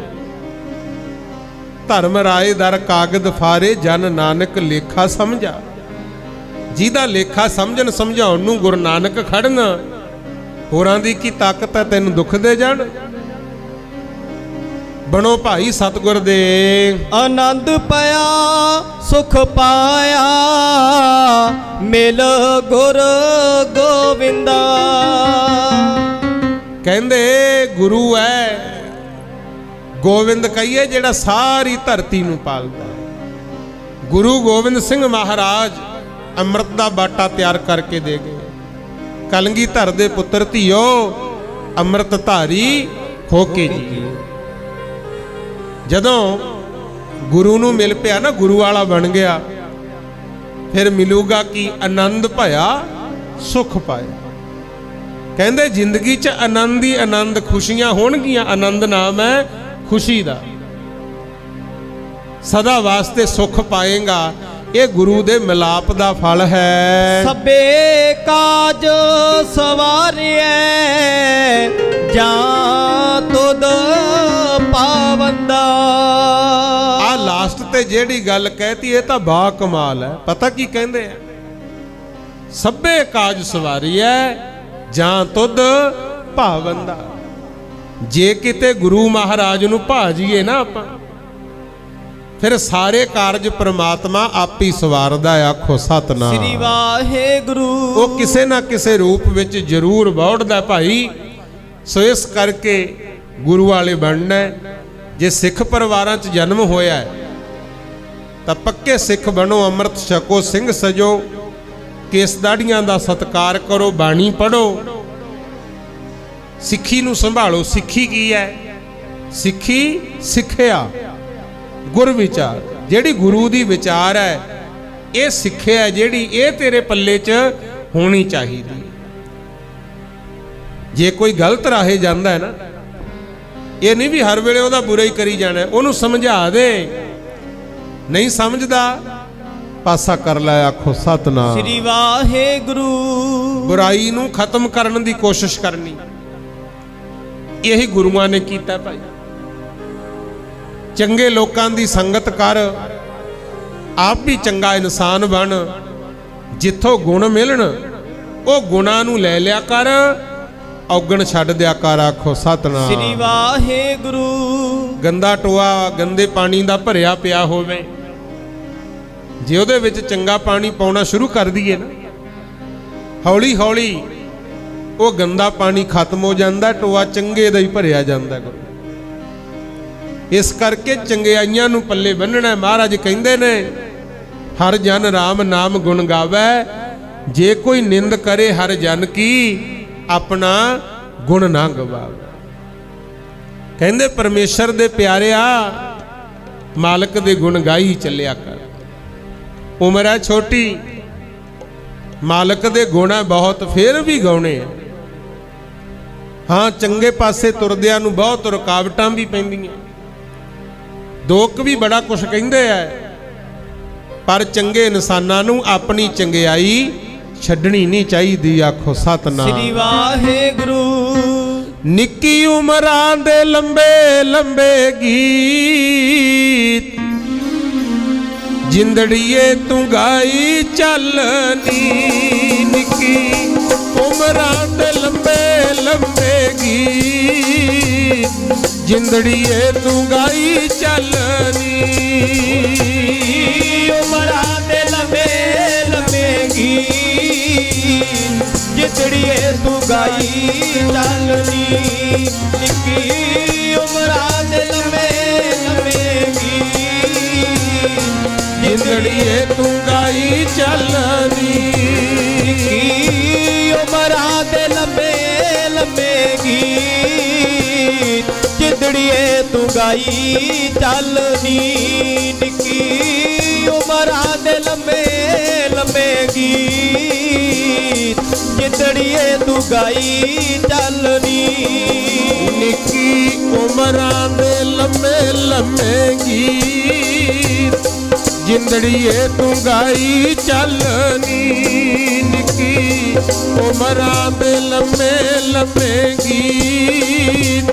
ਧਰਮ ਰਾਏ ਦਰ ਕਾਗਦ ਫਾਰੇ, ਜਨ ਨਾਨਕ ਲੇਖਾ ਸਮਝਾ। ਜਿਹਦਾ ਲੇਖਾ ਸਮਝਣ ਸਮਝਾਉਣ ਨੂੰ ਗੁਰੂ ਨਾਨਕ ਖੜਨ, ਹੋਰਾਂ ਦੀ ਕੀ ਤਾਕਤ ਹੈ ਤੈਨੂੰ ਦੁੱਖ ਦੇ ਜਾਣ। ਬਣੋ ਭਾਈ ਸਤਿਗੁਰ ਦੇ। ਆਨੰਦ ਪਾਇਆ ਸੁਖ ਪਾਇਆ ਮਿਲ ਗੁਰ ਗੋਬਿੰਦਾ। ਕਹਿੰਦੇ ਗੁਰੂ ਹੈ ਗੋਬਿੰਦ ਕਹੀਏ ਜਿਹੜਾ ਸਾਰੀ ਧਰਤੀ ਨੂੰ ਪਾਲਦਾ ਹੈ। ਗੁਰੂ ਗੋਬਿੰਦ ਸਿੰਘ ਮਹਾਰਾਜ ਅੰਮ੍ਰਿਤ ਦਾ ਬਾਟਾ ਤਿਆਰ ਕਰਕੇ ਦੇ ਗਏ। ਕਲਗੀਧਰ ਦੇ ਪੁੱਤਰ ਧੀਓ ਅੰਮ੍ਰਿਤ ਧਾਰੀ ਹੋ ਕੇ ਜੀ। ਜਦੋਂ ਗੁਰੂ ਨੂੰ ਮਿਲ ਪਿਆ ਨਾ, ਗੁਰੂ ਵਾਲਾ ਬਣ ਗਿਆ, ਫਿਰ ਮਿਲੂਗਾ ਕਿ ਆਨੰਦ ਭਇਆ ਸੁਖ ਪਾਇਆ। ਕਹਿੰਦੇ ਜ਼ਿੰਦਗੀ 'ਚ ਆਨੰਦ ਹੀ ਆਨੰਦ, ਖੁਸ਼ੀਆਂ ਹੋਣਗੀਆਂ। ਆਨੰਦ ਨਾਮ ਹੈ ਖੁਸ਼ੀ ਦਾ। ਸਦਾ ਵਾਸਤੇ ਸੁਖ ਪਾਏਗਾ। ਇਹ ਗੁਰੂ ਦੇ ਮਿਲਾਪ ਦਾ ਫਲ ਹੈ। ਸਭੇ ਕਾਜ ਸਵਾਰਿਐ ਜਾਂ ਤੁਧ ਪਾਵੰਦਾ। ਆ ਲਾਸਟ ਤੇ ਜਿਹੜੀ ਗੱਲ ਕਹਿਤੀ ਇਹ ਤਾਂ ਬਾ ਕਮਾਲ ਹੈ। ਪਤਾ ਕੀ ਕਹਿੰਦੇ ਆ? ਸਭੇ ਕਾਜ ਸਵਾਰਿਐ ਜਾਂ ਤੁਧ ਭਾਵੰਦਾ। ਜੇ ਕਿਤੇ ਗੁਰੂ ਮਹਾਰਾਜ ਨੂੰ ਭਾਜੀਏ ਨਾ ਆਪਾਂ, ਫਿਰ ਸਾਰੇ ਕਾਰਜ ਪ੍ਰਮਾਤਮਾ ਆਪ ਹੀ ਸਵਾਰਦਾ। ਆਖੋ ਸਤਨਾਮ ਸ੍ਰੀ ਵਾਹਿਗੁਰੂ। ਉਹ ਕਿਸੇ ਨਾ ਕਿਸੇ ਰੂਪ ਵਿੱਚ ਜ਼ਰੂਰ ਵੜਦਾ ਭਾਈ। ਸੋ ਇਸ ਕਰਕੇ ਗੁਰੂ ਵਾਲੇ ਬਣਨਾ। ਜੇ ਸਿੱਖ ਪਰਿਵਾਰਾਂ 'ਚ ਜਨਮ ਹੋਇਆ ਤਾਂ ਪੱਕੇ ਸਿੱਖ ਬਣੋ, ਅੰਮ੍ਰਿਤ ਛਕੋ, ਸਿੰਘ ਸਜੋ, ਕੇਸ ਦਾੜੀਆਂ ਦਾ ਸਤਿਕਾਰ ਕਰੋ, ਬਾਣੀ ਪੜੋ, ਸਿੱਖੀ ਨੂੰ ਸੰਭਾਲੋ। ਸਿੱਖੀ ਕੀ ਹੈ? ਸਿੱਖੀ ਸਿੱਖਿਆ, ਗੁਰ ਵਿਚਾਰ। ਜਿਹੜੀ ਗੁਰੂ ਦੀ ਵਿਚਾਰ ਹੈ, ਇਹ ਸਿੱਖਿਆ ਜਿਹੜੀ ਇਹ ਤੇਰੇ ਪੱਲੇ 'ਚ ਹੋਣੀ ਚਾਹੀਦੀ। ਜੇ ਕੋਈ ਗਲਤ ਰਾਹੇ ਜਾਂਦਾ ਹੈ ਨਾ, ਇਹ ਨਹੀਂ ਵੀ ਹਰ ਵੇਲੇ ਉਹਦਾ ਬੁਰਾ ਹੀ ਕਰੀ ਜਾਣਾ। ਉਹਨੂੰ ਸਮਝਾ ਦੇ, ਨਹੀਂ ਸਮਝਦਾ ਪਾਸਾ ਕਰ ਲੈ। ਆਖੋ ਸਤਨਾਮ ਸ੍ਰੀ ਵਾਹਿਗੁਰੂ। ਬੁਰਾਈ ਨੂੰ ਖਤਮ ਕਰਨ ਦੀ ਕੋਸ਼ਿਸ਼ ਕਰਨੀ, ਇਹੀ ਗੁਰੂਆਂ ਨੇ ਕੀਤਾ ਭਾਈ। ਚੰਗੇ ਲੋਕਾਂ ਦੀ ਸੰਗਤ ਕਰ, ਆਪ ਵੀ ਚੰਗਾ ਇਨਸਾਨ ਬਣ। ਜਿੱਥੋਂ ਗੁਣ ਮਿਲਣ ਉਹ ਗੁਣਾਂ ਨੂੰ ਲੈ ਲਿਆ ਕਰ, ਔਗਣ ਛੱਡ ਦਿਆ ਕਰ। ਆਖੋ ਸਤਨਾਮ ਸ੍ਰੀ ਵਾਹਿਗੁਰੂ। ਗੰਦਾ ਟੋਆ ਗੰਦੇ ਪਾਣੀ ਦਾ ਭਰਿਆ ਪਿਆ ਹੋਵੇ, ਜੇ ਉਹਦੇ ਵਿੱਚ ਚੰਗਾ ਪਾਣੀ ਪਾਉਣਾ ਸ਼ੁਰੂ ਕਰ ਦਈਏ ਨਾ, ਹੌਲੀ ਹੌਲੀ ਉਹ ਗੰਦਾ ਪਾਣੀ ਖਤਮ ਹੋ ਜਾਂਦਾ, ਟੋਆ ਚੰਗੇ ਦਾ ਹੀ ਭਰਿਆ ਜਾਂਦਾ। ਇਸ ਕਰਕੇ ਚੰਗਿਆਈਆਂ ਨੂੰ ਪੱਲੇ ਬੰਨਣਾ। ਮਹਾਰਾਜ ਕਹਿੰਦੇ ਨੇ ਹਰ ਜਨ ਰਾਮ ਨਾਮ ਗੁਣ ਗਾਵੇ, ਜੇ ਕੋਈ ਨਿੰਦ ਕਰੇ ਹਰ ਜਨ ਕੀ ਆਪਣਾ ਗੁਣ ਨਾ ਗਵਾਵੇ। ਕਹਿੰਦੇ ਪਰਮੇਸ਼ਰ ਦੇ ਪਿਆਰਿਆ, ਮਾਲਕ ਦੇ ਗੁਣ ਗਾਈ ਚੱਲਿਆ ਕਰ। ਉਮਰ ਹੈ ਛੋਟੀ, ਮਾਲਕ ਦੇ ਗੁਣ ਹੈ ਬਹੁਤ, ਫੇਰ ਵੀ ਗਾਉਣੇ ਆ। ਹਾਂ, ਚੰਗੇ ਪਾਸੇ ਤੁਰਦਿਆਂ ਨੂੰ ਬਹੁਤ ਰੁਕਾਵਟਾਂ ਵੀ ਪੈਂਦੀਆਂ, ਦੁੱਖ ਵੀ ਬੜਾ ਕੁਝ ਕਹਿੰਦੇ ਆ, ਪਰ ਚੰਗੇ ਇਨਸਾਨਾਂ ਨੂੰ ਆਪਣੀ ਚੰਗਿਆਈ ਛੱਡਣੀ ਨਹੀਂ ਚਾਹੀਦੀ। ਆਖੋ ਸਤਨਾਮ ਸ੍ਰੀ ਵਾਹਿਗੁਰੂ। ਨਿੱਕੀ ਉਮਰਾਂ ਦੇ ਲੰਬੇ ਲੰਬੇ ਗੀਤ, ਜਿੰਦੜੀਏ ਤੂੰ ਗਾਈ ਚੱਲਨੀ। ਨਿੱਕੀ ਉਮਰਾਂ ਦੇ ਲੰਬੇ ਲੰਬੇ ਗੀਤ, ਜਿੰਦੜੀਏ ਤੂੰ ਗਾਈ ਚੱਲਨੀ। ਉਮਰਾਂ ਦੇ ਲੰਬੇ ਲੰਬੇ ਗੀਤ, ਜਿੰਦੜੀਏ ਤੂੰ ਗਾਈ ਚੱਲਨੀ। ਨਿੱਕੀ ਉਮਰਾਂ ਦੇ ਲੰਬੇ ਲੰਬੇ ਗੀਤ, ਜਿੰਦੜੀਏ ਤੂੰ ਗਾਈ ਚੱਲਨੀ। ਨਿੱਕੀ ਉਮਰਾਂ ਦੇ ਲੰਬੇ ਲੰਬੇ ਗੀਤ, ਜਿੰਦੜੀਏ ਤੂੰ ਗਾਈ ਚੱਲਨੀ। ਨਿੱਕੀ ਉਮਰਾਂ ਦੇ ਲੰਬੇ ਲੰਬੇ ਗੀਤ, ਜਿੰਦੜੀਏ ਤੂੰ ਗਾਈ ਚੱਲਨੀ। ਨਿੱਕੀ ਉਮਰਾਂ ਦੇ ਲੰਮੇ ਲੰਮੇ ਗੀਤ, ਜਿੰਦੜੀਏ ਤੂੰ ਗਾਈ ਚੱਲਨੀ। ਨਿੱਕੀ ਉਮਰਾਂ ਦੇ ਲੰਮੇ ਲੰਮੇ ਗੀਤ,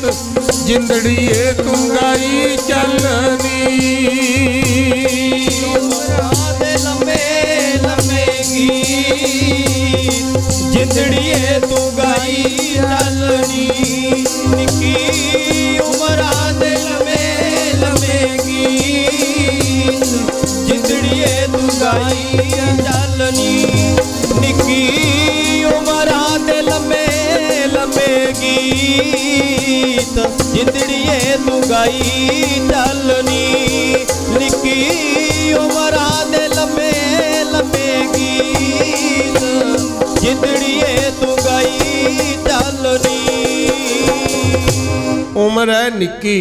ਜਿੰਦੜੀਏ ਤੂੰ ਗਾਈ ਚੱਲਨੀ। ਉਮਰਾਂ ਦੇ ਲੰਬੇ ਲੰਬੇ ਗੀਤ, ਜਿੰਦੜੀਏ ਤੂੰ ਗਾਈ ਚੱਲਨੀ। ਨਿੱਕੀ ਉਮਰਾਂ ਦੇ ਲੰਬੇ तुगाई चलनी निकी उमरा दे लम्बे लम्बे गीत जिंदड़िए तुगाई चलनी निकी उमरा दे लम्बे लम्बे गीत जिंदड़िए तुगाई चलनी। उम्र है निक्की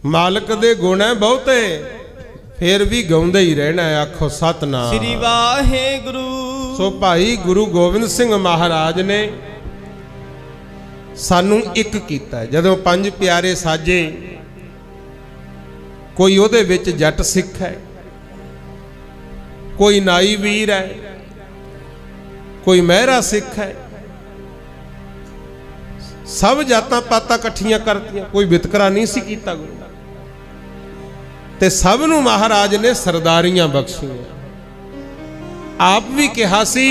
मालक दे गुण है बहुते फिर भी गाउंदे ही रहना है आखो सतनाम श्री वाहेगुरु। सो भाई गुरु गोबिंद सिंह महाराज ने सानू एक कीता जदों पंज प्यारे साजे कोई ओदे विच जट सिख है कोई नाई वीर है कोई महरा सिख है सब जातां पातां कट्ठियां करतियां कोई वितकरा नहीं सी कीता गुरु ते सब नूं महाराज ने सरदारियां बख्शियां। आप भी कहा सी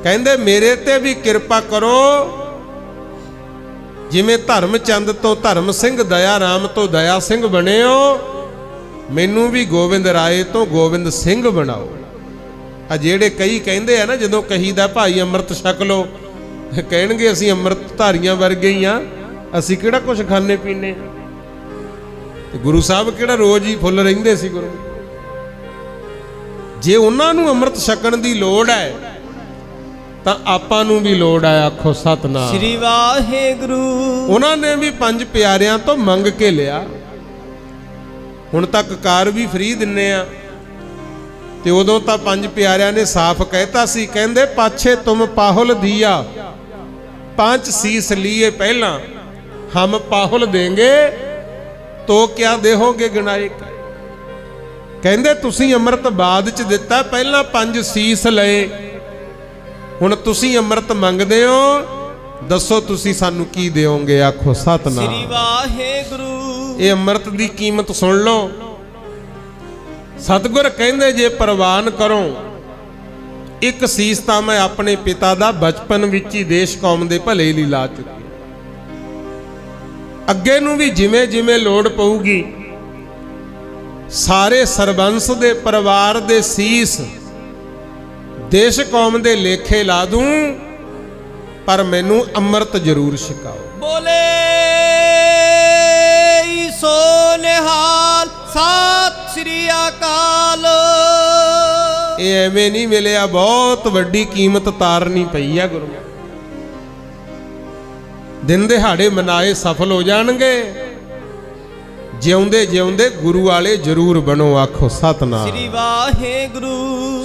कहंदे मेरे ते भी कृपा करो जिवें धर्मचंद तो धर्म सिंह दया राम तो दया सिंह बने हो मैनू भी गोविंद राय तो गोविंद सिंह बनाओ। आ जेड़े कई कहंदे आ ना जदों कहीदा भाई अमृत छक लो कहणगे असीं अमृत धारियां वर्गे ही आ असीं किहड़ा कुछ खाने पीने ते गुरु साहब किहड़ा रोज ही फुੱਲ रहिंदे सी गुरु जे उन्हां नूं अमृत छकण दी लोड़ है तां आपां नूं भी लोड़ है आखो सतनाम श्री वाहेगुरु। उन्हां ने भी पंज प्यारियां तो मंग के लिया हुण तक कार भी फ्री दिन्ने आ ते उदों तां पंज प्यारियां ने साफ कहता सी कहंदे पाछे तुम पाहुल दिया पांच सीस लिए पहला हम पाहुल देंगे तो क्या देहोगे गिनाए कहंदे तुसीं अमृत बाद च दिता पहला पंज सीस लए हुण तुसीं अमृत मंगदे हो दसो तुसीं सानू की देओगे आखो सतनाम श्री वाहेगुरु। ये अमृत दी कीमत सुन लो सतगुर कहंदे जे प्रवान करो एक सीस तां मैं अपने पिता दा बचपन विच ही देश कौम दे भले लई ला चुकी अगे नूं भी जिवें जिवें लोड़ पऊगी सारे सरबंस दे परिवार दे सीस देश कौम दे लेखे ला दूं पर मैनू अमृत जरूर छकाओ। बोले सो निहाल सत श्री अकाल। ये एवें नहीं मिलिया बहुत वड्डी कीमत तारनी पई है गुरु दिन दिहाड़े मनाए सफल हो जाणगे जिउंदे जिउंदे गुरु वाले जरूर बनो आखो सतनाम श्री वाहेगुरु।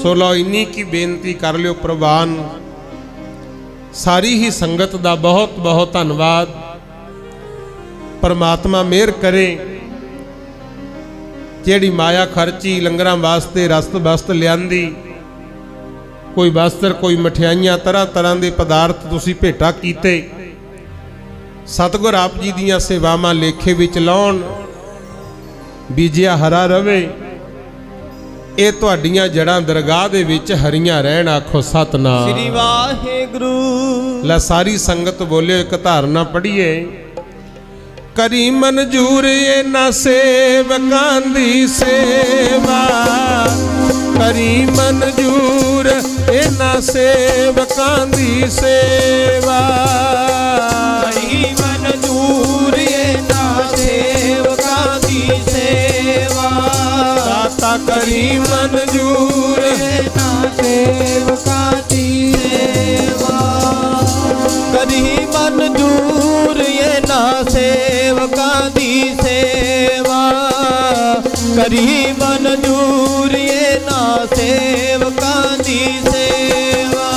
सो लो इन्नी की बेनती कर लियो प्रवान सारी ही संगत दा बहुत बहुत धन्यवाद परमात्मा मेहर करे जेड़ी माया खर्ची लंगरां वास्ते रस्त बस्त लियांदी कोई वस्त्र कोई मठियाइयां तरह तरह के पदार्थ तुसीं भेटा कीते सतगुर आप जी दियां सेवावां लेखे विच लाउण बीजिया हरा रवे ये तुहाडीआं जड़ां दरगाह दे विच हरियां रहण आखो सतनाम श्री वाहेगुरु। ला सारी संगत बोलियो एक धारणा पढ़िए करी मंजूर ये ना सेवकां दी सेवा करी मंजूर ये ना सेवकां दी सेवा करी मंजूर ये ना सेवकां दी सेवा दाता करी मंजूर ये ना सेवकां दी सेवा करी मंजूर ये ना सेवकां दी सेवा करी मंजूर ये ना सेवकां दी सेवा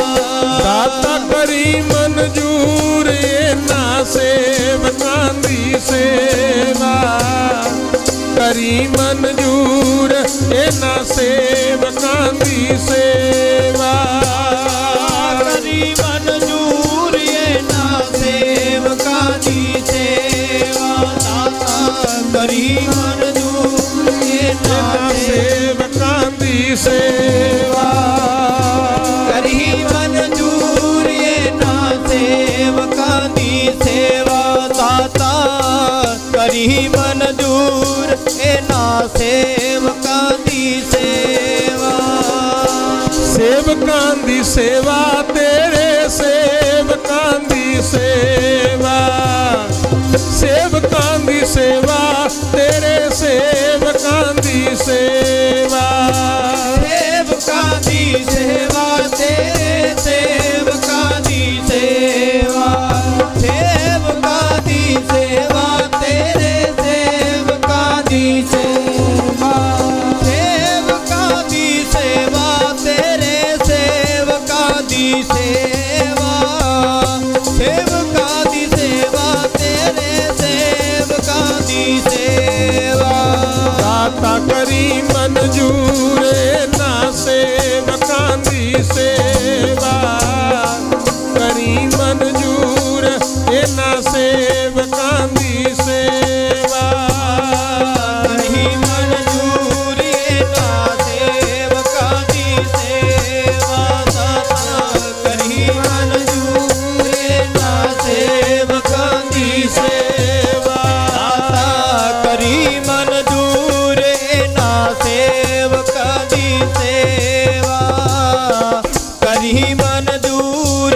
दाता करी मंजूर ये ना सेवकां दी सेवा करी मंजूर ये ना सेवकां दी सेवा करी मंजूर ये ना सेवकां दी सेवा दाता करी मंजूर ये ना सेवकां दी सेवा करी मंजूर ये ना सेवकां दी सेवा दाता करी मंजूर ये ना सेवकां दी सेवा सेवकां दी सेवा तेरे सेवकां दी सेवा सेवकां दी सेवा तेरे सेवकां दी सेवा सेवकां दी सेवा तेरे सेवकां दी सेवा सेवकां दी सेवा तेरे सेवकां दी सेवा सेवकां दी सेवा तेरे सेवकां दी सेवा सेवकां दी सेवा तेरे सेवकां दी सेवा दाता करी मंजूर ना सेवकां दी सेवा करी मंजूर ना सेवकां दी सेवा करी मंजूर ना सेवकां दी सेवा दाता करी मंजूर ना सेवकां दी सेवा दाता करी मंजूर ना सेवकां दी सेवा करी मंजूर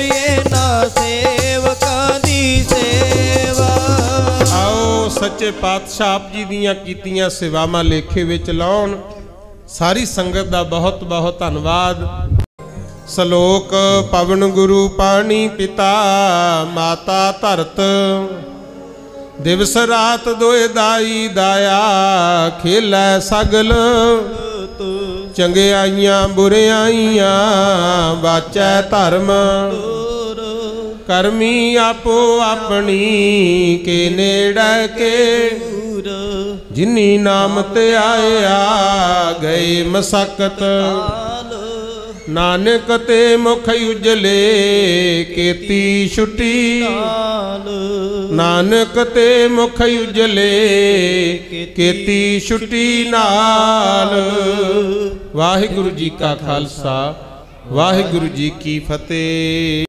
ना सेवकां दी सेवा। आओ सच्चे पातशाह आप जी ਦੀਆਂ ਕੀਤੀਆਂ ਸੇਵਾਵਾਂ ਲੇਖੇ ਵਿੱਚ ਲਾਉਣ। ਸਾਰੀ ਸੰਗਤ ਦਾ ਬਹੁਤ ਬਹੁਤ ਧੰਨਵਾਦ। ਸ਼ਲੋਕ ਪਵਨ ਗੁਰੂ ਪਾਣੀ ਪਿਤਾ ਮਾਤਾ ਧਰਤ ਦਿਵਸ ਰਾਤ ਦੋਇ ਦਾਈ ਦਾਇਆ ਖੇਲੇ ਸਗਲ ਚੰਗਿਆਈਆਂ ਬੁਰਿਆਈਆਂ ਵਾਚੈ ਧਰਮ ਕਰਮੀ ਆਪੋ ਆਪਣੀ ਕੇ ਨੇੜੇ ਕੇ ਜਿਨੀ ਨਾਮ ਤੇ ਆਇਆ ਗਏ ਮਸਕਤ ਨਾਨਕ ਤੇ ਮੁਖ ਉਜਲੇ ਕੀਤੀ ਛੁੱਟੀ ਨਾਨਕ ਤੇ ਮੁਖ ਉਜਲੇ ਕੀਤੀ ਛੁੱਟੀ ਨਾਲ। ਵਾਹਿਗੁਰੂ ਜੀ ਕਾ ਖਾਲਸਾ ਵਾਹਿਗੁਰੂ ਜੀ ਕੀ ਫਤਿਹ।